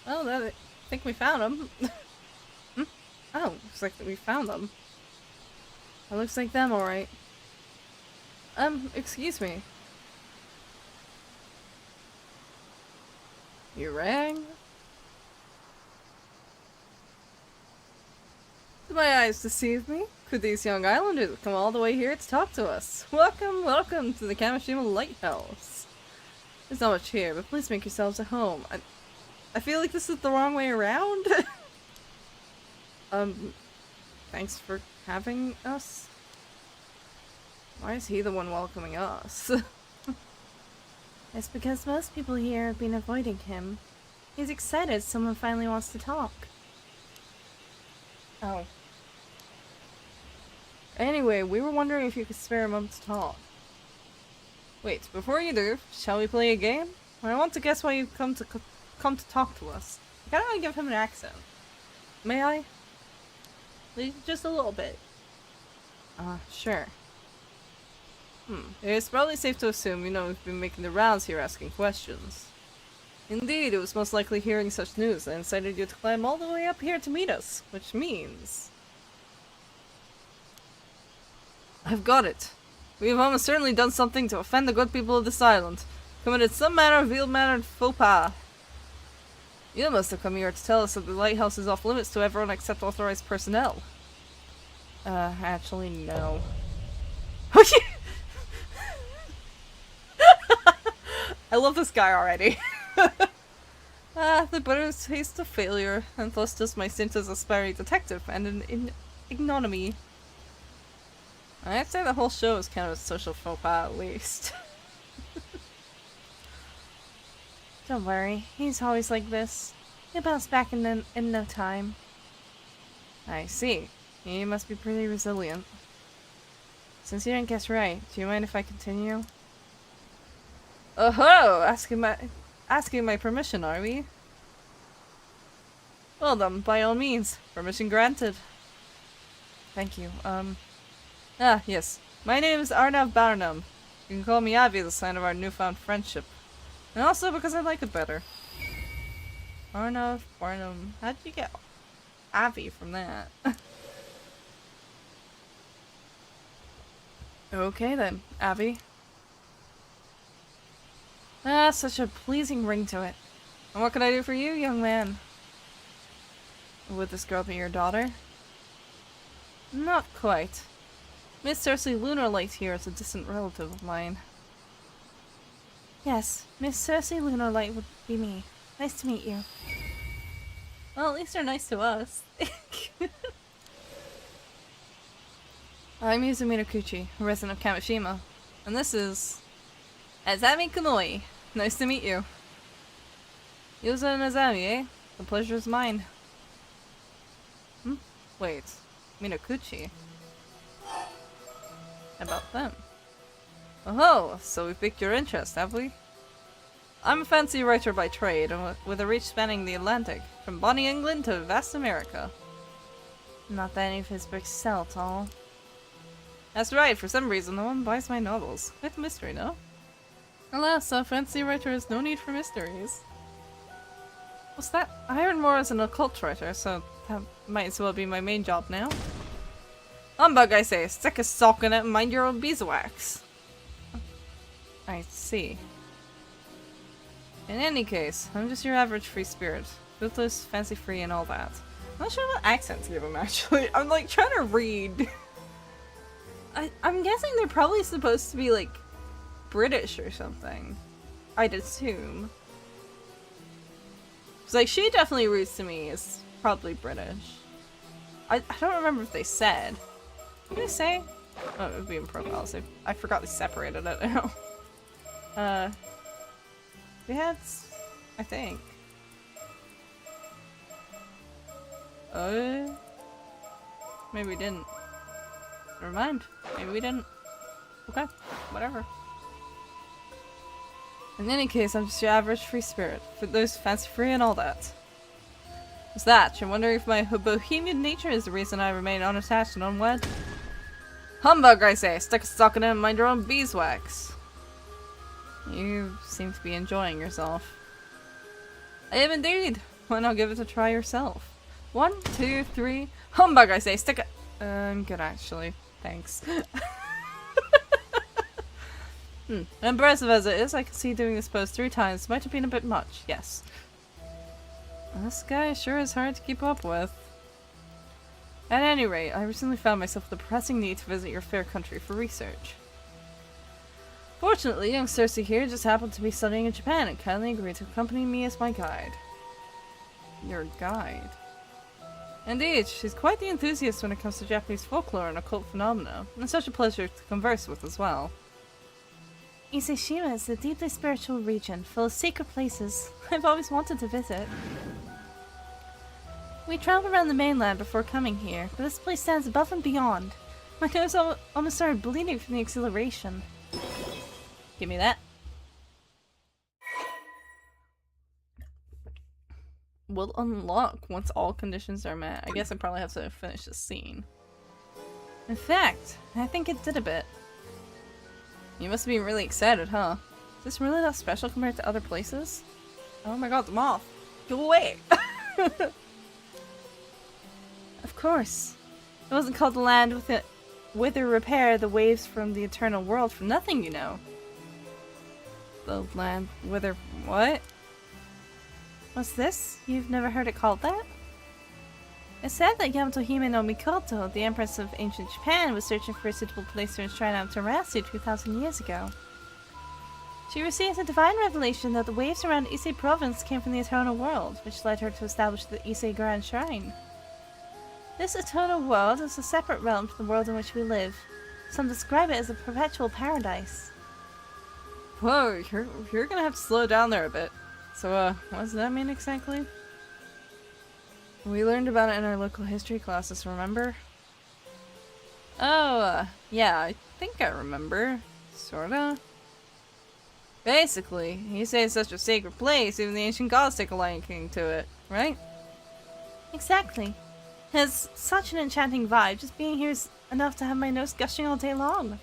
Well, I think we found them. Hmm? Oh, looks like we found them. It looks like them, alright. Excuse me. You rang? Did my eyes deceive me? Could these young islanders have come all the way here to talk to us? Welcome, welcome to the Kamishima Lighthouse. There's not much here, but please make yourselves at home. I feel like this is the wrong way around. Thanks for having us. Why is he the one welcoming us? It's because most people here have been avoiding him. He's excited someone finally wants to talk. Oh. Anyway, we were wondering if you could spare a moment to talk. Wait, before you do, shall we play a game? I want to guess why you've come to talk to us. I kinda want to give him an accent. May I? Just a little bit. Sure. It's probably safe to assume you know we've been making the rounds here asking questions. Indeed, it was most likely hearing such news that incited you to climb all the way up here to meet us, which means... I've got it. We have almost certainly done something to offend the good people of this island. Committed some manner of ill-mannered faux pas. You must have come here to tell us that the lighthouse is off limits to everyone except authorized personnel. Actually, no. I love this guy already. The bitter taste of failure, and thus just my stint as aspiring detective and an ignominy. I'd say the whole show is kind of a social faux pas, at least. Don't worry, he's always like this. He'll bounce back in no time. I see. He must be pretty resilient. Since you didn't guess right, do you mind if I continue? Oh-ho! Asking my permission, are we? Well then, by all means. Permission granted. Thank you. Yes. My name is Arnav Barnum. You can call me Avi as a sign of our newfound friendship. And also because I like it better. Arnav Barnum. How did you get Avi from that? Okay then, Avi. Such a pleasing ring to it. And what can I do for you, young man? Would this girl be your daughter? Not quite. Miss Cersei Lunarlight here is a distant relative of mine. Yes, Miss Cersei Lunarlight would be me. Nice to meet you. Well, at least they're nice to us. I'm Yuzu Minokuchi, a resident of Kamishima. And this is... Azami Kamui. Nice to meet you. Yuzu and Azami, eh? The pleasure is mine. Wait. Minokuchi? How about them? Oh, so we've piqued your interest, have we? I'm a fancy writer by trade, and with a reach spanning the Atlantic, from Bonnie, England to vast America. Not that any of his books sell at all. That's right, for some reason no one buys my novels. With mystery, no? Alas, a fancy writer has no need for mysteries. What's that? I hired more as an occult writer, so that might as well be my main job now. Humbug, I say! Stick a sock in it and mind your own beeswax! I see. In any case, I'm just your average free spirit. Ruthless, fancy-free, and all that. I'm not sure what accent to give him, actually. I'm like trying to read. I'm guessing they're probably supposed to be like British or something. I'd assume. Cause like she definitely reads to me as probably British. I don't remember if they said. What did they say? Oh, it would be in profiles. I forgot they separated it now. We had, I think. Maybe we didn't. Never mind. Maybe we didn't. Okay, whatever. In any case, I'm just your average free spirit. For those fancy free and all that. What's that? You're wondering if my bohemian nature is the reason I remain unattached and unwed? Humbug, I say! Stick a sock in it and mind your own beeswax. You seem to be enjoying yourself. I am indeed. why not give it a try yourself? 1, 2, 3. Humbug, I say. Stick it. I'm good, actually. Thanks. Impressive as it is, I can see doing this pose 3 times might have been a bit much. Yes. This guy sure is hard to keep up with. At any rate, I recently found myself with a pressing need to visit your fair country for research. Fortunately, young Circe here just happened to be studying in Japan and kindly agreed to accompany me as my guide. Your guide? Indeed, she's quite the enthusiast when it comes to Japanese folklore and occult phenomena, and such a pleasure to converse with as well. Iseshima is a deeply spiritual region, full of sacred places I've always wanted to visit. We traveled around the mainland before coming here, but this place stands above and beyond. My nose almost started bleeding from the exhilaration. Give me that. Will unlock once all conditions are met. I guess I probably have to finish the scene. In fact, I think it did a bit. You must have been really excited, huh? Is this really that special compared to other places? Oh my god, the moth! Go away! Of course. It wasn't called the land with it wither repair the waves from the eternal world for nothing, you know. The land wither what? What's this? You've never heard it called that? It's said that Yamato Hime no Mikoto, the empress of ancient Japan, was searching for a suitable place to enshrine Amaterasu 2,000 years ago. She received a divine revelation that the waves around Ise province came from the eternal world, which led her to establish the Ise Grand Shrine. This eternal world is a separate realm from the world in which we live. Some describe it as a perpetual paradise. Whoa, you're gonna have to slow down there a bit. So, what does that mean exactly? We learned about it in our local history classes, remember? Oh, yeah, I think I remember. Sorta. Basically, you say it's such a sacred place, even the ancient gods take a liking to it, right? Exactly. It has such an enchanting vibe. Just being here is enough to have my nose gushing all day long.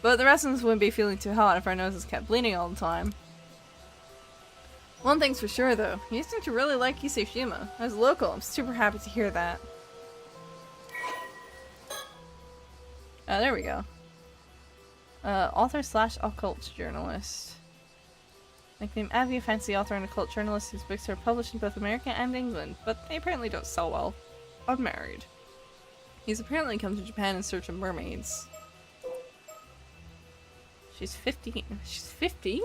But the rest of us wouldn't be feeling too hot if our noses kept bleeding all the time. One thing's for sure though, you seem to really like Iseshima. As a local, I'm super happy to hear that. There we go. Author / occult journalist. Nickname Abby, fancy author and occult journalist whose books are published in both America and England, but they apparently don't sell well. Unmarried. He's apparently come to Japan in search of mermaids. She's 15. She's 15?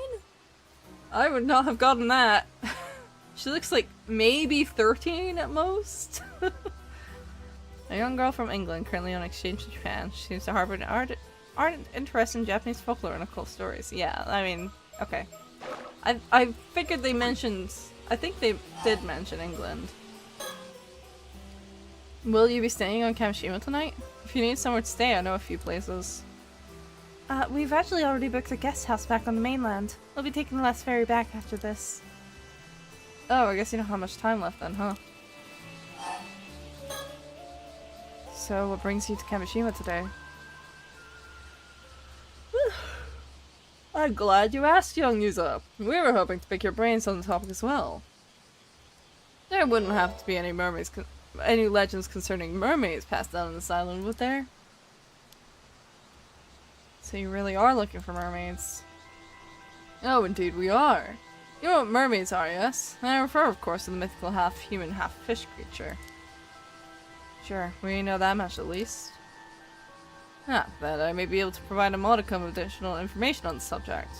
I would not have gotten that. She looks like maybe 13 at most. A young girl from England currently on exchange to Japan. She seems to harbor an ardent interest in Japanese folklore and occult stories. Yeah, I mean, okay. I figured they mentioned... I think they did mention England. Will you be staying on Kamishima tonight? If you need somewhere to stay, I know a few places. We've actually already booked a guest house back on the mainland. We'll be taking the last ferry back after this. Oh, I guess you don't have much time left then, huh? So, what brings you to Kamishima today? I'm glad you asked, young user. We were hoping to pick your brains on the topic as well. There wouldn't have to be any any legends concerning mermaids passed down on this island, would there? So you really are looking for mermaids? Oh, indeed we are. You know what mermaids are, yes? And I refer, of course, to the mythical half-human, half-fish creature. Sure, we know that much at least. Ah, that I may be able to provide a modicum of additional information on the subject.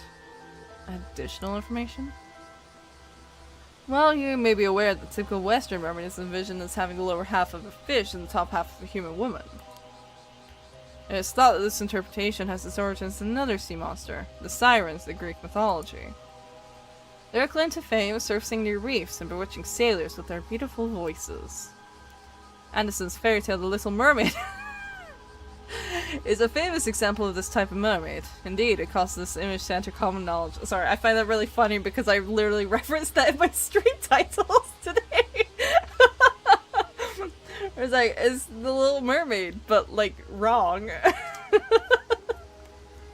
Additional information? Well, you may be aware that the typical Western mermaid is envisioned as having the lower half of a fish and the top half of a human woman. It is thought that this interpretation has its origins in another sea monster, the sirens of the Greek mythology. They are claimed to fame surfacing near reefs and bewitching sailors with their beautiful voices. Andersen's fairy tale The Little Mermaid is a famous example of this type of mermaid. Indeed, it causes this image to enter common knowledge. Sorry, I find that really funny because I literally referenced that in my stream titles today. It's like, it's The Little Mermaid, but like, wrong.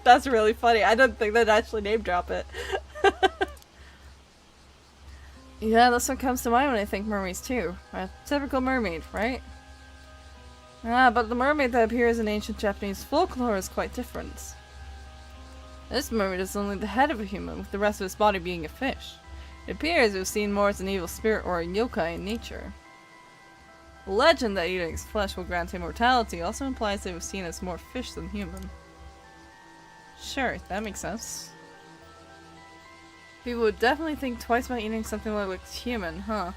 That's really funny. I don't think they'd actually name drop it. Yeah, that's what comes to mind when I think mermaids too. A typical mermaid, right? Ah, but the mermaid that appears in ancient Japanese folklore is quite different. This mermaid is only the head of a human, with the rest of its body being a fish. It appears it was seen more as an evil spirit or a yokai in nature. The legend that eating its flesh will grant immortality also implies that it was seen as more fish than human. Sure, that makes sense. People would definitely think twice about eating something that looks human, huh?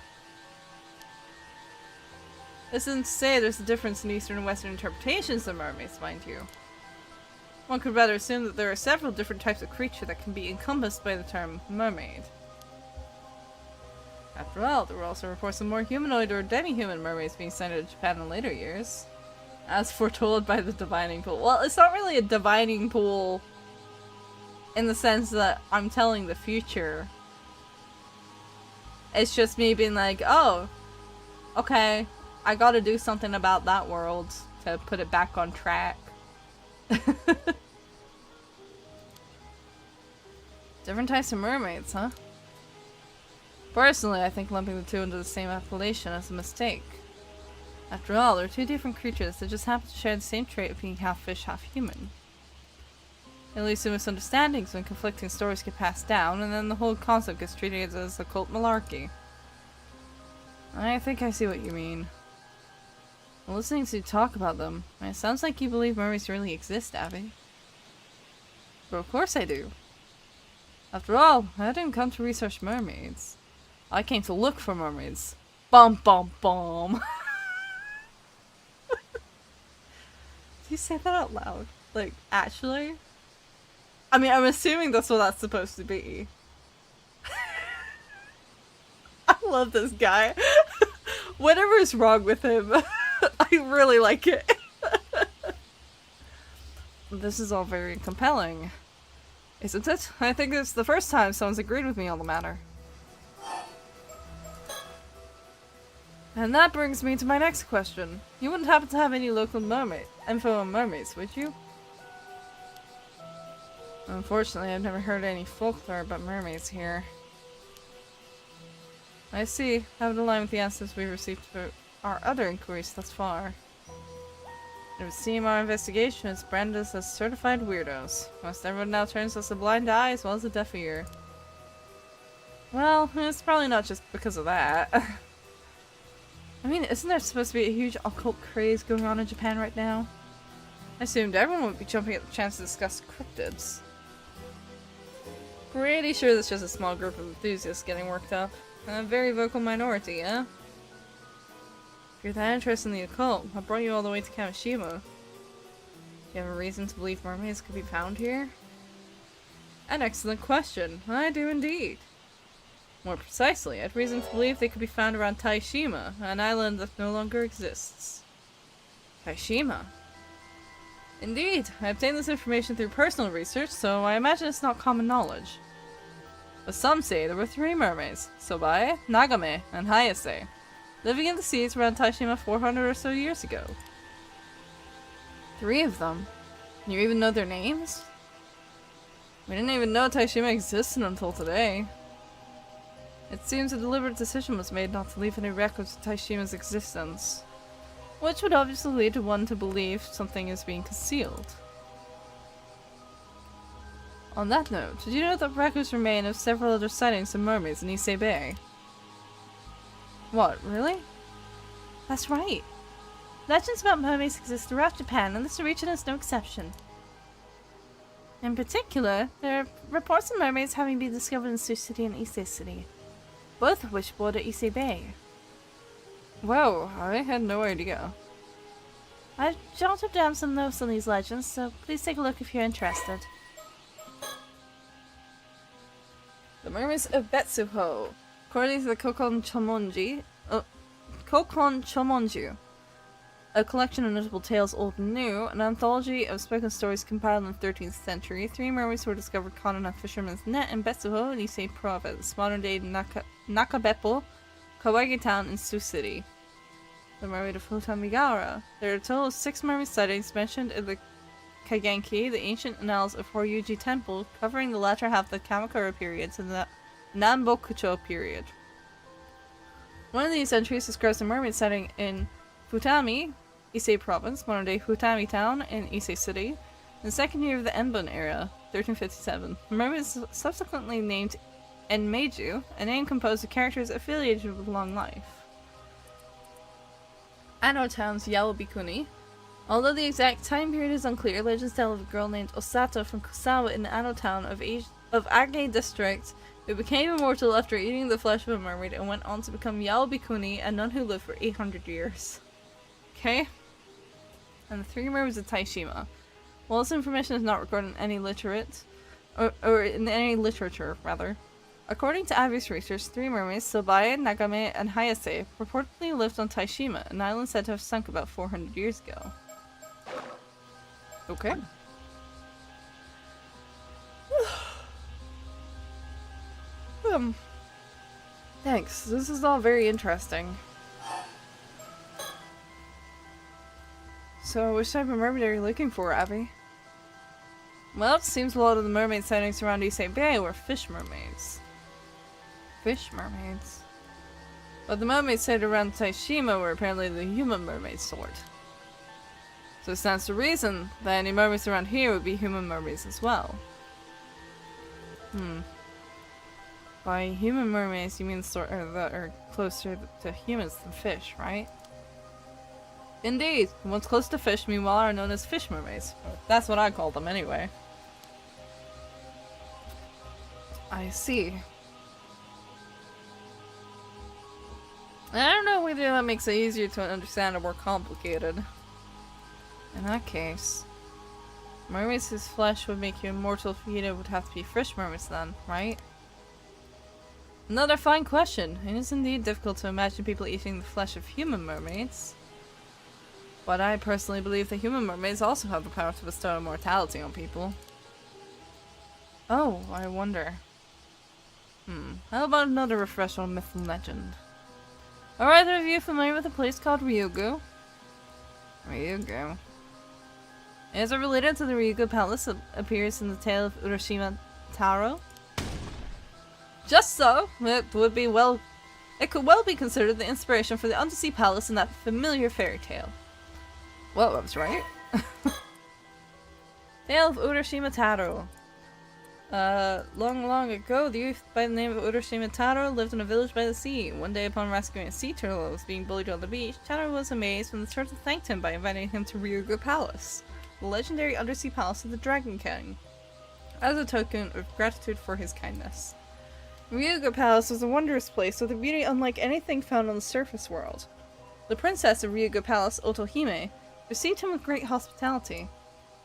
This isn't to say there's a difference in Eastern and Western interpretations of mermaids, mind you. One could rather assume that there are several different types of creature that can be encompassed by the term mermaid. After all, there were also reports of more humanoid or demi-human mermaids being sighted in Japan in later years, as foretold by the divining pool. Well, it's not really a divining pool in the sense that I'm telling the future. It's just me being like, oh, okay, I gotta do something about that world to put it back on track. Different types of mermaids, huh? Personally, I think lumping the two into the same appellation is a mistake. After all, they're two different creatures that just happen to share the same trait of being half fish, half human. It leads to misunderstandings when conflicting stories get passed down, and then the whole concept gets treated as occult malarkey. I think I see what you mean. Well, listening to you talk about them, it sounds like you believe mermaids really exist, Abby. But of course I do. After all, I didn't come to research mermaids. I came to look for mermaids. Bum bum bum. Did you say that out loud? Like, actually? I mean, I'm assuming that's what that's supposed to be. I love this guy. Whatever is wrong with him, I really like it. This is all very compelling, isn't it? I think it's the first time someone's agreed with me on the matter. And that brings me to my next question. You wouldn't happen to have any local info on mermaids, would you? Unfortunately, I've never heard any folklore about mermaids here. I see. How would align with the answers we've received for our other inquiries thus far. It would seem our investigation has branded us as certified weirdos. Most everyone now turns us a blind eye as well as a deaf ear. Well, it's probably not just because of that. I mean, isn't there supposed to be a huge occult craze going on in Japan right now? I assumed everyone would be jumping at the chance to discuss cryptids. Pretty sure that's just a small group of enthusiasts getting worked up. A very vocal minority, eh? If you're that interested in the occult, what brought you all the way to Kamishima? Do you have a reason to believe mermaids could be found here? An excellent question. I do indeed. More precisely, I had reason to believe they could be found around Taishima, an island that no longer exists. Taishima? Indeed, I obtained this information through personal research, so I imagine it's not common knowledge. But some say there were 3 mermaids, Sobae, Nagame, and Hayase, living in the seas around Taishima 400 or so years ago. 3 of them? You even know their names? We didn't even know Taishima existed until today. It seems a deliberate decision was made not to leave any records of Taishima's existence, which would obviously lead to one to believe something is being concealed. On that note, did you know that records remain of several other sightings of mermaids in Ise Bay? What, really? That's right. Legends about mermaids exist throughout Japan, and this region is no exception. In particular, there are reports of mermaids having been discovered in Sioux City and Ise City, both of which border Ise Bay. Whoa, I had no idea. I've jotted down some notes on these legends, so please take a look if you're interested. The mermaids of Betsuho. According to the Kokon Chomonju, a collection of notable tales old and new, an anthology of spoken stories compiled in the 13th century, 3 mermaids were discovered caught in a fisherman's net in Betsuho in Ise Province, modern-day Nakabeppo, Kawagi Town, and Sioux City. The mermaid of Hotamigara. There are a total of 6 mermaid sightings mentioned in the Kagenki, the ancient annals of Horyuji Temple, covering the latter half of the Kamakura period to the Nambokucho period. One of these entries describes a mermaid sighting in Futami, Ise Province, modern-day Futami Town in Ise City, in the second year of the Enbun era, 1357. The mermaid is subsequently named Enmeiju, a name composed of characters affiliated with long life. Ano Town's Yawabikuni. Although the exact time period is unclear, legends tell of a girl named Osato from Kusawa in the Ano Town of Age District who became immortal after eating the flesh of a mermaid and went on to become Yawabikuni, a nun who lived for 800 years. Okay? And the three mermaids of Taishima. While this information is not recorded in any or in any literature, rather. According to obvious research, three mermaids, Sobae, Nagame, and Hayase, purportedly lived on Taishima, an island said to have sunk about 400 years ago. Okay. Thanks. This is all very interesting. So, which type of mermaid are you looking for, Abby? Well, it seems a lot of the mermaid sightings around Issei Bay were fish mermaids. Fish mermaids? But the mermaids sighted around Taishima were apparently the human mermaid sort. So it stands to reason that any mermaids around here would be human mermaids as well. By human mermaids, you mean that are closer to humans than fish, right? Indeed, the ones close to fish, meanwhile, are known as fish mermaids. That's what I call them anyway. I see. I don't know whether that makes it easier to understand or more complicated. In that case, mermaids whose flesh would make you immortal if you eat it would have to be fish mermaids then, right? Another fine question. It is indeed difficult to imagine people eating the flesh of human mermaids. But I personally believe that human mermaids also have the power to bestow immortality on people. Oh, I wonder. How about another refresher on myth and legend? Are either of you familiar with a place called Ryugu? Ryugu. Is it related to the Ryugu Palace that appears in the tale of Urashima Taro? Just so, it could well be considered the inspiration for the undersea palace in that familiar fairy tale. Well, I was right. Tale of Urashima Taro. Long ago, the youth by the name of Urashima Taro lived in a village by the sea. One day, upon rescuing a sea turtle that was being bullied on the beach, Taro was amazed when the turtle thanked him by inviting him to Ryugu Palace, the legendary undersea palace of the Dragon King, as a token of gratitude for his kindness. Ryugu Palace was a wondrous place with a beauty unlike anything found on the surface world. The princess of Ryugu Palace, Otohime, received him with great hospitality.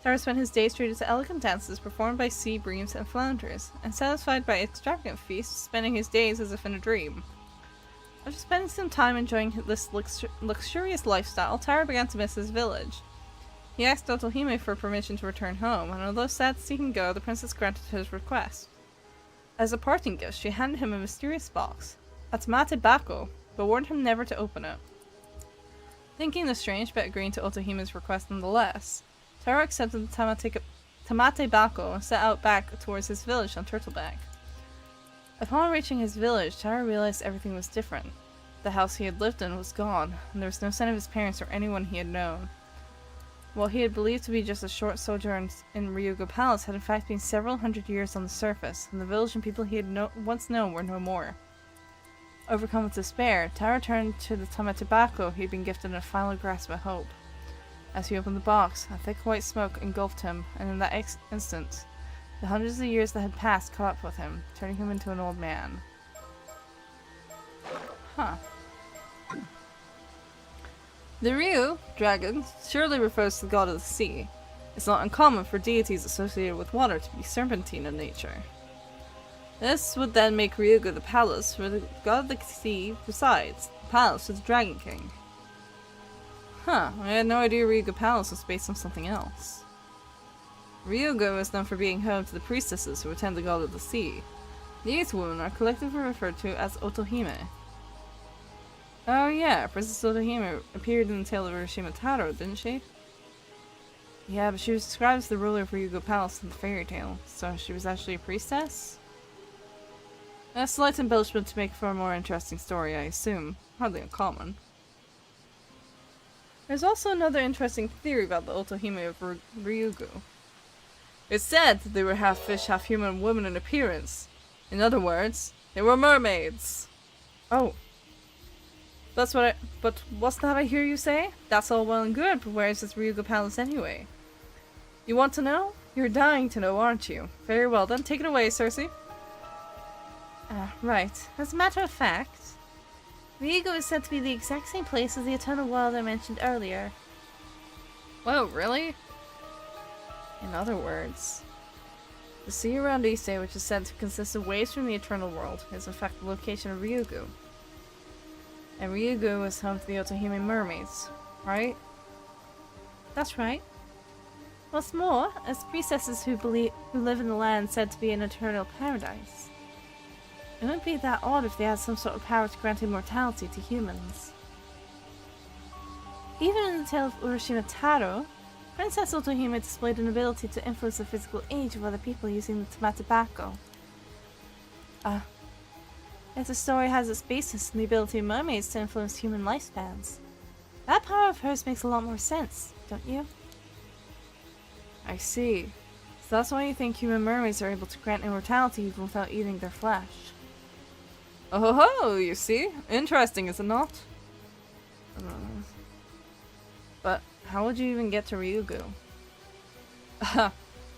Taro spent his days treated to elegant dances performed by sea breams and flounders, and satisfied by extravagant feasts, spending his days as if in a dream. After spending some time enjoying this luxurious lifestyle, Taro began to miss his village. He asked Otohime for permission to return home, and although sad to see him go, the princess granted his request. As a parting gift, she handed him a mysterious box, a tamate bako, but warned him never to open it. Thinking this strange, but agreeing to Otohime's request nonetheless, Taro accepted the tamate bako and set out back towards his village on Turtleback. Upon reaching his village, Taro realized everything was different. The house he had lived in was gone, and there was no sign of his parents or anyone he had known. What he had believed to be just a short sojourn in Ryugu Palace had in fact been several hundred years on the surface, and the village and people he had once known were no more. Overcome with despair, Taro turned to the tamate bako he had been gifted in a final grasp of hope. As he opened the box, a thick white smoke engulfed him, and in that instant, the hundreds of years that had passed caught up with him, turning him into an old man. Huh. The Ryu, dragon, surely refers to the god of the sea. It's not uncommon for deities associated with water to be serpentine in nature. This would then make Ryugu the palace where the god of the sea resides, the palace of the Dragon King. Huh, I had no idea Ryugu Palace was based on something else. Ryugu is known for being home to the priestesses who attend the god of the sea. These women are collectively referred to as Otohime. Oh yeah, Princess Otohime appeared in the tale of Urashima Taro, didn't she? Yeah, but she was described as the ruler of Ryugu Palace in the fairy tale, so she was actually a priestess? A slight embellishment to make for a more interesting story, I assume. Hardly uncommon. There's also another interesting theory about the Otohime of Ryugu. It's said that they were half fish, half human women in appearance. In other words, they were mermaids. Oh. But what's that I hear you say? That's all well and good, but where is this Ryugu palace anyway? You want to know? You're dying to know, aren't you? Very well then, take it away, Cersei. Right. As a matter of fact, Ryugu is said to be the exact same place as the Eternal World I mentioned earlier. Whoa, really? In other words, the sea around Ise, which is said to consist of waves from the Eternal World, is in fact the location of Ryugu. And Ryugu is home to the Otohime mermaids, right? That's right. What's more, as priestesses who live in the land said to be an eternal paradise. It wouldn't be that odd if they had some sort of power to grant immortality to humans. Even in the tale of Urashima Taro, Princess Otohime displayed an ability to influence the physical age of other people using the Tamatobako. If the story has its basis in the ability of mermaids to influence human lifespans, that power of hers makes a lot more sense, don't you? I see. So that's why you think human mermaids are able to grant immortality even without eating their flesh. Oh ho ho, you see? Interesting, is it not? But how would you even get to Ryugu?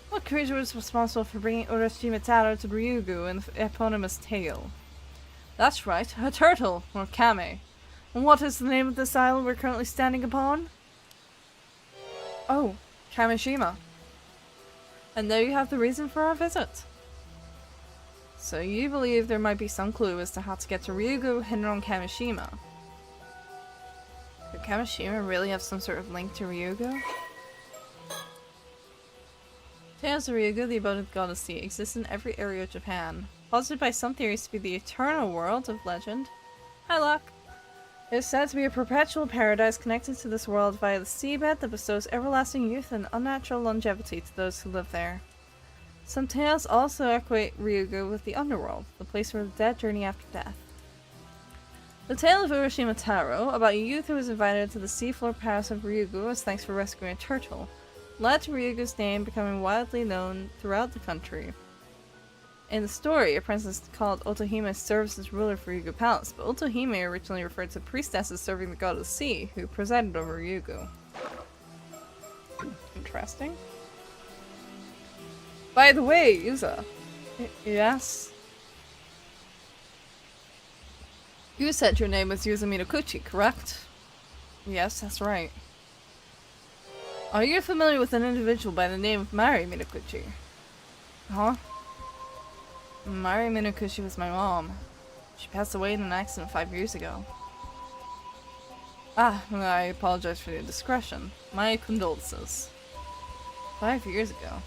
What creature was responsible for bringing Urashima Taro to Ryugu in the eponymous tale? That's right, a turtle, or kame. And what is the name of this island we're currently standing upon? Oh, Kamishima. And there you have the reason for our visit. So you believe there might be some clue as to how to get to Ryugu hidden on Kamishima. Could Kamishima really have some sort of link to Ryugu? Tales of Ryugu, the abode of the goddess sea, exists in every area of Japan. Posited by some theories to be the eternal world of legend. Hi, Luck! It is said to be a perpetual paradise connected to this world via the seabed that bestows everlasting youth and unnatural longevity to those who live there. Some tales also equate Ryugu with the underworld, the place where the dead journey after death. The tale of Urashima Taro, about a youth who was invited to the seafloor palace of Ryugu as thanks for rescuing a turtle, led to Ryugu's name becoming widely known throughout the country. In the story, a princess called Otohime serves as ruler for Ryugu Palace, but Otohime originally referred to priestesses serving the god of the sea, who presided over Ryugu. Interesting. By the way, Yuza. Yes? You said your name was Yuza Minakuchi, correct? Yes, that's right. Are you familiar with an individual by the name of Mari Minakuchi? Huh? Mari Minakuchi was my mom. She passed away in an accident 5 years ago. I apologize for the indiscretion. My condolences. 5 years ago?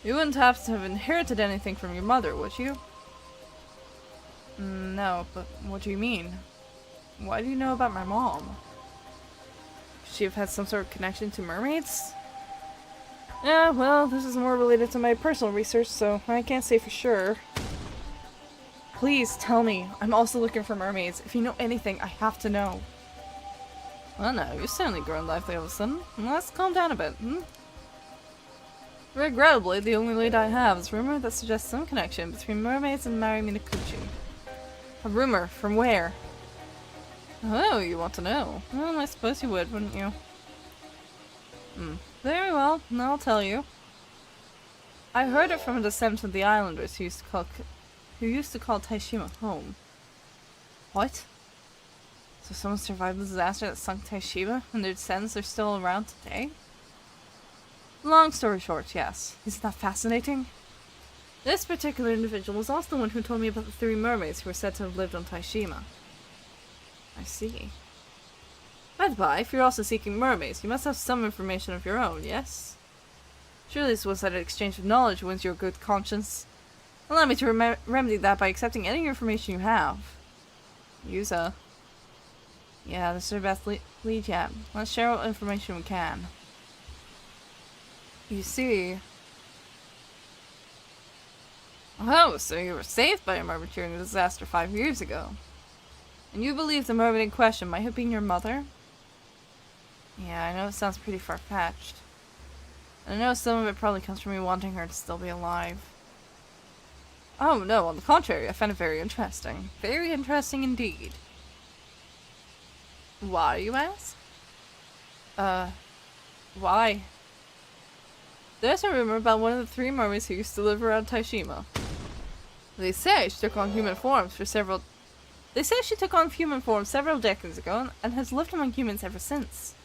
You wouldn't have to have inherited anything from your mother, would you? No, but what do you mean? Why do you know about my mom? Could she have had some sort of connection to mermaids? Yeah, well, this is more related to my personal research, so I can't say for sure. Please tell me. I'm also looking for mermaids. If you know anything, I have to know. Well, no, you're certainly growing lively all of a sudden. Let's calm down a bit, Regrettably, the only lead I have is a rumor that suggests some connection between mermaids and Mari Minakuchi. A rumor? From where? Oh, you want to know? Well, I suppose you would, wouldn't you? Very well, I'll tell you. I heard it from a descendant of the islanders who used to call Taishima home. What? So someone survived the disaster that sunk Taishima, and their descendants are still around today? Long story short, yes. Isn't that fascinating? This particular individual was also the one who told me about the 3 mermaids who were said to have lived on Taishima. I see. By the by, if you're also seeking mermaids, you must have some information of your own, yes? Surely this one-sided exchange of knowledge wins your good conscience. Allow me to remedy that by accepting any information you have. Yuza. Yeah, this is our best lead yet. Let's share what information we can. You see... Oh, so you were saved by a mermaid during the disaster 5 years ago. And you believe the mermaid in question might have been your mother? Yeah, I know it sounds pretty far-fetched. And I know some of it probably comes from me wanting her to still be alive. Oh no, on the contrary, I find it very interesting. Very interesting indeed. Why, you ask? Why? There's a rumor about one of the 3 mermaids who used to live around Taishima. They say she took on human form several decades ago and has lived among humans ever since.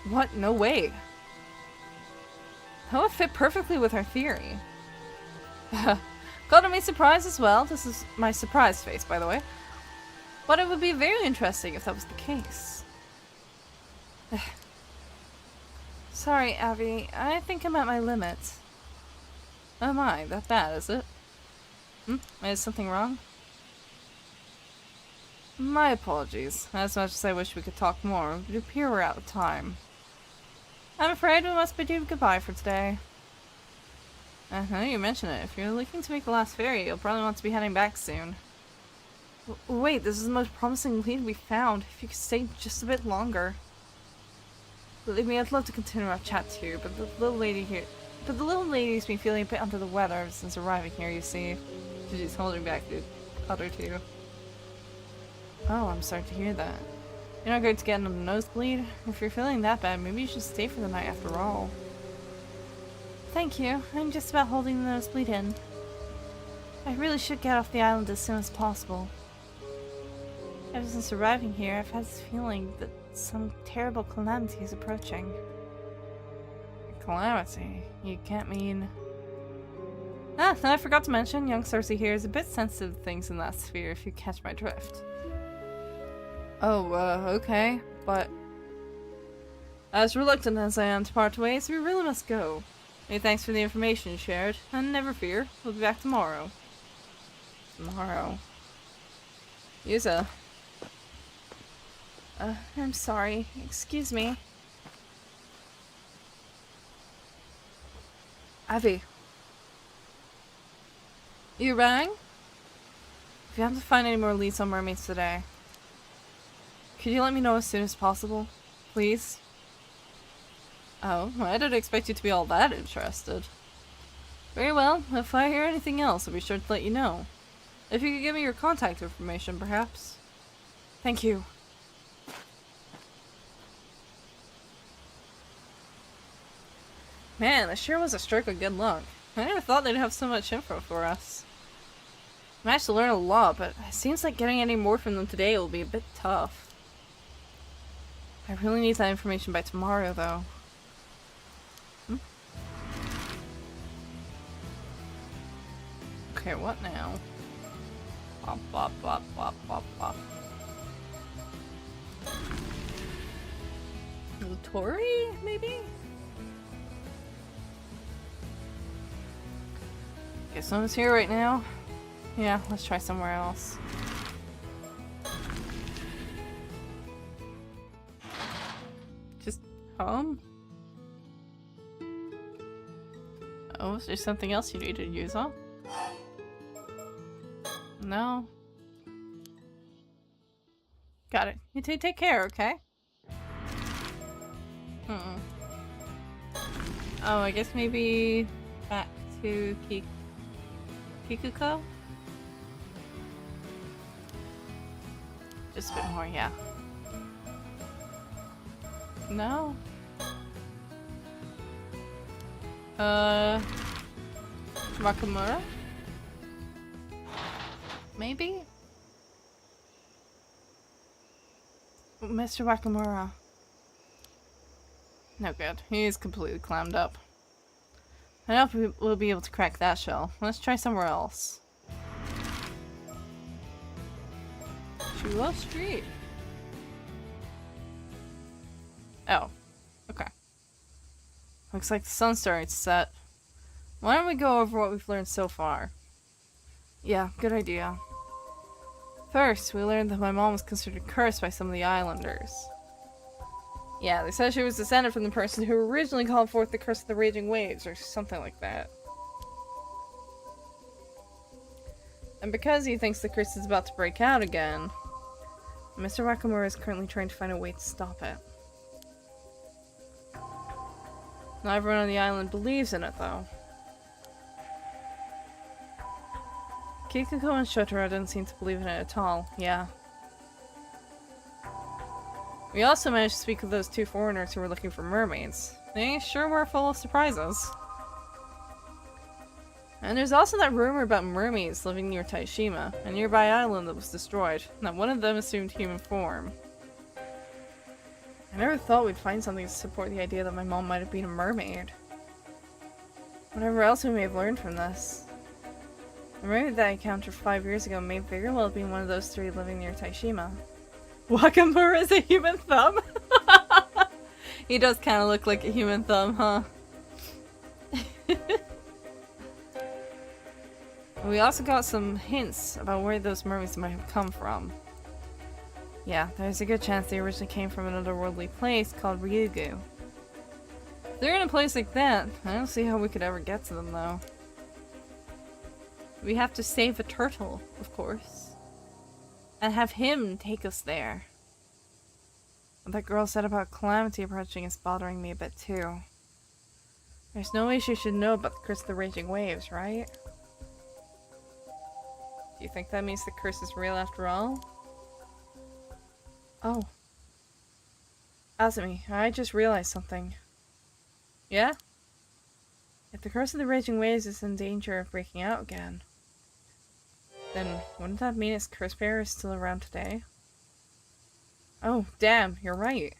What? No way. That would fit perfectly with our theory. Got me surprised as well. This is my surprise face, by the way. But it would be very interesting if that was the case. Sorry, Abby. I think I'm at my limit. Oh my, that bad, is it? Is something wrong? My apologies. As much as I wish we could talk more, it would appear we're out of time. I'm afraid we must bid you goodbye for today. Now you mention it. If you're looking to make the last ferry, you'll probably want to be heading back soon. Wait, this is the most promising lead we found. If you could stay just a bit longer. Believe me, I'd love to continue our chat too, but the little lady's been feeling a bit under the weather ever since arriving here, you see. She's holding back the other 2. Oh, I'm sorry to hear that. You're not going to get another nosebleed? If you're feeling that bad, maybe you should stay for the night after all. Thank you. I'm just about holding the nosebleed in. I really should get off the island as soon as possible. Ever since arriving here, I've had this feeling that some terrible calamity is approaching. A calamity? You can't mean... I forgot to mention, young Cersei here is a bit sensitive to things in that sphere, if you catch my drift. Oh, okay, but... As reluctant as I am to part ways, we really must go. Hey, thanks for the information you shared, and never fear, we'll be back tomorrow. Tomorrow. Yuza. I'm sorry. Excuse me. Abby. You rang? If you happen to find any more leads on mermaids today, could you let me know as soon as possible? Please? Oh, I didn't expect you to be all that interested. Very well, if I hear anything else, I'll be sure to let you know. If you could give me your contact information, perhaps. Thank you. Man, this sure was a stroke of good luck. I never thought they'd have so much info for us. I managed to learn a lot, but it seems like getting any more from them today will be a bit tough. I really need that information by tomorrow, though. Okay, what now? Bop, bop, bop, bop, bop, bop. Tori, maybe? Okay, someone's here right now. Yeah, let's try somewhere else. Just home? Oh, is there something else you need to use on? No. Got it. You take care, okay? Oh, I guess maybe back to Kikuko? Just a bit more, yeah. No? Wakamura? Maybe? Mr. Wakamura. No good. He's completely clammed up. I don't know if we'll be able to crack that shell. Let's try somewhere else. Chulo Street. Oh. Okay. Looks like the sun's starting to set. Why don't we go over what we've learned so far? Yeah, good idea. First, we learned that my mom was considered cursed by some of the islanders. Yeah, they said she was descended from the person who originally called forth the curse of the raging waves, or something like that. And because he thinks the curse is about to break out again, Mr. Wakamura is currently trying to find a way to stop it. Not everyone on the island believes in it, though. Kikuko and Shotaro didn't seem to believe in it at all, yeah. We also managed to speak with those two foreigners who were looking for mermaids. They sure were full of surprises. And there's also that rumor about mermaids living near Taishima, a nearby island that was destroyed, and that one of them assumed human form. I never thought we'd find something to support the idea that my mom might have been a mermaid. Whatever else we may have learned from this. The mermaid that I encountered 5 years ago may very well have been one of those three living near Taishima. Wakamura is a human thumb? He does kind of look like a human thumb, huh? We also got some hints about where those mermaids might have come from. Yeah, there's a good chance they originally came from an otherworldly place called Ryugu. If they're in a place like that, I don't see how we could ever get to them, though. We have to save a turtle, of course. And have him take us there. What that girl said about Calamity approaching is bothering me a bit, too. There's no way she should know about the curse of the raging waves, right? Do you think that means the curse is real after all? Oh. Azumi, I just realized something. Yeah? If the curse of the raging waves is in danger of breaking out again, then wouldn't that mean its curse bearer is still around today? Oh, damn, you're right.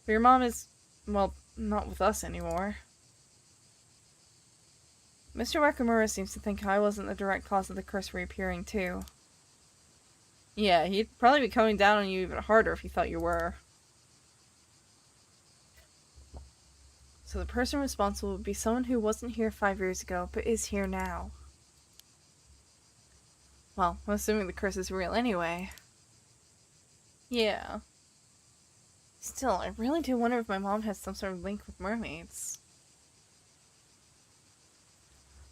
But your mom is, well, not with us anymore. Mr. Wakamura seems to think I wasn't the direct cause of the curse reappearing, too. Yeah, he'd probably be coming down on you even harder if he thought you were. So the person responsible would be someone who wasn't here 5 years ago, but is here now. Well, I'm assuming the curse is real anyway. Yeah. Still, I really do wonder if my mom has some sort of link with mermaids.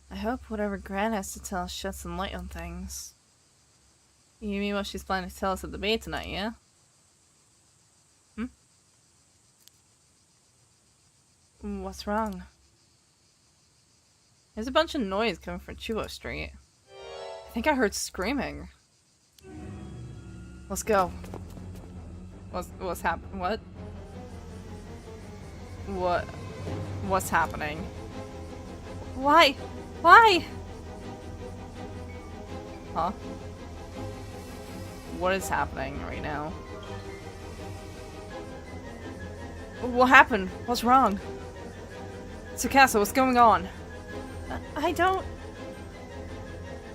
I hope whatever Gran has to tell us sheds some light on things. You mean what she's planning to tell us at the debate tonight, yeah? What's wrong? There's a bunch of noise coming from Chuo Street. I think I heard screaming. Let's go. What's happening? What's happening? Why? Why? Huh? What is happening right now? What happened? What's wrong? Tsukasa, what's going on? I don't...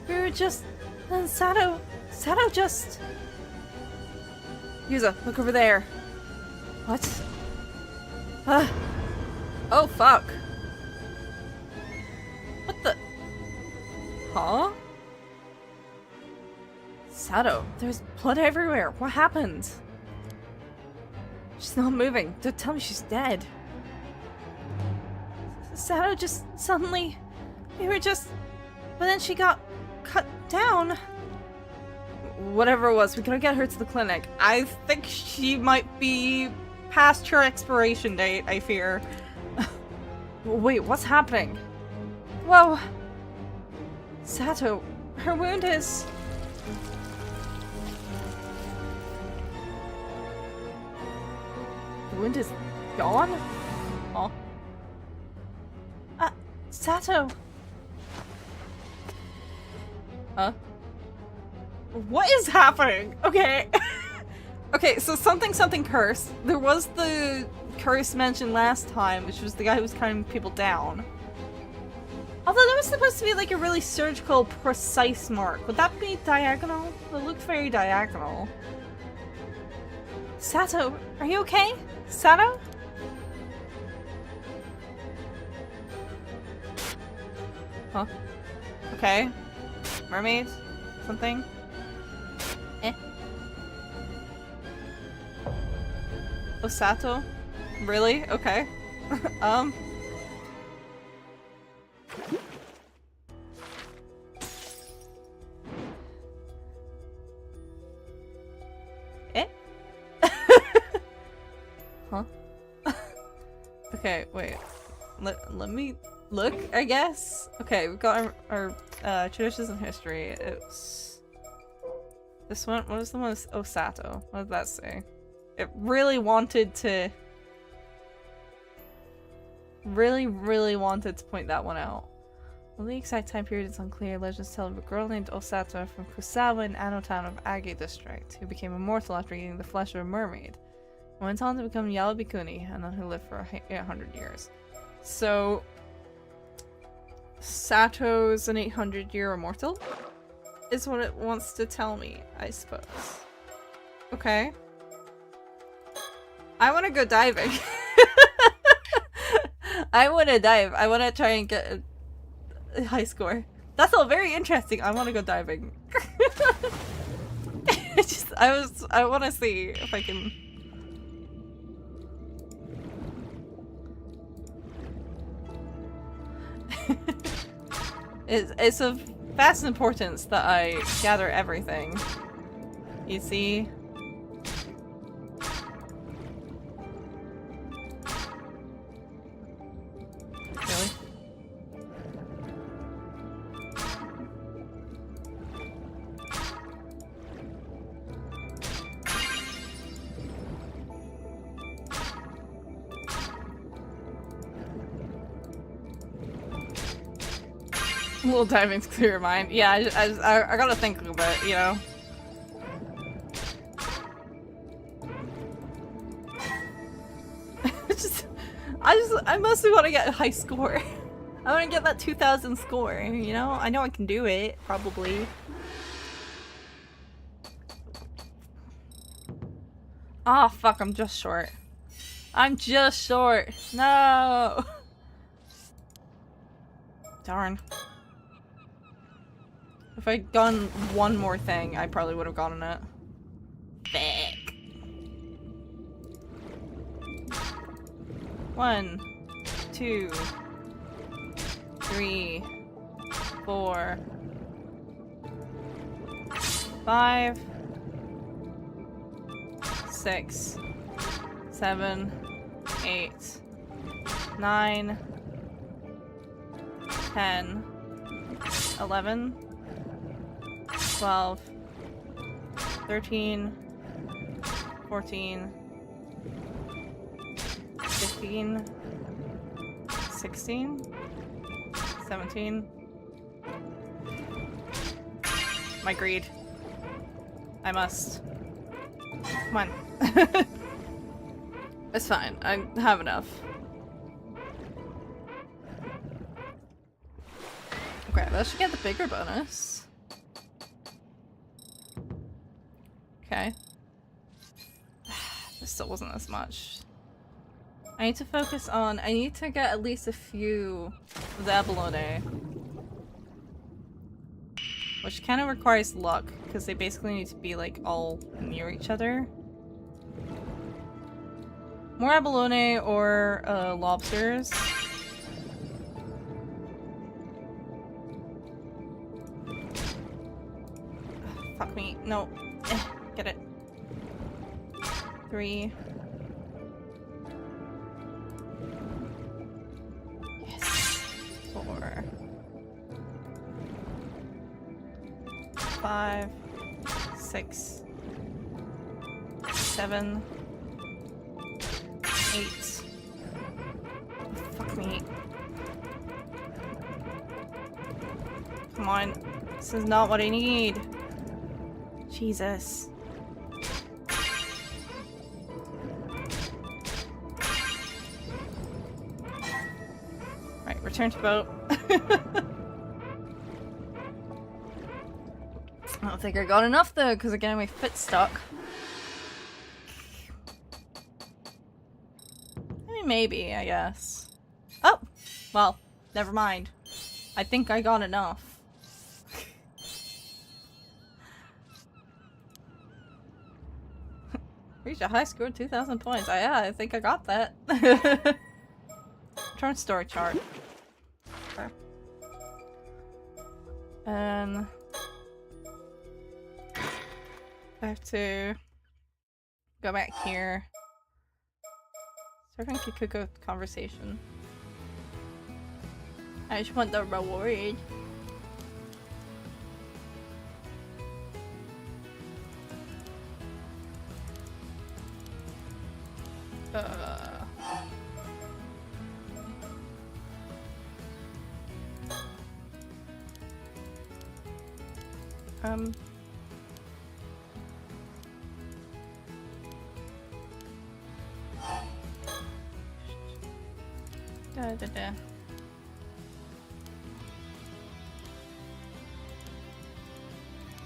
We were just... Sato just... Yuza, look over there. What? Oh, fuck. What the... Huh? Sato, there's blood everywhere. What happened? She's not moving. Don't tell me she's dead. Sato just suddenly... We were just... But then she got cut down. Whatever it was, we gotta get her to the clinic. I think she might be past her expiration date, I fear. Wait, what's happening? Whoa. Sato, her wound is... The wound is gone? Huh? Sato. Huh? What is happening? Okay. Okay, so something curse. There was the curse mentioned last time, which was the guy who was cutting people down. Although that was supposed to be like a really surgical, precise mark. Would that be diagonal? It looked very diagonal. Sato, are you okay? Sato? Huh? Okay. Mermaids? Something? Osato? Really? Okay. Okay, wait. Let me look, I guess. Okay, we've got our traditions and history. It's this one. What was the one? Oh, Sato. What did that say? It really wanted to. Really wanted to point that one out. Well, the exact time period is unclear. Legends tell of a girl named Osato from Kusawa in Ano town of Age district, who became immortal after eating the flesh of a mermaid. Went on to become Yalabikuni, and then who lived for 800 years. So, Sato's an 800-year immortal? Is what it wants to tell me, I suppose. Okay. I want to go diving. I want to dive. I want to try and get a high score. That's all very interesting. I want to go diving. I want to see if I can. It's of vast importance that I gather everything. You see? Really? A little diving to clear your mind. Yeah, I gotta think a bit, you know? I mostly want to get a high score. I want to get that 2000 score, you know? I know I can do it, probably. Ah, fuck, I'm just short. I'm just short. No! Darn. If I'd gone one more thing, I probably would have gotten it. Fuck. 1, 2, 3, 4, 5, 6, 7, 8, 9, 10, 11, 12, 13, 14, 15, 16, 17. My greed. I must. Come on. It's fine. I have enough. Okay, that should get the bigger bonus. Okay. This still wasn't as much. I need to focus on- I need to get at least a few of the abalone. Which kind of requires luck, because they basically need to be like all near each other. More abalone or lobsters. Fuck me. No. Get it. 3. Yes. 4. 5. 6. 7. 8. Fuck me. Come on. This is not what I need. Jesus. Right, return to boat. I don't think I got enough though, because again my foot's stuck. I mean, maybe, I guess. Oh! Well, never mind. I think I got enough. Reached a high score of 2,000 points. Yeah, I think I got that. Turn story chart. Okay. And I have to go back here. Serving Kikuko conversation. I just want the reward. Da.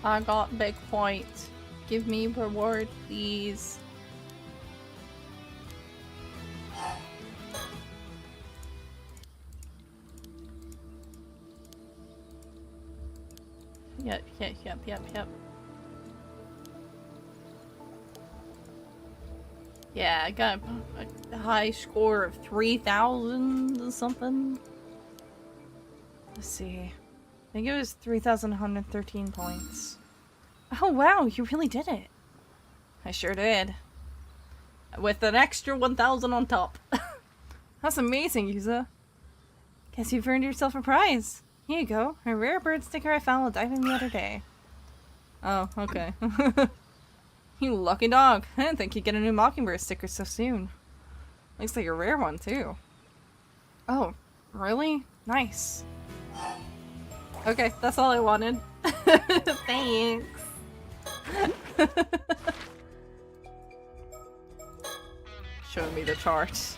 I got big points. Give me reward, please. Yep. Yeah, I got a high score of 3,000 or something. Let's see. I think it was 3,113 points. Oh wow, you really did it. I sure did. With an extra 1,000 on top. That's amazing, Yuza. Guess you've earned yourself a prize. Here you go, a rare bird sticker I found while diving the other day. Oh, okay. You lucky dog. I didn't think you'd get a new Mockingbird sticker so soon. Looks like a rare one, too. Oh, really? Nice. Okay, that's all I wanted. Thanks. Show me the chart.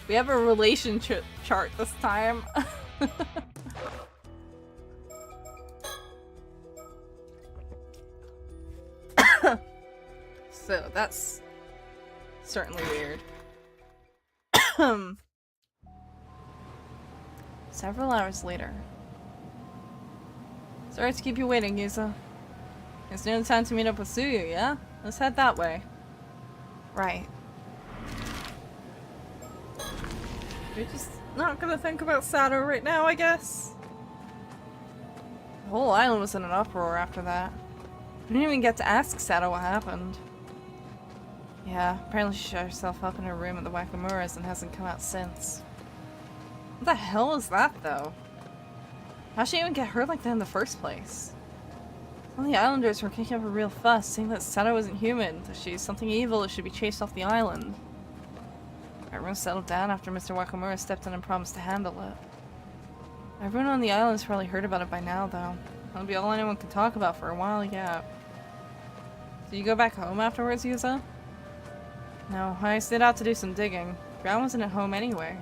We have a relationship chart this time. So that's certainly weird. Several hours later. Sorry to keep you waiting, Yuza. It's nearly time to meet up with Suyu, yeah? Let's head that way. Right. We're just not gonna think about Sato right now, I guess. The whole island was in an uproar after that. We didn't even get to ask Sato what happened. Yeah, apparently she shut herself up in her room at the Wakamuras and hasn't come out since. What the hell is that, though? How'd she even get hurt like that in the first place? All the islanders were kicking up a real fuss, saying that Sato wasn't human, that she's something evil that should be chased off the island. Everyone settled down after Mr. Wakamura stepped in and promised to handle it. Everyone on the island's probably heard about it by now, though. That'll be all anyone can talk about for a while, yeah. Did you go back home afterwards, Yuza? No, I stayed out to do some digging. Gran wasn't at home anyway.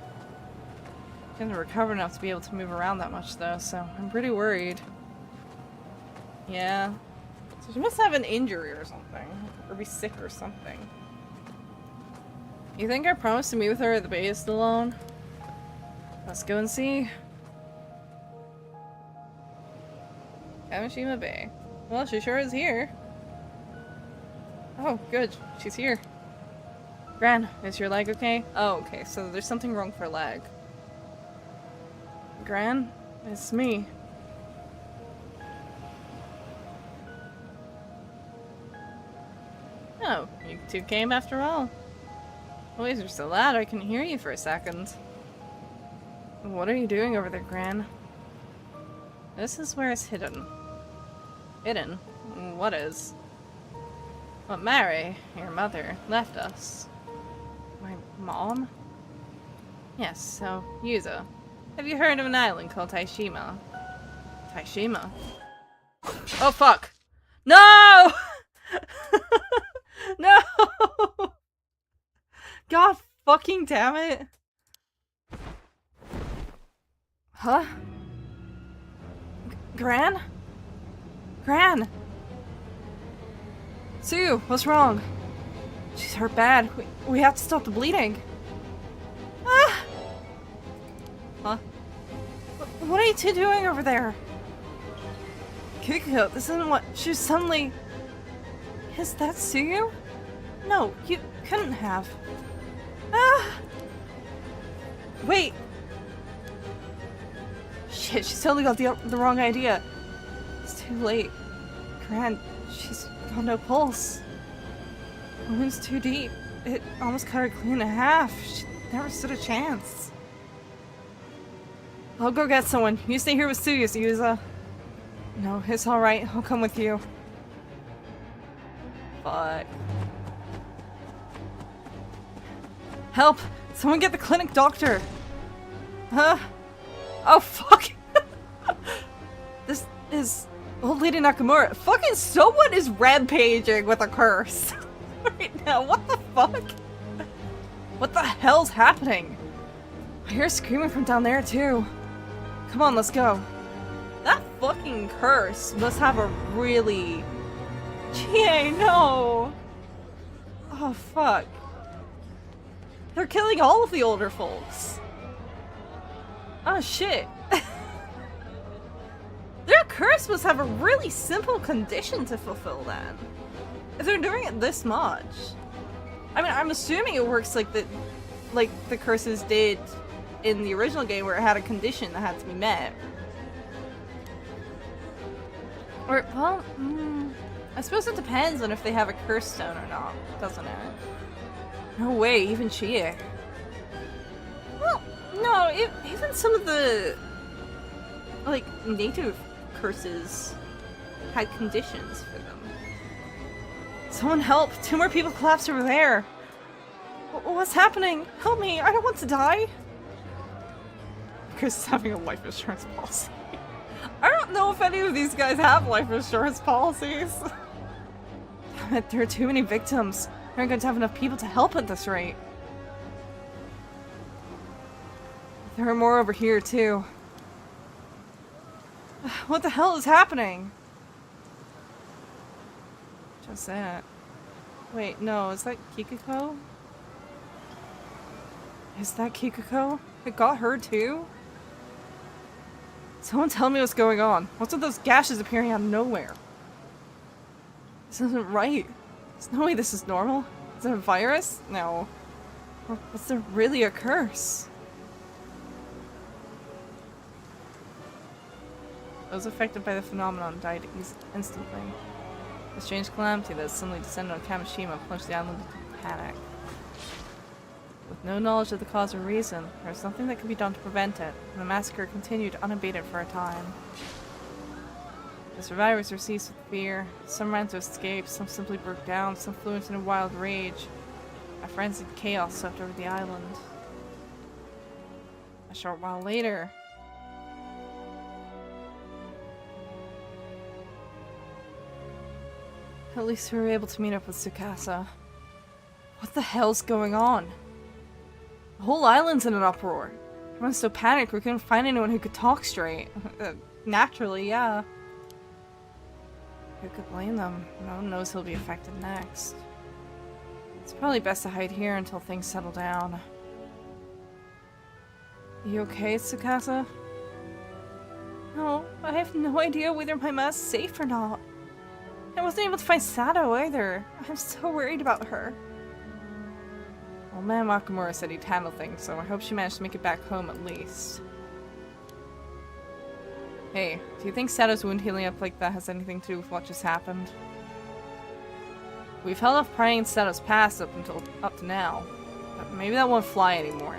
She hasn't recovered enough to be able to move around that much, though, so I'm pretty worried. Yeah. So she must have an injury or something. Or be sick or something. You think I promised to meet with her at the bay is still on? Let's go and see. Kamishima Bay. Well, she sure is here. Oh, good. She's here. Gran, is your leg okay? Oh, okay, so there's something wrong with her leg. Gran, it's me. Oh, you two came after all. Voices are so loud I couldn't hear you for a second. What are you doing over there, Gran? This is where it's hidden. Hidden? What is? Well, Mary, your mother, left us. My mom? Yes, so, Yuza. Have you heard of an island called Taishima? Taishima? Oh, fuck! No! No! God fucking damn it! Huh? Gran? Gran! Sue, what's wrong? She's hurt bad. We have to stop the bleeding. Ah! Huh? What are you two doing over there? Kikuko, this isn't what she was suddenly... Is that Suyu? No, you couldn't have. Ah! Wait! Shit, she's totally got the wrong idea. It's too late. Gran, she's got no pulse. The wound's too deep. it almost cut her clean in half. She never stood a chance. I'll go get someone. You stay here with Suya, Yuza. No, it's alright. I'll come with you. Fuck. Help! Someone get the clinic doctor! Huh? Oh, fuck! This is old lady Nakamura. Fucking someone is rampaging with a curse right now. What the fuck? What the hell's happening? I hear screaming from down there too. Come on, let's go. That fucking curse must have a really... Gee, no! Oh, fuck. They're killing all of the older folks. Oh, shit. Their curse must have a really simple condition to fulfill then. If they're doing it this much. I mean, I'm assuming it works like the curses did in the original game where it had a condition that had to be met. Or, well, I suppose it depends on if they have a curse stone or not, doesn't it? No way, even she. Well, no, even some of the, like, native curses had conditions for them. Someone help! 2 more people collapsed over there! What's happening? Help me! I don't want to die! Chris is having a life insurance policy. I don't know if any of these guys have life insurance policies. Damn it, there are too many victims. We aren't going to have enough people to help at this rate. There are more over here, too. What the hell is happening? Just that. Wait, no, is that Kikuko? Is that Kikuko? It got her, too? Someone tell me what's going on. What's with those gashes appearing out of nowhere? This isn't right. There's no way this is normal. Is it a virus? No. Or was there really a curse? Those affected by the phenomenon died instantly. The strange calamity that suddenly descended on Kamishima plunged the island into panic. With no knowledge of the cause or reason, there was nothing that could be done to prevent it, and the massacre continued unabated for a time. The survivors were seized with fear. Some ran to escape, some simply broke down, some flew into a wild rage. A frenzied chaos swept over the island. A short while later... At least we were able to meet up with Tsukasa. What the hell's going on? The whole island's in an uproar. Everyone's so panicked we couldn't find anyone who could talk straight. Naturally, yeah. Who could blame them? No one knows who'll be affected next. It's probably best to hide here until things settle down. You okay, Tsukasa? No, I have no idea whether my ma's safe or not. I wasn't able to find Sato either. I'm so worried about her. Well, man, Nakamura said he'd handle things, so I hope she managed to make it back home at least. Hey, do you think Sato's wound healing up like that has anything to do with what just happened? We've held off prying into Sato's past up to now, but maybe that won't fly anymore.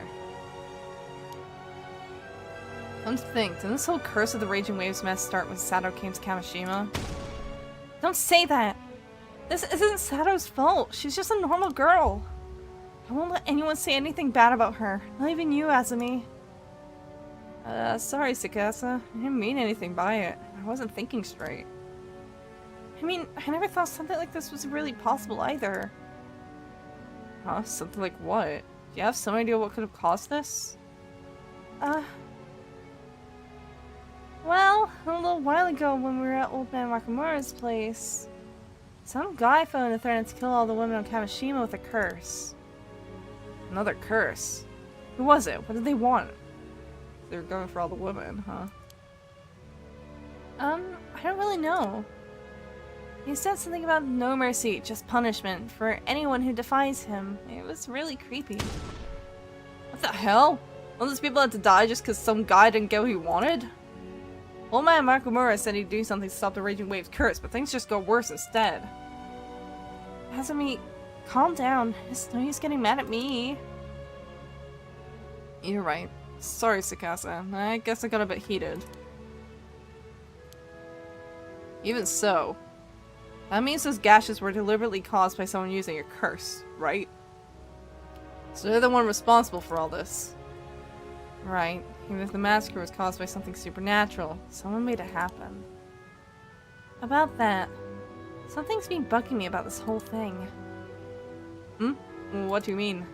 Come to think, didn't this whole Curse of the Raging Waves mess start when Sato came to Kamishima? Don't say that! This isn't Sato's fault. She's just a normal girl. I won't let anyone say anything bad about her. Not even you, Azumi. Sorry, Tsukasa. I didn't mean anything by it. I wasn't thinking straight. I mean, I never thought something like this was really possible either. Huh? Something like what? Do you have some idea what could have caused this? Well, a little while ago when we were at Old Man Nakamura's place, some guy phoned and threatened to kill all the women on Kamishima with a curse. Another curse? Who was it? What did they want? They were going for all the women, huh? I don't really know. He said something about no mercy, just punishment for anyone who defies him. It was really creepy. What the hell? All those people had to die just because some guy didn't get what he wanted? Old Man Nakamura said he'd do something to stop the Raging Waves curse, but things just got worse instead. Azumi, Calm down. It's no use getting mad at me. You're right. Sorry, Sakasa. I guess I got a bit heated. Even so, that means those gashes were deliberately caused by someone using a curse, right? So they're the one responsible for all this. Right. Even if the massacre was caused by something supernatural, someone made it happen. About that, something's been bugging me about this whole thing. Hmm? What do you mean?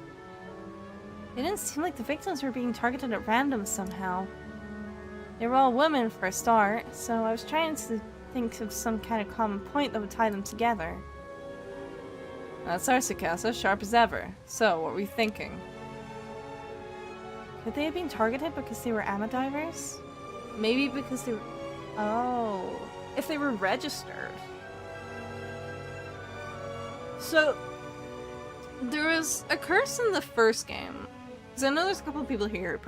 It didn't seem like the victims were being targeted at random somehow. They were all women for a start, so I was trying to think of some kind of common point that would tie them together. That's our Sakasa, sharp as ever. So, what were you thinking? Could they have been targeted because they were Amadivers? Maybe because they were... Oh. If they were registered. So, there was a curse in the first game. Because I know there's a couple of people here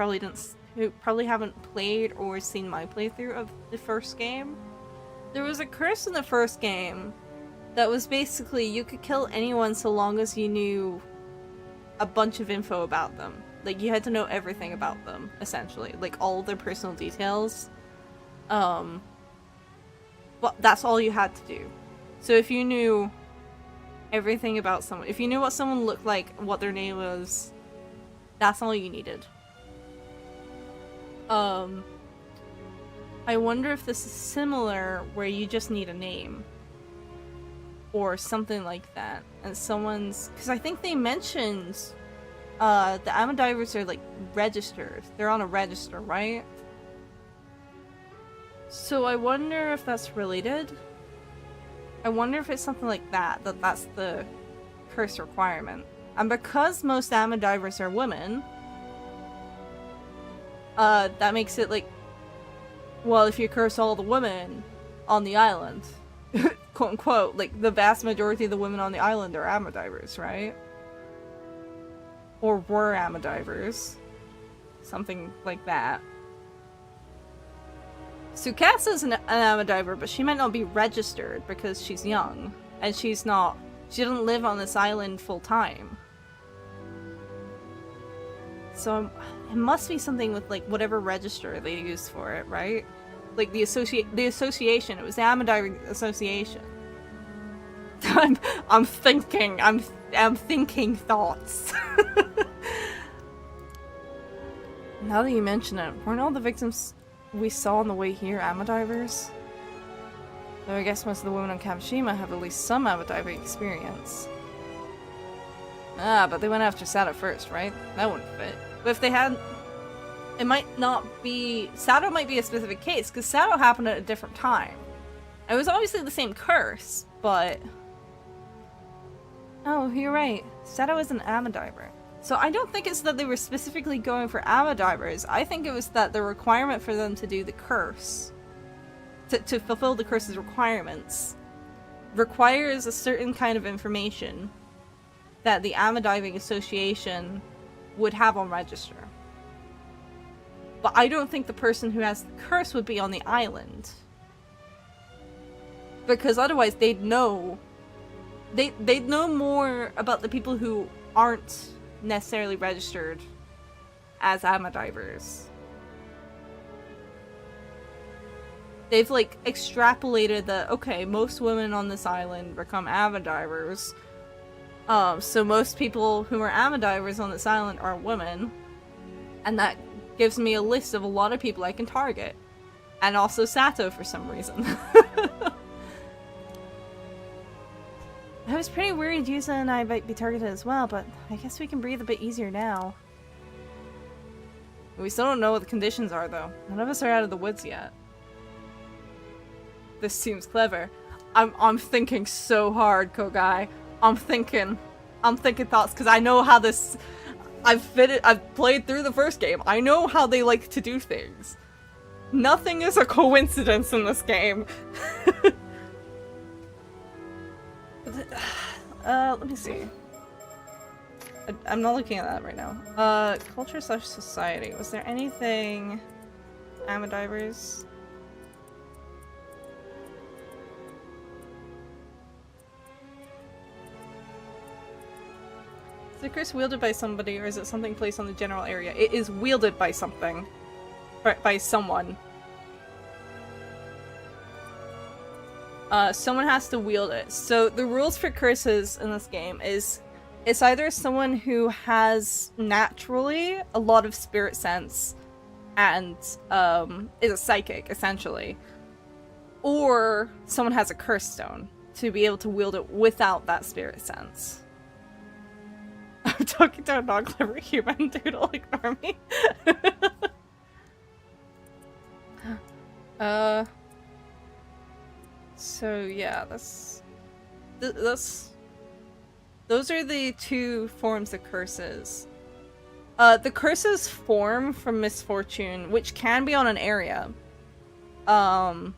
who probably haven't played or seen my playthrough of the first game. There was a curse in the first game that was basically you could kill anyone so long as you knew a bunch of info about them. Like, you had to know everything about them, essentially. Like, all their personal details. But that's all you had to do. So if you knew everything about someone, if you knew what someone looked like, what their name was, that's all you needed. I wonder if this is similar, where you just need a name. Or something like that. And someone's... Because I think they mentioned... the Amadivers are, like, registered. They're on a register, right? So I wonder if that's related. I wonder if it's something like that, that's the curse requirement. And because most Amadivers are women, that makes it like, well, if you curse all the women on the island, quote unquote, like the vast majority of the women on the island are Amadivers, right? Or were Amadivers. Something like that. Tsukasa's an Amadiver, but she might not be registered because she's young. And she doesn't live on this island full time. So it must be something with like whatever register they used for it, right? Like the association, it was the Amadiver Association. I'm thinking thoughts. Now that you mention it, weren't all the victims we saw on the way here Amadivers? Though I guess most of the women on Kamishima have at least some Amadiver experience. Ah, but they went after Sato first, right? That wouldn't fit. But if they had... It might not be... Sato might be a specific case, because Sato happened at a different time. It was obviously the same curse, but... Oh, you're right. Sato is an Amadiver. So I don't think it's that they were specifically going for Amadivers. I think it was that the requirement for them to do the curse, to fulfill the curse's requirements, requires a certain kind of information that the Amadiving Association would have on register. But I don't think the person who has the curse would be on the island. Because otherwise they'd know... They'd know more about the people who aren't necessarily registered as Amadivers. They've like extrapolated that, okay, most women on this island become Amadivers. So most people who are Amadivers on this island are women. And that gives me a list of a lot of people I can target. And also Sato for some reason. I was pretty worried Yuza and I might be targeted as well, but I guess we can breathe a bit easier now. We still don't know what the conditions are, though. None of us are out of the woods yet. This seems clever. I'm thinking so hard, Kogai. I'm thinking thoughts, because I know how this... I've played through the first game. I know how they like to do things. Nothing is a coincidence in this game. Let me see. I'm not looking at that right now. Culture/society. Was there anything... Amadivers? the curse wielded by somebody, or is it something placed on the general area? It is wielded by something. By someone. Someone has to wield it. So the rules for curses in this game is it's either someone who has naturally a lot of spirit sense and is a psychic, essentially. Or someone has a curse stone to be able to wield it without that spirit sense. I'm talking to a non-clever human, dude, ignore me. So yeah, those are the two forms of curses. The curses form from misfortune, which can be on an area. But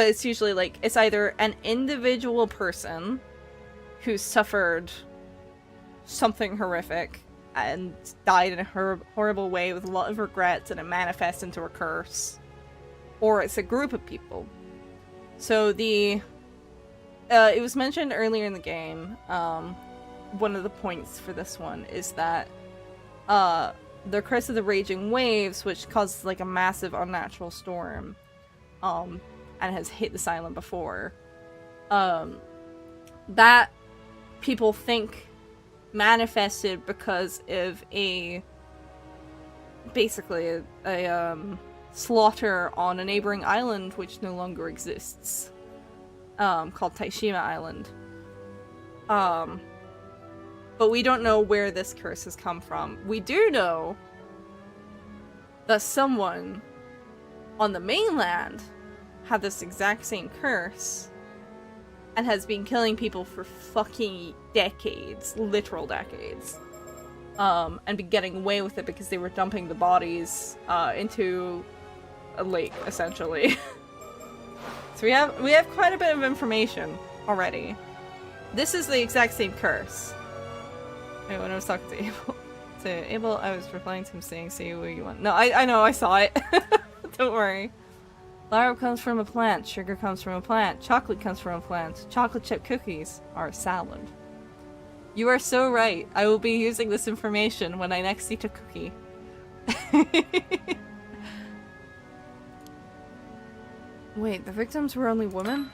it's usually like, it's either an individual person who suffered something horrific and died in a horrible way with a lot of regrets and it manifests into a curse. Or it's a group of people. So it was mentioned earlier in the game, one of the points for this one is that the curse of the raging waves, which causes like a massive unnatural storm, and has hit this island before, that people think manifested because of basically a slaughter on a neighboring island which no longer exists, called Taishima Island. But we don't know where this curse has come from. We do know that someone on the mainland had this exact same curse and has been killing people for fucking decades, literal decades. And been getting away with it because they were dumping the bodies into a lake, essentially. So we have quite a bit of information already. This is the exact same curse. Wait, when I was talking to Abel, I was replying to him saying, "See what you want." No, I know, I saw it. Don't worry. Flour comes from a plant, sugar comes from a plant, chocolate comes from a plant, chocolate chip cookies are a salad. You are so right. I will be using this information when I next eat a cookie. Wait, the victims were only women?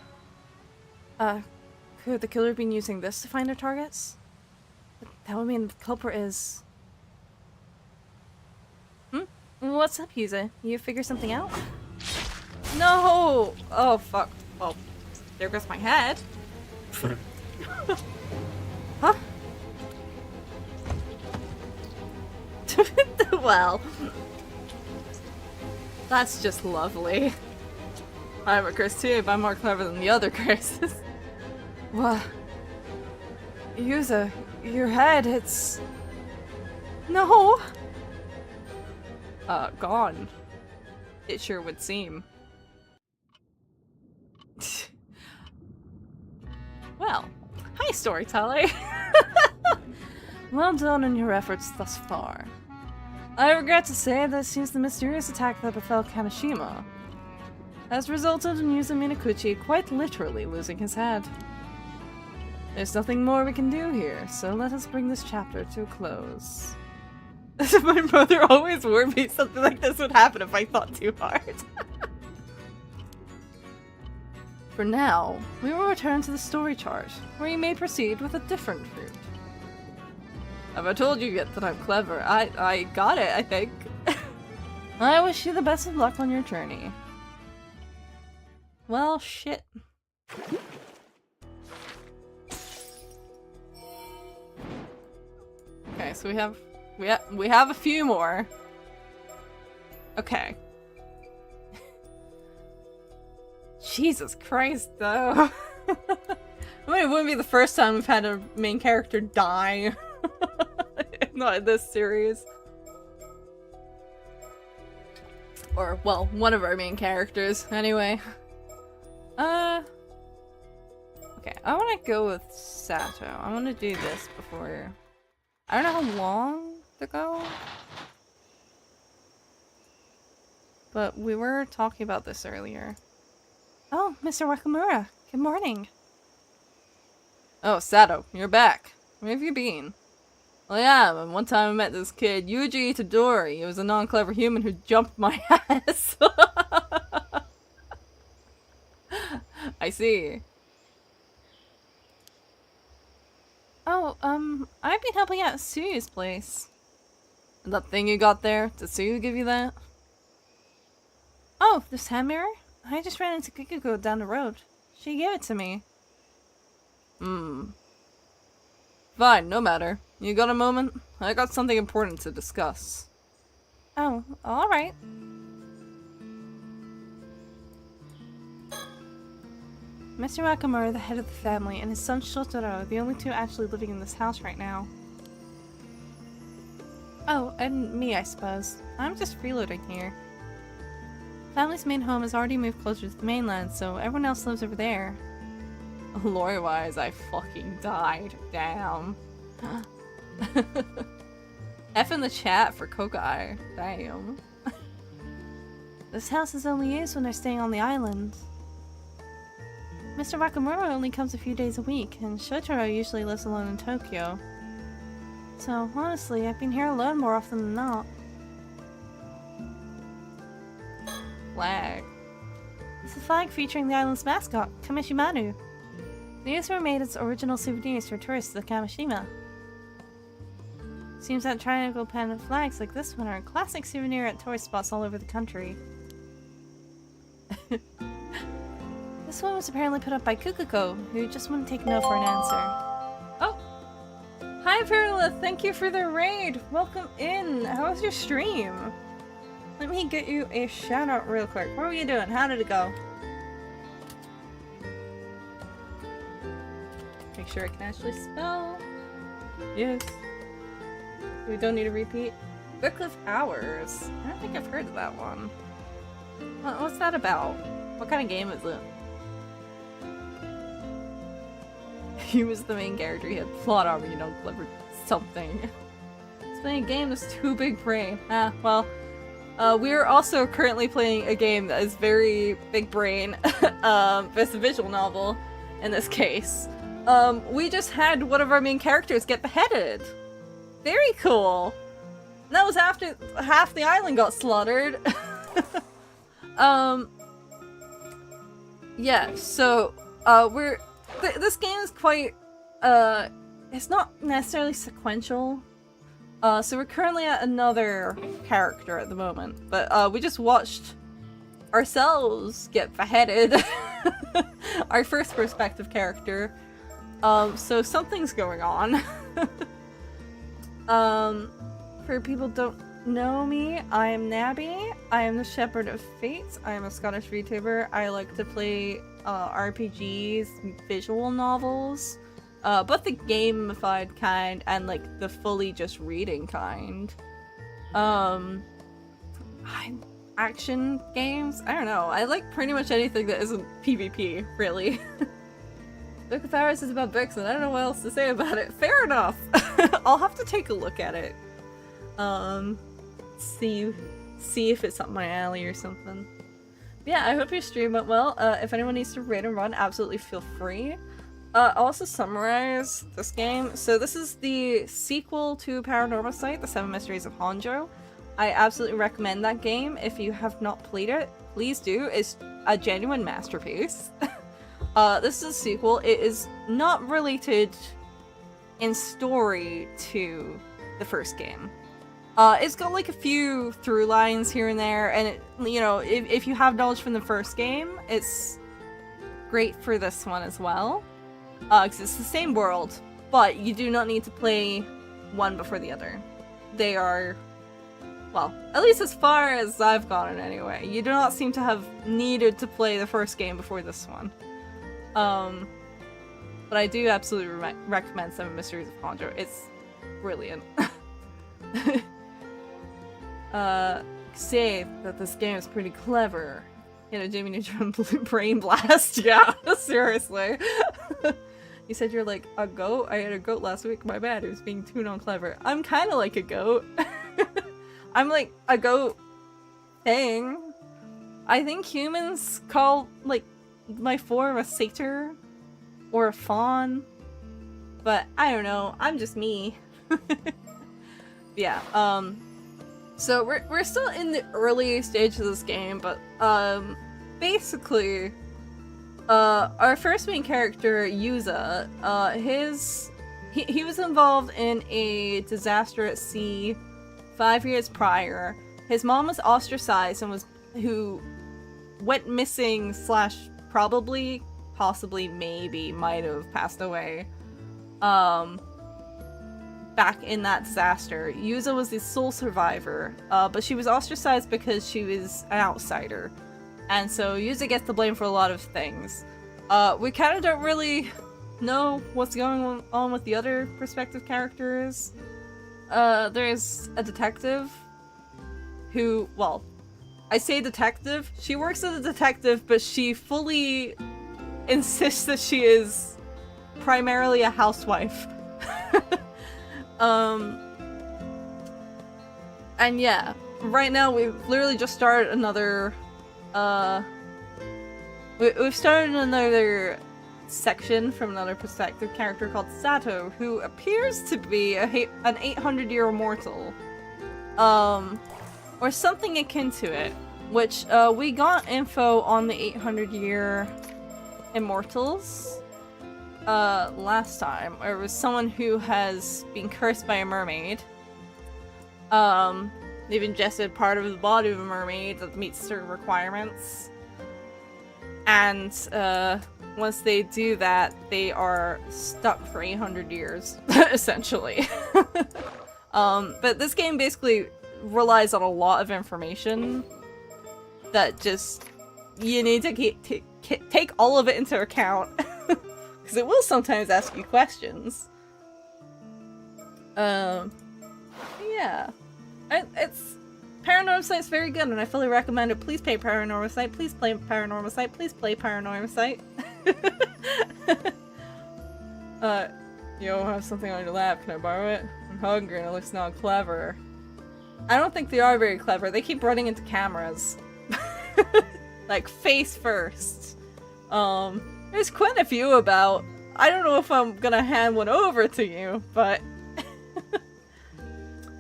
Could the killer have been using this to find their targets? That would mean the culprit is... What's up, Yuza? You figure something out? No! Oh, fuck. Oh, there goes my head. Huh? Well, that's just lovely. I'm a curse too, but I'm more clever than the other curses. What? Yuza, your head, it's... No! Gone. It sure would seem. Well, hi storyteller! Well done in your efforts thus far. I regret to say that it seems the mysterious attack that befell Kaneshima has resulted in Yuza Minakuchi quite literally losing his head. There's nothing more we can do here, so let us bring this chapter to a close. My brother always warned me something like this would happen if I thought too hard. For now, we will return to the story chart, where you may proceed with a different route. Have I told you yet that I'm clever? I got it, I think. I wish you the best of luck on your journey. Well, shit. Okay, so we have a few more. Okay. Jesus Christ, though. I mean, it wouldn't be the first time we've had a main character die. Not in this series. Or, well, one of our main characters, anyway. Okay, I want to go with Sato. I want to do this before... I don't know how long to go. But we were talking about this earlier. Oh, Mr. Wakamura, good morning. Oh, Sato, you're back. Where have you been? Well, yeah, and one time I met this kid, Yuji Itadori. He was a non-clever human who jumped my ass. I see. Oh, I've been helping out at Suyu's place. That thing you got there, did Suyu give you that? Oh, this hand mirror? I just ran into Kikuko down the road. She gave it to me. Fine, no matter. You got a moment? I got something important to discuss. Oh, alright. Mr. Nakamura, the head of the family, and his son Shotaro are the only two actually living in this house right now. Oh, and me, I suppose. I'm just freeloading here. Family's main home has already moved closer to the mainland, so everyone else lives over there. Lore-wise, I fucking died. Damn. F in the chat for Kokai. Damn. This house is only used when they're staying on the island. Mr. Nakamura only comes a few days a week, and Shotaro usually lives alone in Tokyo. So, honestly, I've been here alone more often than not. Flag. It's a flag featuring the island's mascot, Kamishimanu. These were made as original souvenirs for tourists to Kamishima. Seems that triangle pendant flags like this one are a classic souvenir at tourist spots all over the country. This one was apparently put up by Kukuko, who just wouldn't take no for an answer. Oh! Hi Perla, thank you for the raid! Welcome in! How was your stream? Let me get you a shout out real quick. What were you doing? How did it go? Make sure I can actually spell. Yes. We don't need a repeat. Book of Hours. I don't think I've heard of that one. What's that about? What kind of game is it? He was the main character. He had plot armor, you know, clever something. It's playing a game that's too big brain. Ah, well. We're also currently playing a game that is very big brain. It's a visual novel in this case. We just had one of our main characters get beheaded. Very cool. And that was after half the island got slaughtered. Yeah, so, this game is quite, it's not necessarily sequential. So we're currently at another character at the moment, but we just watched ourselves get beheaded. Our first perspective character. So something's going on. For people who don't know me, I am Nabby. I am the Shepherd of Fate. I am a Scottish VTuber. I like to play RPGs, visual novels. Both the gamified kind and like the fully just reading kind. Action games? I don't know. I like pretty much anything that isn't PvP, really. Book of Hours is about books and I don't know what else to say about it. Fair enough. I'll have to take a look at it. See if it's up my alley or something. But yeah, I hope your stream went well. If anyone needs to raid and run, absolutely feel free. I'll also summarize this game. So this is the sequel to Paranormasight, The 7 Mysteries of Honjo. I absolutely recommend that game. If you have not played it, please do. It's a genuine masterpiece. This is a sequel. It is not related in story to the first game. It's got like a few through lines here and there, and it, you know, if you have knowledge from the first game, it's great for this one as well. Because it's the same world, but you do not need to play one before the other. They are, well, at least as far as I've gotten anyway. You do not seem to have needed to play the first game before this one. But I do absolutely recommend 7 Mysteries of Honjo. It's brilliant. Say that this game is pretty clever. You know, Jimmy Neutron Brain Blast. Yeah, seriously. You said you're like a goat? I had a goat last week. My bad. It was being too non-clever. I'm kind of like a goat. I'm like a goat thing. I think humans call like my form a satyr or a fawn. But I don't know. I'm just me. Yeah, so we're still in the early stages of this game, but basically our first main character, Yuza, he was involved in a disaster at sea 5 years prior. His mom was ostracized and who went missing / probably, possibly, maybe, might have passed away. Back in that disaster. Yuza was the sole survivor, but she was ostracized because she was an outsider. And so Yuza gets the blame for a lot of things. We kind of don't really know what's going on with the other prospective characters. There's a detective who, well, I say detective, she works as a detective, but she fully insists that she is primarily a housewife. And yeah, right now we've literally just started another, we've started another section from another perspective character called Sato, who appears to be an 800-year immortal. Or something akin to it, which, we got info on the 800-year immortals last time. It was someone who has been cursed by a mermaid. They've ingested part of the body of a mermaid that meets certain requirements. And, once they do that, they are stuck for 800 years, essentially. But this game basically relies on a lot of information that just, you need to take all of it into account. Because it will sometimes ask you questions. Yeah. It's... Paranormasight is very good, and I fully recommend it. Please play Paranormasight. Please play Paranormasight. Please play Paranormasight. You have something on your lap. Can I borrow it? I'm hungry and it looks not clever. I don't think they are very clever. They keep running into cameras. Like, face first. There's quite a few about. I don't know if I'm gonna hand one over to you, but...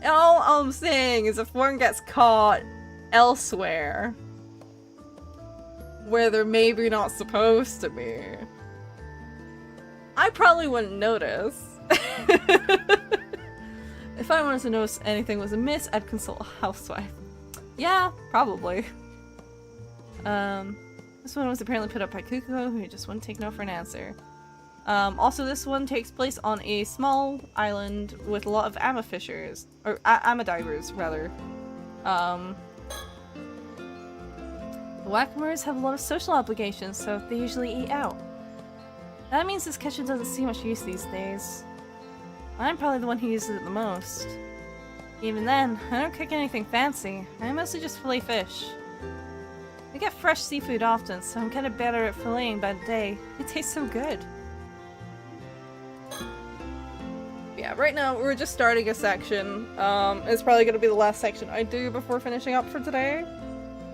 all I'm saying is if one gets caught elsewhere, where they're maybe not supposed to be, I probably wouldn't notice. If I wanted to notice anything was amiss, I'd consult a housewife. Yeah, probably. This one was apparently put up by Kuko, who just wouldn't take no for an answer. Also, this one takes place on a small island with a lot of ama fishers, or ama divers, rather. The Whackmores have a lot of social obligations, so they usually eat out. That means this kitchen doesn't see much use these days. I'm probably the one who uses it the most. Even then, I don't cook anything fancy. I mostly just fillet fish. We get fresh seafood often, so I'm kind of better at filleting by the day. It tastes so good. Yeah, right now we're just starting a section. It's probably gonna be the last section I do before finishing up for today.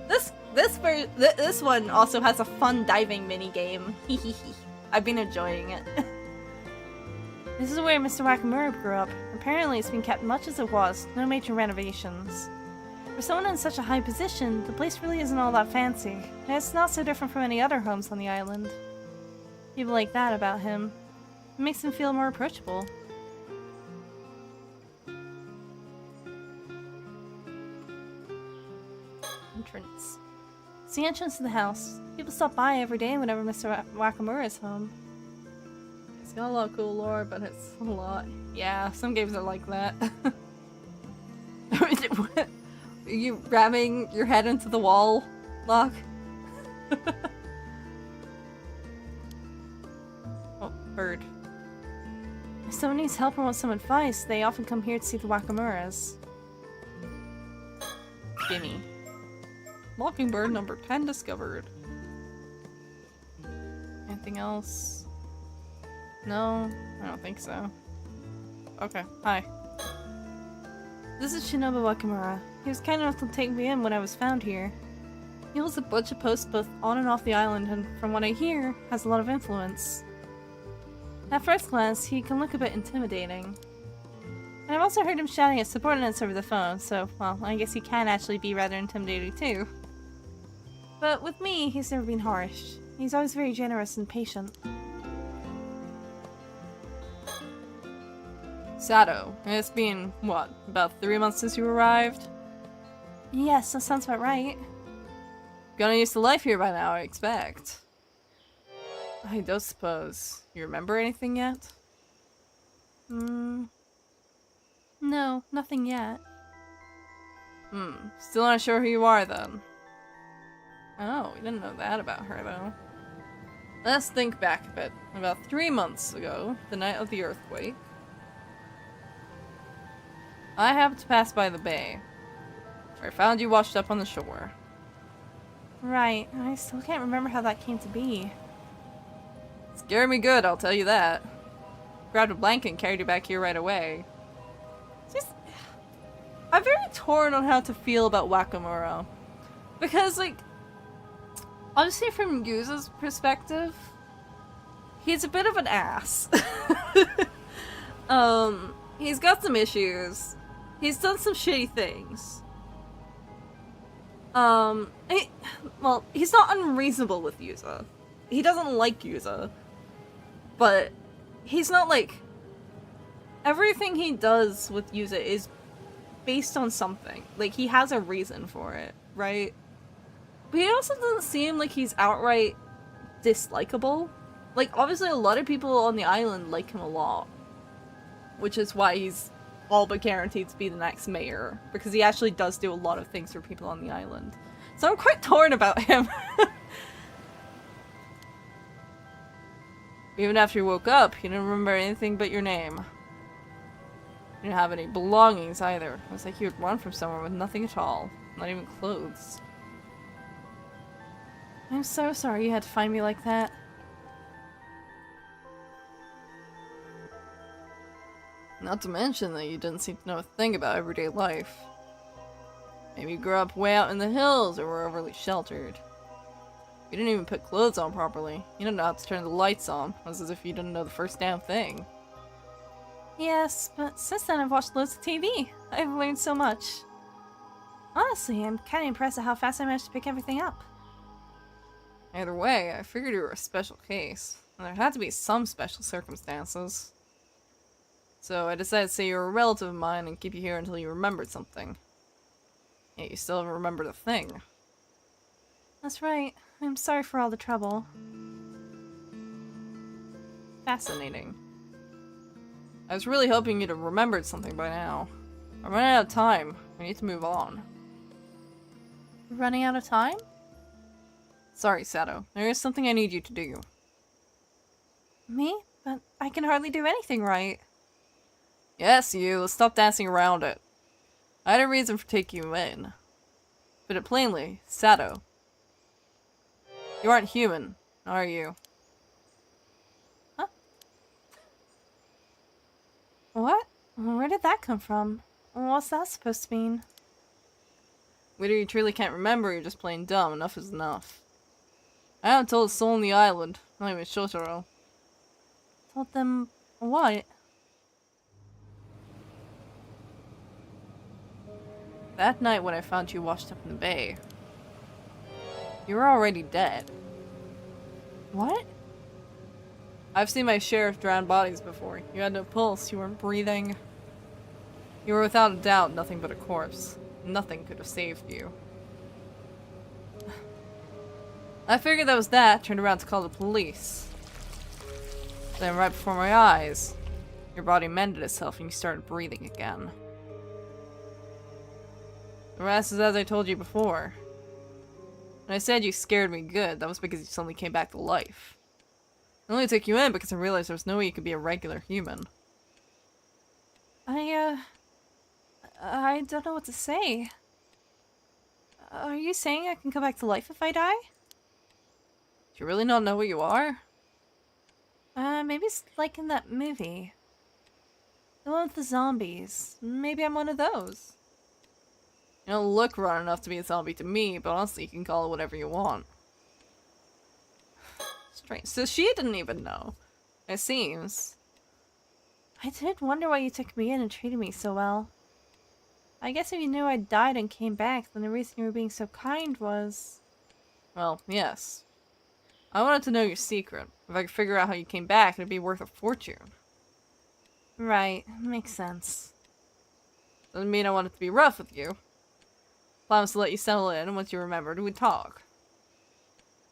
This one also has a fun diving mini game. I've been enjoying it. This is where Mr. Wakamura grew up. Apparently it's been kept much as it was, no major renovations. For someone in such a high position, the place really isn't all that fancy, and it's not so different from any other homes on the island. People like that about him. It makes him feel more approachable. Entrance. It's the entrance to the house. People stop by every day whenever Mr. Wakamura is home. It's got a lot of cool lore, but it's a lot. Yeah, some games are like that. Are you ramming your head into the wall, Locke? Oh, bird. If someone needs help or wants some advice, they often come here to see the Wakamuras. Gimme. Mockingbird number 10 discovered. Anything else? No, I don't think so. Okay, hi. This is Shinobu Wakamura. He was kind enough to take me in when I was found here. He holds a bunch of posts both on and off the island, and from what I hear, has a lot of influence. At first glance, he can look a bit intimidating. And I've also heard him shouting at subordinates over the phone, so, well, I guess he can actually be rather intimidating too. But with me, he's never been harsh. He's always very generous and patient. Sato, it's been, what, about 3 months since you arrived? Yes, that sounds about right. Gotten used to life here by now, I expect. I don't suppose. You remember anything yet? No, nothing yet. Still not sure who you are then. Oh, we didn't know that about her though. Let's think back a bit. About 3 months ago, the night of the earthquake, I happened to pass by the bay, where I found you washed up on the shore. Right, I still can't remember how that came to be. Scared me good, I'll tell you that. Grabbed a blanket and carried you back here right away. I'm very torn on how to feel about Wakamura. Because, like, honestly, from Yuza's perspective, he's a bit of an ass. He's got some issues. He's done some shitty things. He's not unreasonable with Yuza. He doesn't like Yuza. But he's not like... Everything he does with Yuza is based on something. Like, he has a reason for it, right? But he also doesn't seem like he's outright dislikable. Like, obviously a lot of people on the island like him a lot. Which is why he's all but guaranteed to be the next mayor. Because he actually does do a lot of things for people on the island. So I'm quite torn about him. Even after you woke up, you didn't remember anything but your name. You didn't have any belongings either. It was like you had run from somewhere with nothing at all. Not even clothes. I'm so sorry you had to find me like that. Not to mention that you didn't seem to know a thing about everyday life. Maybe you grew up way out in the hills or were overly sheltered. You didn't even put clothes on properly. You didn't know how to turn the lights on. It was as if you didn't know the first damn thing. Yes, but since then I've watched loads of TV. I've learned so much. Honestly, I'm kind of impressed at how fast I managed to pick everything up. Either way, I figured you were a special case. And there had to be some special circumstances. So I decided to say you were a relative of mine and keep you here until you remembered something. Yet you still haven't remembered a thing. That's right. I'm sorry for all the trouble. Fascinating. I was really hoping you'd have remembered something by now. I'm running out of time. We need to move on. Running out of time? Sorry, Sato. There is something I need you to do. Me? But I can hardly do anything right. Yes, you. Let's stop dancing around it. I had a reason for taking you in. Put it plainly, Sato. You aren't human, are you? Huh? What? Where did that come from? What's that supposed to mean? Whether you truly can't remember or you're just plain dumb, enough is enough. I haven't told a soul on the island, not even Shotaro. Told them what? That night when I found you washed up in the bay, you were already dead. What? I've seen my share of drowned bodies before. You had no pulse, you weren't breathing. You were without a doubt nothing but a corpse. Nothing could have saved you. I figured that was that, turned around to call the police. Then right before my eyes, your body mended itself and you started breathing again. The rest is as I told you before. When I said you scared me good, that was because you suddenly came back to life. I only took you in because I realized there was no way you could be a regular human. I don't know what to say. Are you saying I can come back to life if I die? Do you really not know what you are? Maybe it's like in that movie. The one with the zombies. Maybe I'm one of those. You don't look raw enough to be a zombie to me, but honestly you can call it whatever you want. Strange. So she didn't even know. It seems. I did wonder why you took me in and treated me so well. I guess if you knew I died and came back, then the reason you were being so kind was... Well, yes. I wanted to know your secret. If I could figure out how you came back, it'd be worth a fortune. Right, makes sense. Doesn't mean I wanted to be rough with you. Promise to let you settle in, and once you remembered, we'd talk.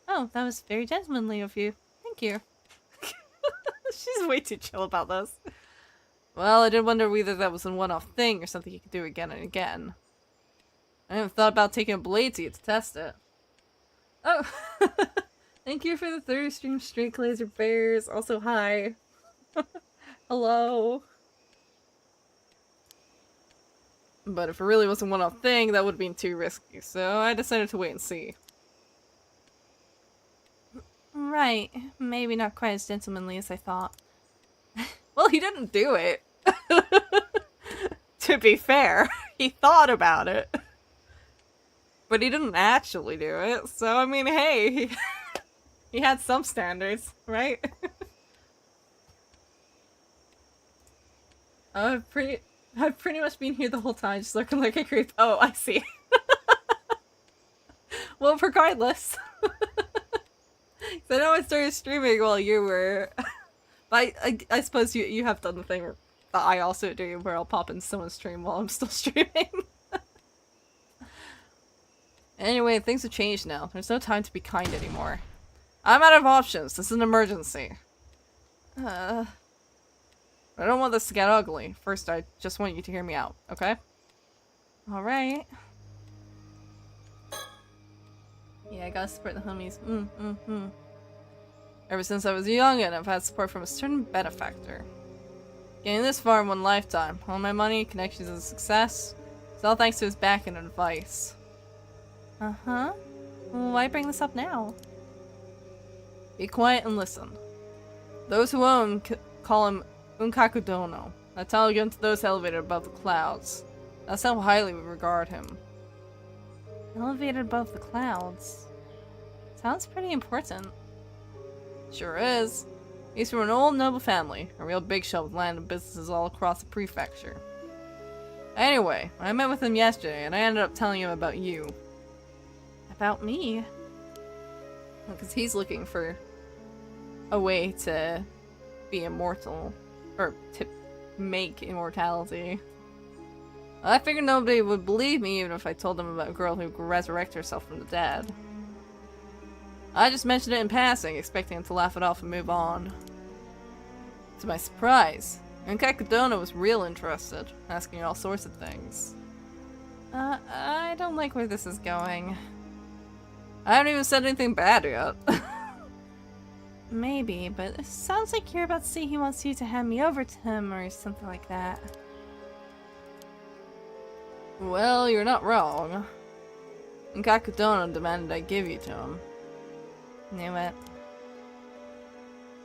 Oh, that was very gentlemanly of you. Thank you. She's way too chill about this. Well, I did wonder whether that was a one-off thing or something you could do again and again. I haven't thought about taking a blade to you to test it. Oh, thank you for the 30 stream Streak Laser Bears. Also, hi. Hello. But if it really was a one-off thing, that would have been too risky, so I decided to wait and see. Right, maybe not quite as gentlemanly as I thought. Well, he didn't do it. To be fair, he thought about it. But he didn't actually do it, so I mean, hey, he had some standards, right? I've pretty much been here the whole time, just looking like a creep. Oh, I see. Well, regardless. So I know I started streaming while you were... But I suppose you have done the thing that I also do, where I'll pop in someone's stream while I'm still streaming. Anyway, things have changed now. There's no time to be kind anymore. I'm out of options. This is an emergency. I don't want this to get ugly. First, I just want you to hear me out, okay? Alright. Yeah, I gotta support the homies. Ever since I was young, and I've had support from a certain benefactor. Getting this far in one lifetime, all my money, connections, and success, it's all thanks to his back and advice. Uh-huh. Well, why bring this up now? Be quiet and listen. Those who own call him Unkakudono. That's how given to those elevated above the clouds. That's how highly we regard him. Elevated above the clouds. Sounds pretty important. Sure is. He's from an old noble family, a real big shot with land and businesses all across the prefecture. Anyway, I met with him yesterday, and I ended up telling him about you. About me? Because he's looking for a way to be immortal. Or to make immortality. I figured nobody would believe me even if I told them about a girl who could resurrect herself from the dead. I just mentioned it in passing, expecting him to laugh it off and move on. To my surprise, Unkakudono was real interested, asking all sorts of things. I don't like where this is going. I haven't even said anything bad yet. Maybe, but it sounds like you're about to say he wants you to hand me over to him or something like that. Well, you're not wrong. Unkakudono demanded I give you to him. Knew it.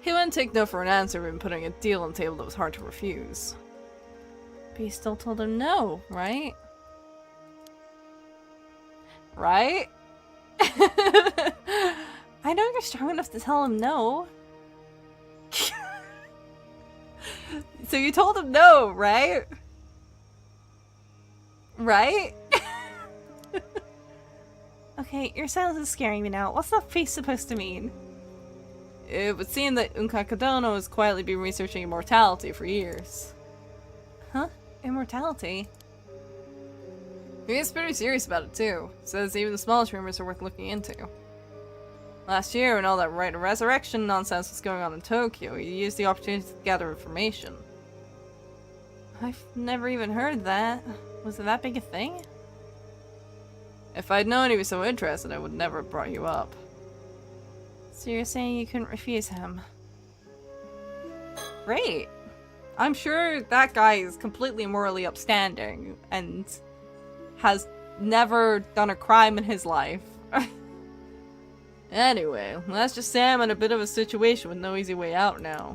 He wouldn't take no for an answer when putting a deal on the table that was hard to refuse. But you still told him no, right? Right? I know you're strong enough to tell him no. So you told him no, right? Right? Okay, your silence is scaring me now. What's that face supposed to mean? It would seem that Unkakudono has quietly been researching immortality for years. Huh? Immortality? He's pretty serious about it too. Says even the smallest rumors are worth looking into. Last year, when all that right of resurrection nonsense was going on in Tokyo, he used the opportunity to gather information. I've never even heard that. Was it that big a thing? If I'd known he was so interested, I would never have brought you up. So you're saying you couldn't refuse him? Great. I'm sure that guy is completely morally upstanding and has never done a crime in his life. Anyway, let's just say I'm in a bit of a situation with no easy way out now.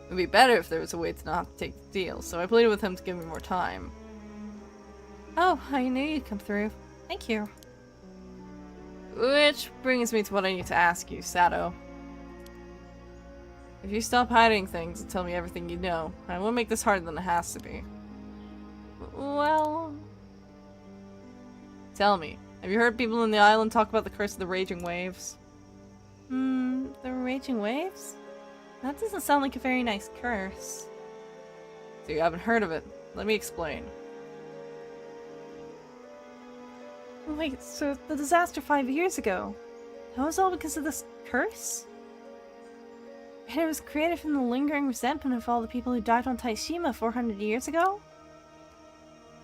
It would be better if there was a way to not have to take the deal, so I pleaded with him to give me more time. Oh, I knew you'd come through. Thank you. Which brings me to what I need to ask you, Sato. If you stop hiding things and tell me everything you know, I won't make this harder than it has to be. Well... Tell me, have you heard people in the island talk about the curse of the raging waves? The raging waves? That doesn't sound like a very nice curse. So you haven't heard of it. Let me explain. Wait, so the disaster 5 years ago, that was all because of this curse? And it was created from the lingering resentment of all the people who died on Taishima 400 years ago?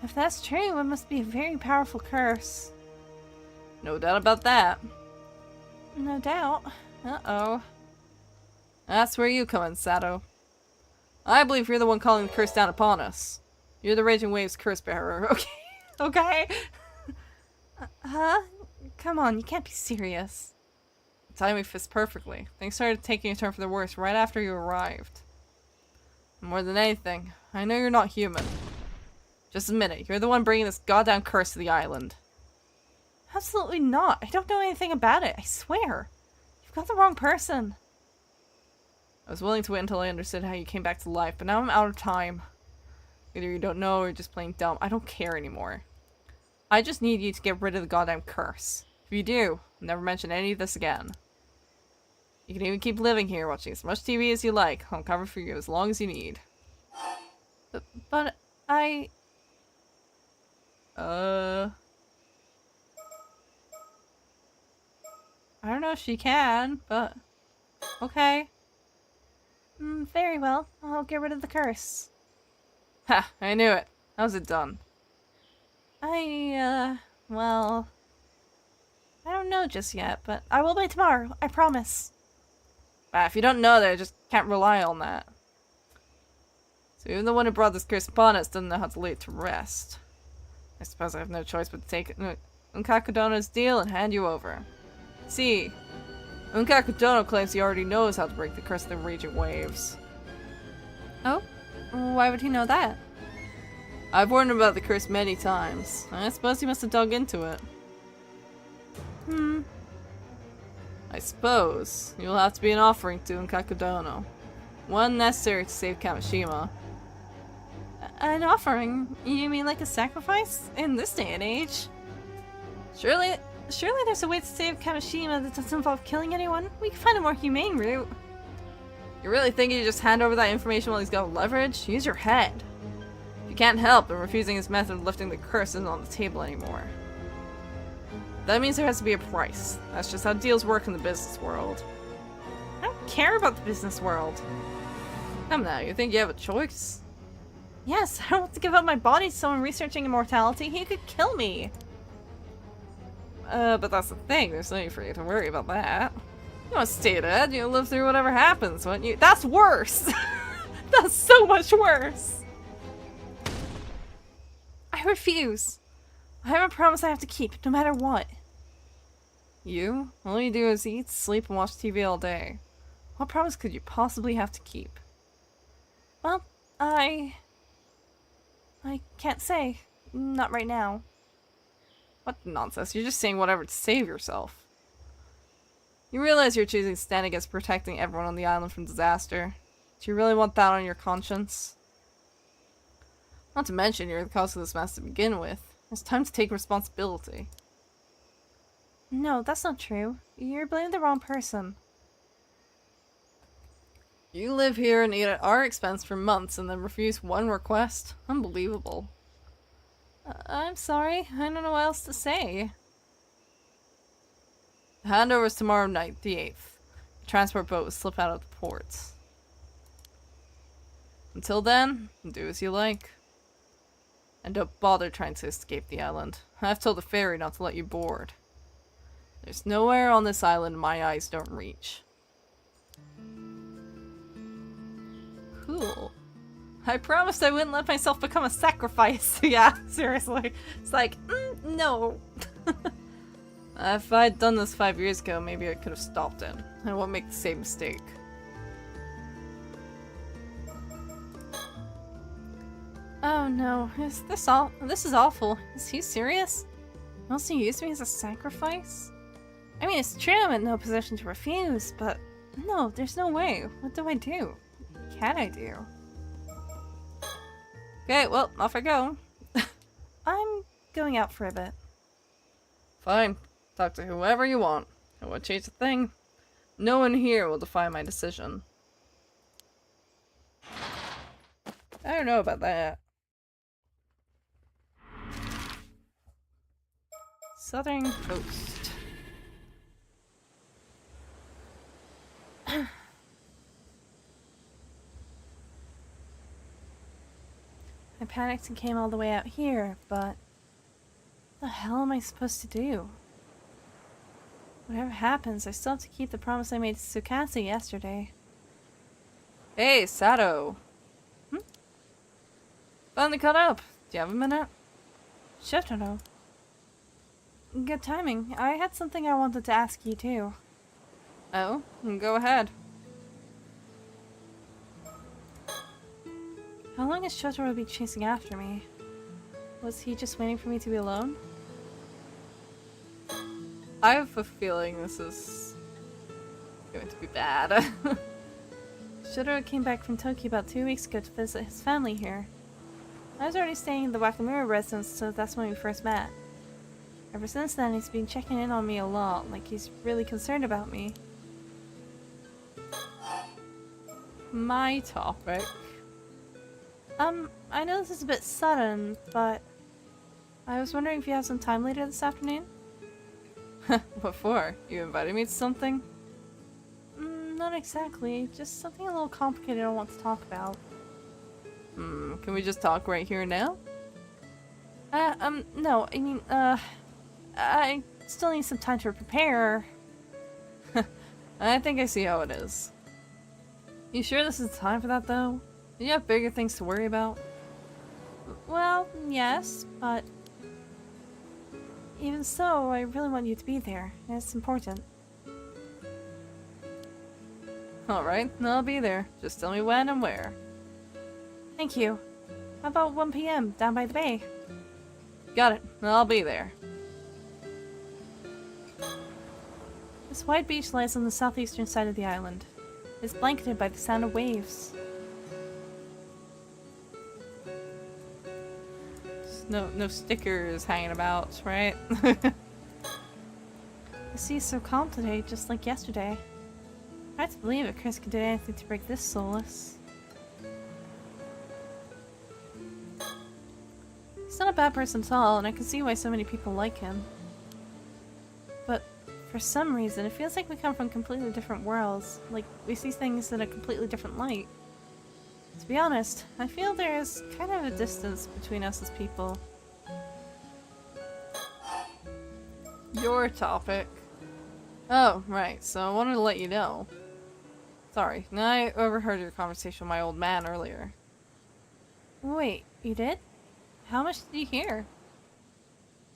If that's true, it must be a very powerful curse. No doubt about that. No doubt. Uh-oh. That's where you come in, Sato. I believe you're the one calling the curse down upon us. You're the Raging Waves curse bearer, okay? Okay? Huh? Come on, you can't be serious. The timing fits perfectly. Things started taking a turn for the worse right after you arrived. More than anything, I know you're not human. Just admit it, you're the one bringing this goddamn curse to the island. Absolutely not. I don't know anything about it, I swear. You've got the wrong person. I was willing to wait until I understood how you came back to life, but now I'm out of time. Either you don't know or you're just plain dumb. I don't care anymore. I just need you to get rid of the goddamn curse. If you do, I'll never mention any of this again. You can even keep living here, watching as much TV as you like. I'll cover for you as long as you need. But I don't know if she can, but... Okay. Very well. I'll get rid of the curse. Ha! I knew it. How's it done? Well... I don't know just yet, but I will by tomorrow. I promise. If you don't know that, I just can't rely on that. So even the one who brought this curse upon us doesn't know how to lay it to rest. I suppose I have no choice but to take Unkakudono's deal and hand you over. See, Unkakudono claims he already knows how to break the curse of the raging waves. Oh? Why would he know that? I've warned him about the curse many times. I suppose he must have dug into it. I suppose you'll have to be an offering to Unkakudono. One necessary to save Kamishima. An offering? You mean like a sacrifice? In this day and age? Surely there's a way to save Kamishima that doesn't involve killing anyone? We can find a more humane route. You really think you just hand over that information while he's got leverage? Use your head. If you can't help, then refusing his method of lifting the curse isn't on the table anymore. That means there has to be a price. That's just how deals work in the business world. I don't care about the business world. Come now, you think you have a choice? Yes, I don't want to give up my body to someone researching immortality. He could kill me. But that's the thing. There's no need for you to worry about that. You want to stay dead, you'll live through whatever happens, won't you? That's worse! That's so much worse! I refuse. I have a promise I have to keep, no matter what. You? All you do is eat, sleep, and watch TV all day. What promise could you possibly have to keep? Well, I can't say. Not right now. What nonsense. You're just saying whatever to save yourself. You realize you're choosing to stand against protecting everyone on the island from disaster. Do you really want that on your conscience? Not to mention, you're the cause of this mess to begin with. It's time to take responsibility. No, that's not true. You're blaming the wrong person. You live here and eat at our expense for months and then refuse one request? Unbelievable. I'm sorry. I don't know what else to say. The handover is tomorrow night, the 8th. The transport boat will slip out of the port. Until then, do as you like. And don't bother trying to escape the island. I've told the ferry not to let you board. There's nowhere on this island my eyes don't reach. Cool. I promised I wouldn't let myself become a sacrifice. Yeah, seriously. It's like, no. If I'd done this 5 years ago, maybe I could have stopped it. I won't make the same mistake. Oh no, this is awful. Is he serious? Wants to use me as a sacrifice? I mean, it's true I'm in no position to refuse, but No, there's no way. What do I do? What can I do? Okay, well, off I go. I'm going out for a bit. Fine. Talk to whoever you want. I won't change a thing. No one here will define my decision. I don't know about that. Southern Coast. I panicked and came all the way out here, but what the hell am I supposed to do? Whatever happens, I still have to keep the promise I made to Tsukasa yesterday. Hey, Sato. Finally caught up. Do you have a minute? Shotaro. Good timing. I had something I wanted to ask you too. Oh, go ahead. How long has Shotaro been chasing after me? Was he just waiting for me to be alone? I have a feeling this is going to be bad. Shotaro came back from Tokyo about 2 weeks ago to visit his family here. I was already staying in the Wakamura residence, so that's when we first met. Ever since then, he's been checking in on me a lot, like he's really concerned about me. My topic. I know this is a bit sudden, but I was wondering if you have some time later this afternoon? What for? You invited me to something? Not exactly. Just something a little complicated I want to talk about. Can we just talk right here and now? No, I mean, I still need some time to prepare. I think I see how it is. You sure this is the time for that, though? Do you have bigger things to worry about? Well, yes, but even so, I really want you to be there. It's important. Alright, I'll be there. Just tell me when and where. Thank you. How about 1 p.m. down by the bay? Got it. I'll be there. This wide beach lies on the southeastern side of the island. It's blanketed by the sound of waves. No stickers hanging about, right? The sea's so calm today, just like yesterday. Hard to believe that Chris could do anything to break this solace. He's not a bad person at all, and I can see why so many people like him. But for some reason, it feels like we come from completely different worlds, like we see things in a completely different light. To be honest, I feel there is kind of a distance between us as people. Your topic. Oh, right. So I wanted to let you know. Sorry, I overheard your conversation with my old man earlier. Wait, you did? How much did you hear?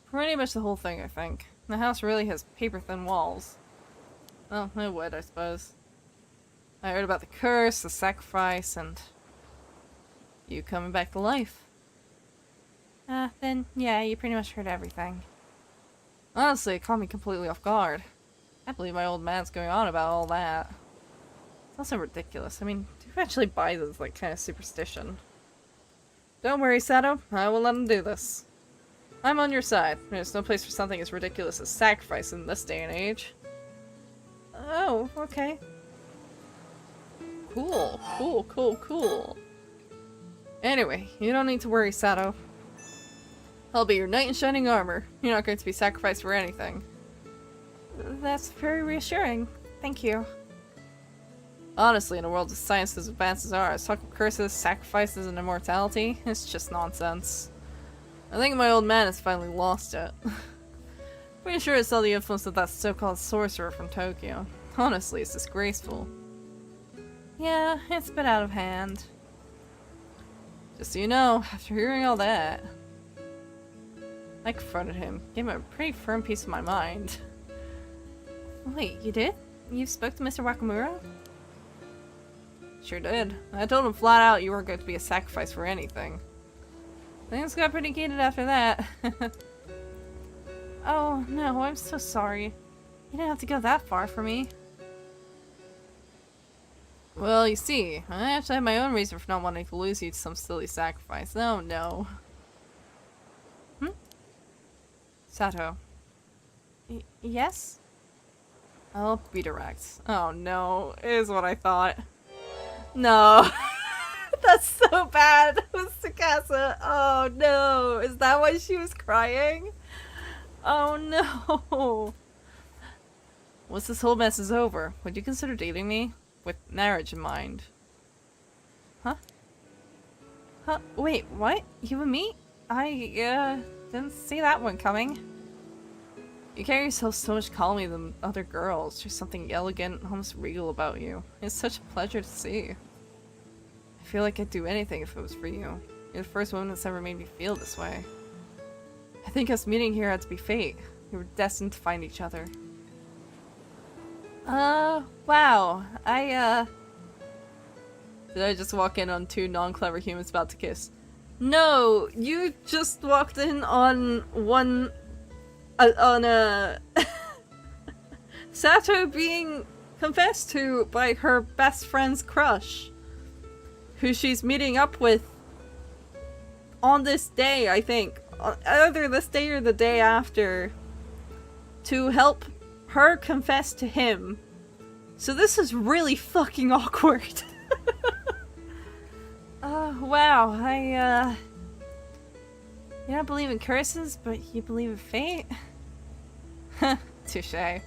Pretty much the whole thing, I think. The house really has paper-thin walls. Well, it would, I suppose. I heard about the curse, the sacrifice, and you coming back to life. Then, yeah, you pretty much heard everything. Honestly, it caught me completely off guard. I can't believe my old man's going on about all that. It's also ridiculous. I mean, who actually buys this, like, kind of superstition? Don't worry, Sato. I will let him do this. I'm on your side. There's no place for something as ridiculous as sacrifice in this day and age. Oh, okay. Cool. Cool, cool, cool. Anyway, you don't need to worry, Sato. I'll be your knight in shining armor. You're not going to be sacrificed for anything. That's very reassuring. Thank you. Honestly, in a world as science as advanced as ours, talk of curses, sacrifices, and immortality, it's just nonsense. I think my old man has finally lost it. Pretty sure it's all the influence of that so-called sorcerer from Tokyo. Honestly, it's disgraceful. Yeah, it's a bit out of hand. Just so you know, after hearing all that, I confronted him, gave him a pretty firm piece of my mind. Wait, you did? You spoke to Mr. Wakamura? Sure did. I told him flat out you weren't going to be a sacrifice for anything. Things got pretty heated after that. Oh, no, I'm so sorry. You didn't have to go that far for me. Well, you see, I actually have my own reason for not wanting to lose you to some silly sacrifice. Oh no. Sato. Yes? I'll be direct. Oh no, is what I thought. No. That's so bad with Tsukasa. Oh no. Is that why she was crying? Oh no. Once this whole mess is over, would you consider dating me? With marriage in mind. Huh? Huh? Wait, what? You and me? I, didn't see that one coming. You carry yourself so much calmer than other girls. There's something elegant, almost regal about you. It's such a pleasure to see. I feel like I'd do anything if it was for you. You're the first woman that's ever made me feel this way. I think us meeting here had to be fate. We were destined to find each other. Wow. Did I just walk in on two non-clever humans about to kiss? No, you just walked in on Sato being confessed to by her best friend's crush, who she's meeting up with on this day, I think. Either this day or the day after, to help her confess to him. So this is really fucking awkward. Wow, you don't believe in curses, but you believe in fate? Touche. But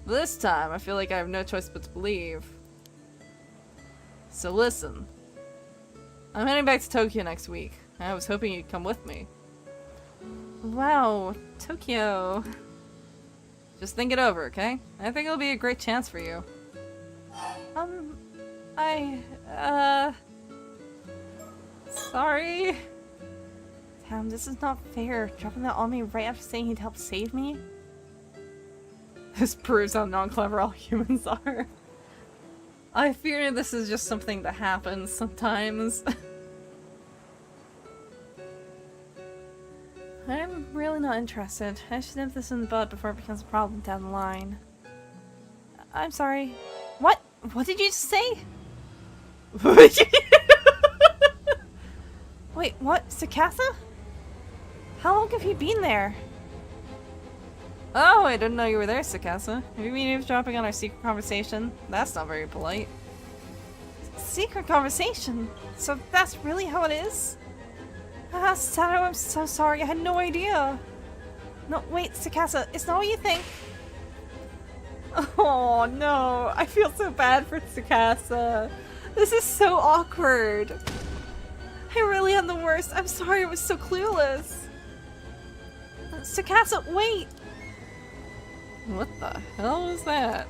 this time, I feel like I have no choice but to believe. So listen. I'm heading back to Tokyo next week. I was hoping you'd come with me. Wow, Tokyo. Just think it over, okay? I think it'll be a great chance for you. Sorry. Damn, this is not fair. Dropping that on me right after saying he'd help save me? This proves how non-clever all humans are. I fear this is just something that happens sometimes. I'm really not interested. I should nip this in the bud before it becomes a problem down the line. I'm sorry. What? What did you just say? Wait, what? Tsukasa? How long have you been there? Oh, I didn't know you were there, Tsukasa. Have you been eavesdropping on our secret conversation? That's not very polite. Secret conversation? So that's really how it is? Sato, I'm so sorry. I had no idea. No, wait, Tsukasa, it's not what you think. Oh no, I feel so bad for Tsukasa. This is so awkward. I really am the worst. I'm sorry I was so clueless. Tsukasa, wait! What the hell was that?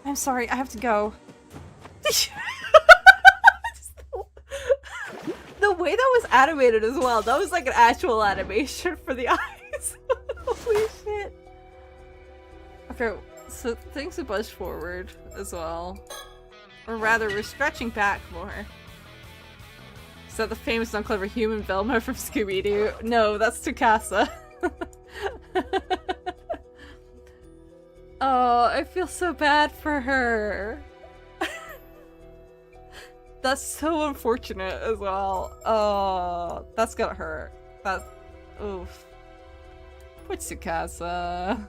I'm sorry, I have to go. The way that was animated as well, that was like an actual animation for the eyes. Holy shit. Okay, so things have budged forward as well. Or rather, we're stretching back more. Is that the famous unclever human Velma from Scooby-Doo? No, that's Tsukasa. Oh, I feel so bad for her. That's so unfortunate as well. Oh, that's gonna hurt. That, oof. Poor Tsukasa.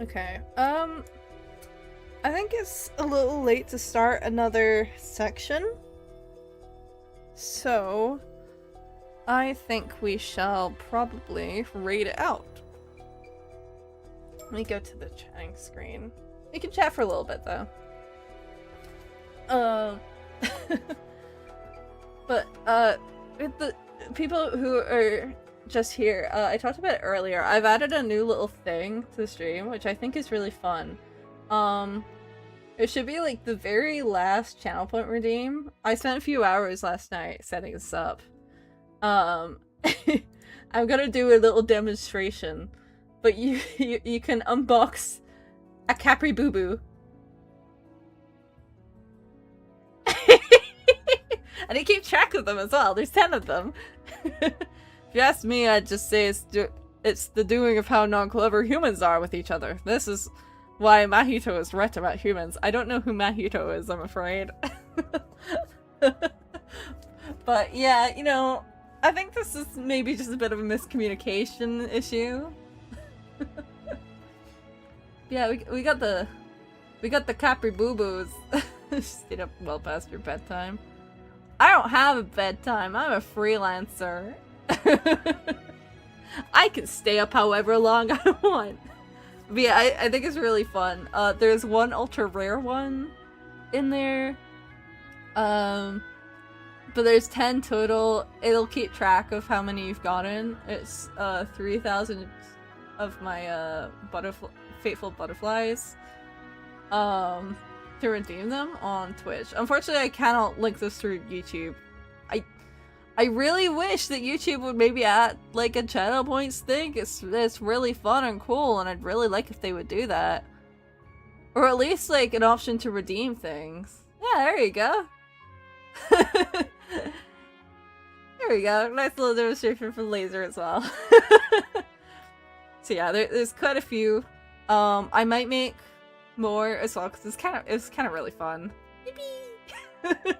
Okay, I think it's a little late to start another section. So, I think we shall probably read it out. Let me go to the chatting screen. We can chat for a little bit though. But with the people who are just here, I talked about it earlier. I've added a new little thing to the stream, which I think is really fun. It should be like the very last channel point redeem. I spent a few hours last night setting this up. I'm gonna do a little demonstration, but you can unbox a Capri Boo Boo. And I keep track of them as well. There's 10 of them. If you ask me, I'd just say it's the doing of how non-clever humans are with each other. This is why Mahito is right about humans. I don't know who Mahito is, I'm afraid. But yeah, you know, I think this is maybe just a bit of a miscommunication issue. Yeah, we got the Capri Boo Boos. Stayed up well past your bedtime. I don't have a bedtime. I'm a freelancer. I can stay up however long I want. But yeah, I think it's really fun. There's one ultra rare one in there. But there's 10 total. It'll keep track of how many you've gotten. It's 3,000 of my fateful butterflies to redeem them on Twitch. Unfortunately, I cannot link this through YouTube. I really wish that YouTube would maybe add like a channel points thing. It's really fun and cool, and I'd really like if they would do that. Or at least like an option to redeem things. Yeah, there you go. There we go. Nice little demonstration for Laser as well. So yeah, there's quite a few. I might make more as well because it's kind of really fun. Yippee!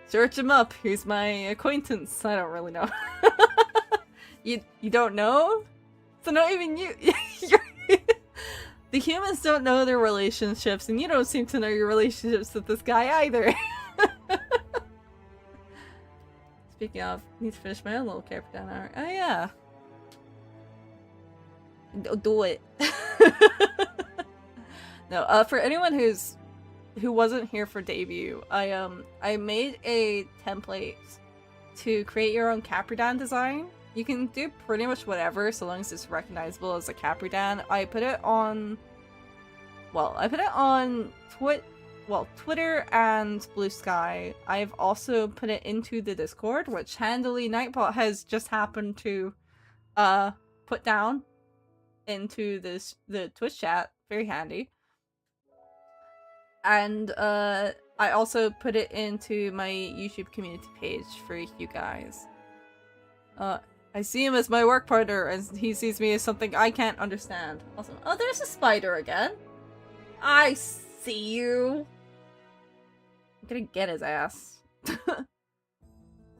Search him up. He's my acquaintance. I don't really know. You don't know? So not even you. The humans don't know their relationships, and you don't seem to know your relationships with this guy either. Speaking of, I need to finish my own little character down hour. Oh yeah. Do it. No, for anyone who wasn't here for debut, I made a template to create your own Capridan design. You can do pretty much whatever so long as it's recognizable as a Capridan. I put it on Twitter and Blue Sky. I've also put it into the Discord, which handily Nightbot has just happened to put down into the Twitch chat. Very handy. And I also put it into my YouTube community page for you guys. I see him as my work partner, and he sees me as something I can't understand. Awesome. Oh, there's a spider again. I see you. I'm gonna get his ass.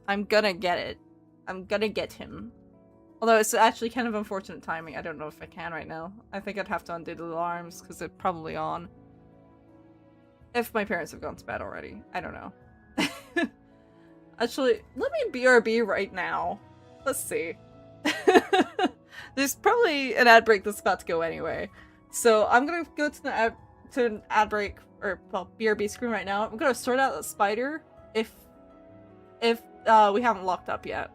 I'm gonna get it. I'm gonna get him. Although it's actually kind of unfortunate timing. I don't know if I can right now. I think I'd have to undo the alarms because they're probably on. If my parents have gone to bed already. I don't know. Actually, let me BRB right now. Let's see. There's probably an ad break that's about to go anyway. So I'm gonna go to an ad break, or well, BRB screen right now. I'm gonna sort out the spider if we haven't locked up yet.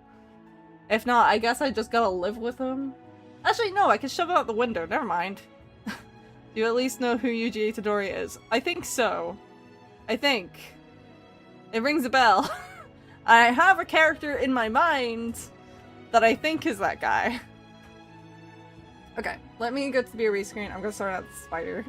If not, I guess I just gotta live with him. Actually, no, I can shove it out the window. Never mind. Do you at least know who Yuji Itadori is? I think so. I think. It rings a bell. I have a character in my mind that I think is that guy. Okay, let me go to the BRB screen. I'm gonna sort out the spider.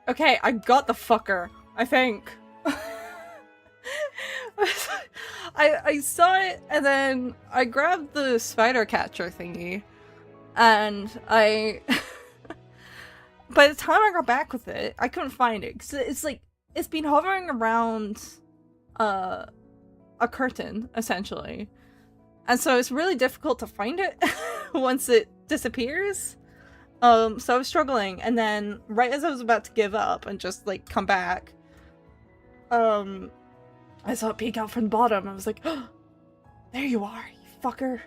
Okay, I got the fucker, I think. I saw it, and then I grabbed the spider catcher thingy, and I... By the time I got back with it, I couldn't find it, because it's like, it's been hovering around a curtain, essentially. And so it's really difficult to find it once it disappears. So I was struggling, and then right as I was about to give up and just like come back, I saw it peek out from the bottom. I was like, oh, there you are, you fucker.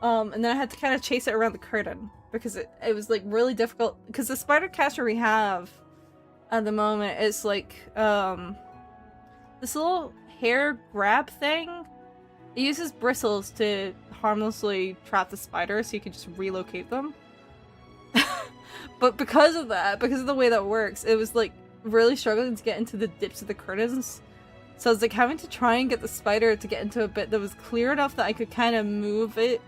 And then I had to kind of chase it around the curtain because it was like really difficult, because the spider catcher we have at the moment is like this little hair grab thing. It uses bristles to harmlessly trap the spider so you can just relocate them. But because of that, because of the way that works, it was like really struggling to get into the dips of the curtains. So I was like having to try and get the spider to get into a bit that was clear enough that I could kind of move it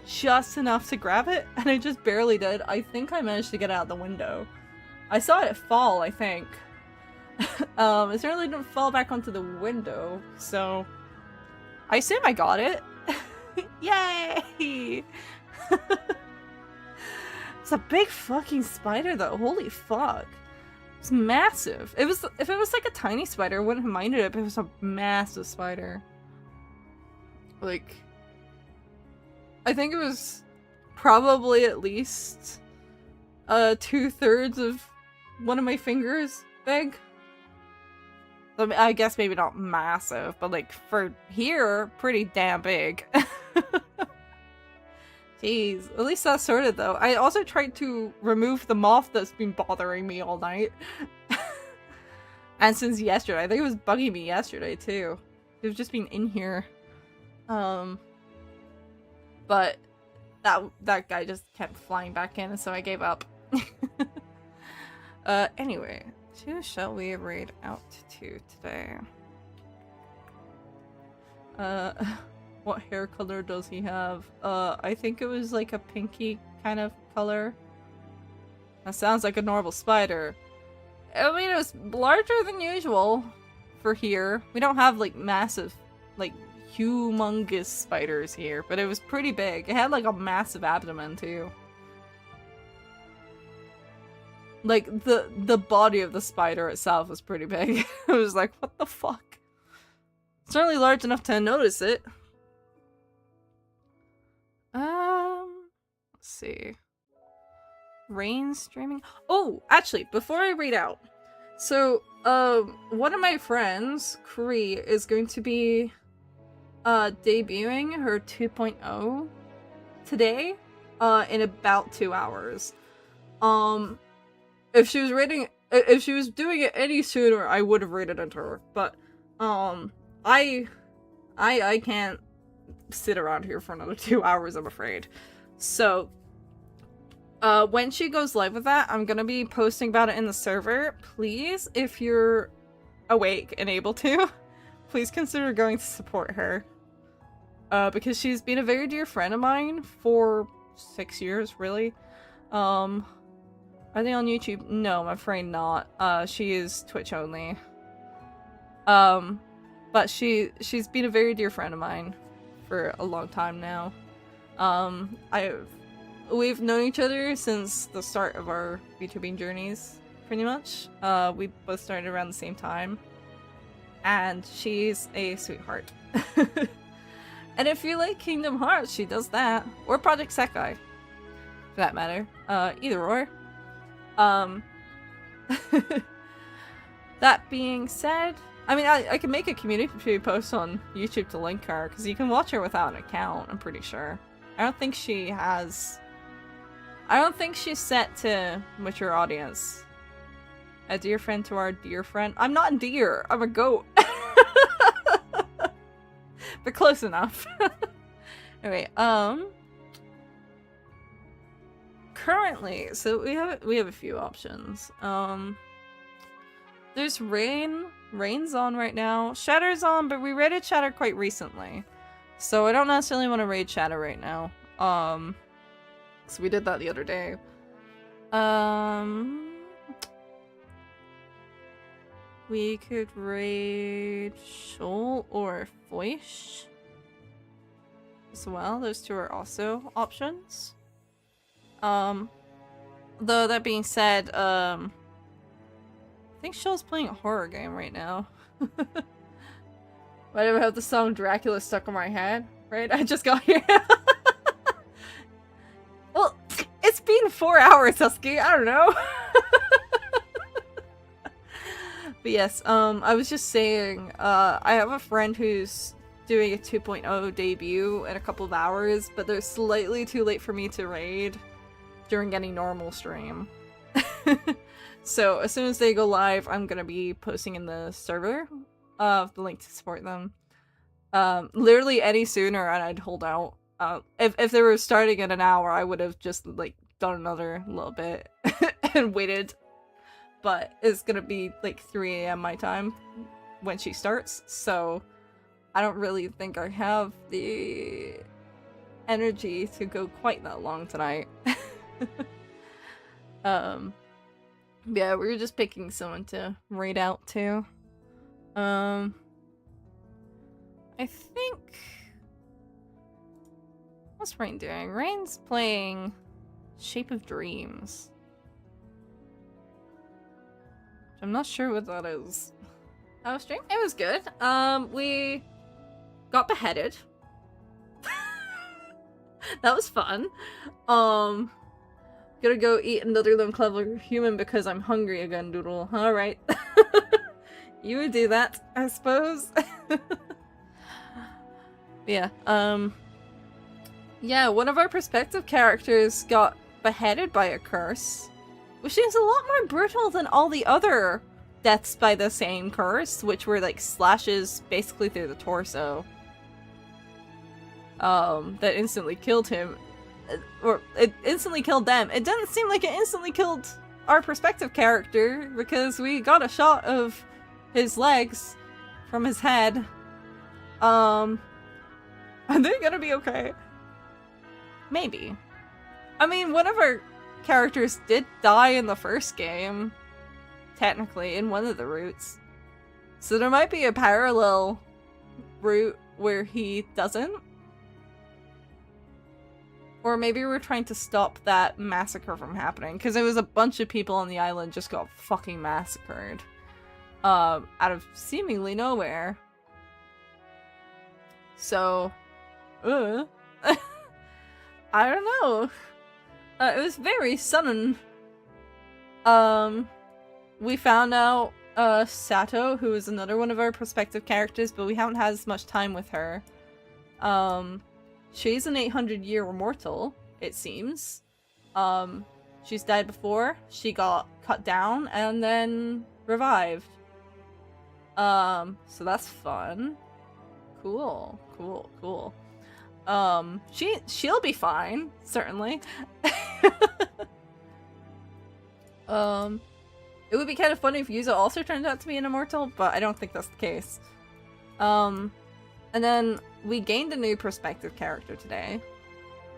just enough to grab it, and I just barely did. I think I managed to get out the window. I saw it fall, I think. It certainly didn't fall back onto the window, so I assume I got it. Yay! It's a big fucking spider though, holy fuck. It's massive. If it was like a tiny spider, I wouldn't have minded it, but it was a massive spider. Like, I think it was probably at least 2/3 of one of my fingers big. I mean, I guess maybe not massive, but like for here, pretty damn big. Jeez, at least that's sorted though. I also tried to remove the moth that's been bothering me all night. And since yesterday, I think it was bugging me yesterday too. It's just been in here. But that guy just kept flying back in, and so I gave up. Anyway, who shall we raid out to today? What hair color does he have? I think it was like a pinky kind of color. That sounds like a normal spider. I mean, it was larger than usual for here. We don't have like massive, like humongous spiders here, but it was pretty big. It had like a massive abdomen too. Like the body of the spider itself was pretty big. I was like, what the fuck? Certainly large enough to notice it. Let's see. Rain streaming. Oh, actually, before I read out, so one of my friends, Cree, is going to be debuting her 2.0 today, in about 2 hours. If she was doing it any sooner, I would have rated into her, but I can't sit around here for another 2 hours, I'm afraid. So when she goes live with that, I'm gonna be posting about it in the server. Please, if you're awake and able to, please consider going to support her. Because she's been a very dear friend of mine for 6 years, really. Are they on YouTube? No, I'm afraid not. She is Twitch only. But she's been a very dear friend of mine for a long time now. We've known each other since the start of our VTubing journeys, pretty much. We both started around the same time. And she's a sweetheart. And if you like Kingdom Hearts, she does that. Or Project Sekai, for that matter. Either or. That being said, I mean, I can make a community post on YouTube to link her, because you can watch her without an account, I'm pretty sure. I don't think she's set to mature audience. A dear friend to our dear friend. I'm not a deer, I'm a goat. But close enough. Anyway, currently, so we have a few options. There's Rain. Rain's on right now. Shatter's on, but we raided Shatter quite recently. So I don't necessarily want to raid Shatter right now. So we did that the other day. we could raid Shoal or Foish as well. Those two are also options. Though that being said, I think Shoal's playing a horror game right now. Why do I have the song Dracula stuck in my head? Right? I just got here. Well, it's been 4 hours, Husky. I don't know. But yes, I was just saying, I have a friend who's doing a 2.0 debut in a couple of hours, but they're slightly too late for me to raid during any normal stream. So as soon as they go live, I'm gonna be posting in the server the link to support them. Literally any sooner and I'd hold out. If they were starting in an hour, I would have just like done another little bit and waited. But it's gonna be like 3 AM my time when she starts, so I don't really think I have the energy to go quite that long tonight. Yeah, we were just picking someone to raid out to. I think... What's Rain doing? Rain's playing Shape of Dreams. I'm not sure what that is. How was stream? It was good. We got beheaded. That was fun. Gonna go eat another Lone Clever human because I'm hungry again, Doodle. Alright. You would do that, I suppose. Yeah, yeah, one of our perspective characters got beheaded by a curse, which is a lot more brutal than all the other deaths by the same curse, which were like slashes basically through the torso. That instantly killed him. Or it instantly killed them. It didn't seem like it instantly killed our perspective character because we got a shot of his legs from his head. Are they gonna be okay? Maybe. I mean, one of our characters did die in the first game, technically, in one of the routes. So there might be a parallel route where he doesn't. Or maybe we're trying to stop that massacre from happening, because it was a bunch of people on the island just got fucking massacred. Out of seemingly nowhere. So, I don't know. It was very sudden. We found out, Sato, who is another one of our prospective characters, but we haven't had as much time with her. She's an 800-year mortal, it seems. She's died before, she got cut down, and then revived. So that's fun. Cool, cool, cool. She'll be fine, certainly. It would be kind of funny if Yuza also turned out to be an immortal, but I don't think that's the case. And then we gained a new perspective character today,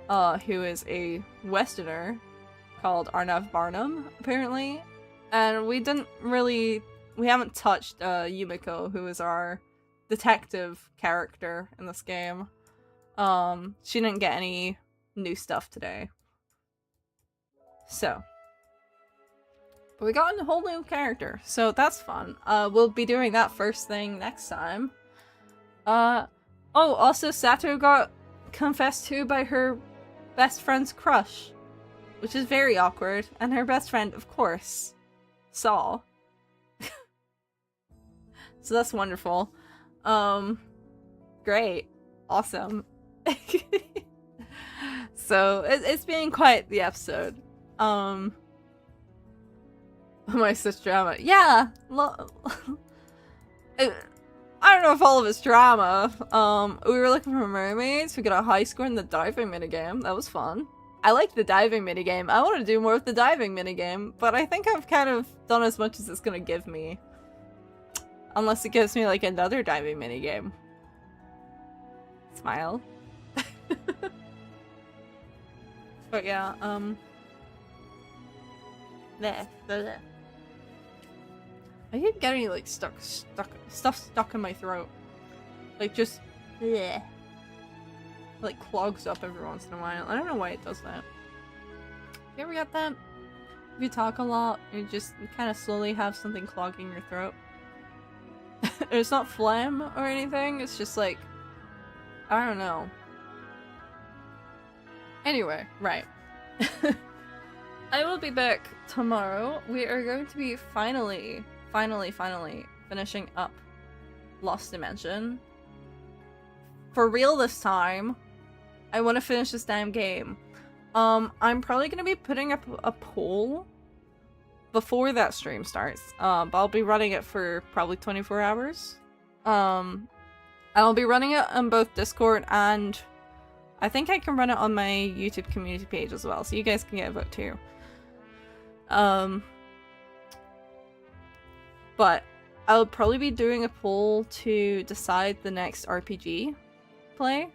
who is a Westerner called Arnav Barnum, apparently. And we haven't touched Yumiko, who is our detective character in this game. She didn't get any new stuff today. So. But we got a whole new character, so that's fun. We'll be doing that first thing next time. Oh, also Sato got confessed to by her best friend's crush, which is very awkward, and her best friend, of course, saw. So that's wonderful. Great. Awesome. So, it's been quite the episode. My sis drama. Yeah! I don't know if all of it's drama. We were looking for mermaids. We got a high score in the diving minigame. That was fun. I like the diving minigame. I want to do more with the diving minigame, but I think I've kind of done as much as it's gonna give me. Unless it gives me, like, another diving minigame. Smile. But yeah, there. I keep getting like stuff stuck in my throat. Like just bleh. Like clogs up every once in a while. I don't know why it does that. You ever get that? If you talk a lot, you kind of slowly have something clogging your throat. It's not phlegm or anything, it's just like, I don't know. Anyway, right. I will be back tomorrow. We are going to be finally finishing up Lost Dimension. For real this time. I want to finish this damn game. I'm probably going to be putting up a poll before that stream starts. But I'll be running it for probably 24 hours. And I'll be running it on both Discord and I think I can run it on my YouTube community page as well, so you guys can get a vote too. But I'll probably be doing a poll to decide the next RPG play.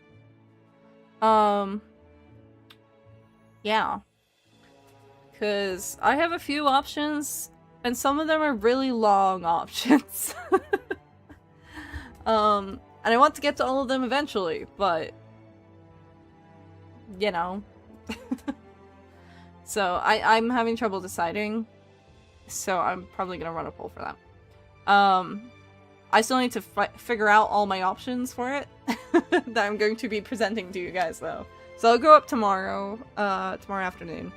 Yeah. Because I have a few options, and some of them are really long options. And I want to get to all of them eventually, but you know. So I'm having trouble deciding, so I'm probably gonna run a poll for that. I still need to figure out all my options for it that I'm going to be presenting to you guys though. So I'll go up tomorrow, tomorrow afternoon.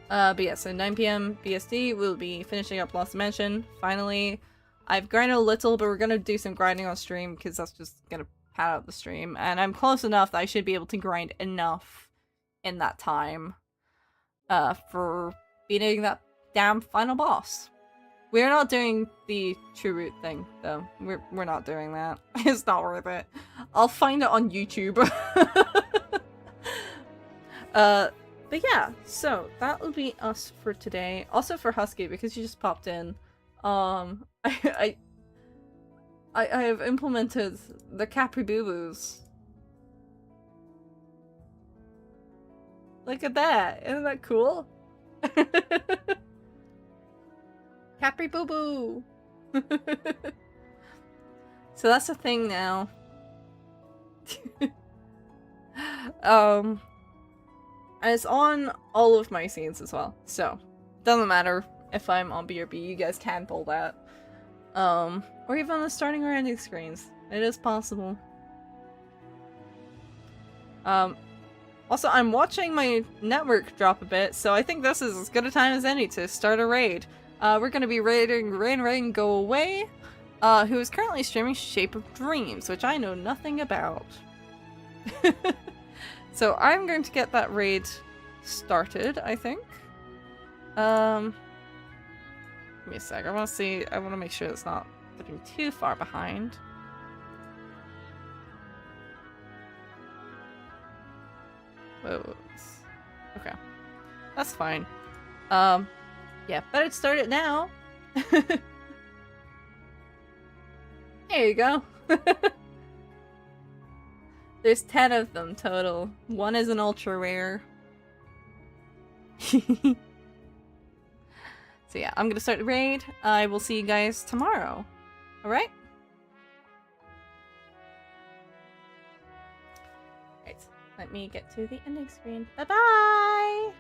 But yeah, so 9 PM BST, we'll be finishing up Lost Dimension, finally. I've grinded a little, but we're gonna do some grinding on stream, because that's just gonna pad out the stream. And I'm close enough that I should be able to grind enough in that time, for beating that damn final boss. We're not doing the true root thing, though. We're not doing that. It's not worth it. I'll find it on YouTube. But yeah, so that will be us for today. Also for Husky, because you just popped in. I have implemented the Capri Boo-Boos. Look at that! Isn't that cool? Capri Boo-Boo! So that's a thing now. And it's on all of my scenes as well, so doesn't matter if I'm on BRB, you guys can pull that. Or even on the starting or ending screens. It is possible. Also, I'm watching my network drop a bit, so I think this is as good a time as any to start a raid. We're gonna be raiding Rain Go Away, who is currently streaming Shape of Dreams, which I know nothing about. So I'm going to get that raid started, I think. Give me a sec. I want to make sure it's not looking too far behind. Whoa. Okay. That's fine. Yeah, better start it now. There you go. There's 10 of them total. One is an ultra rare. So yeah, I'm gonna start the raid. I will see you guys tomorrow. Alright? Right, let me get to the ending screen. Bye-bye!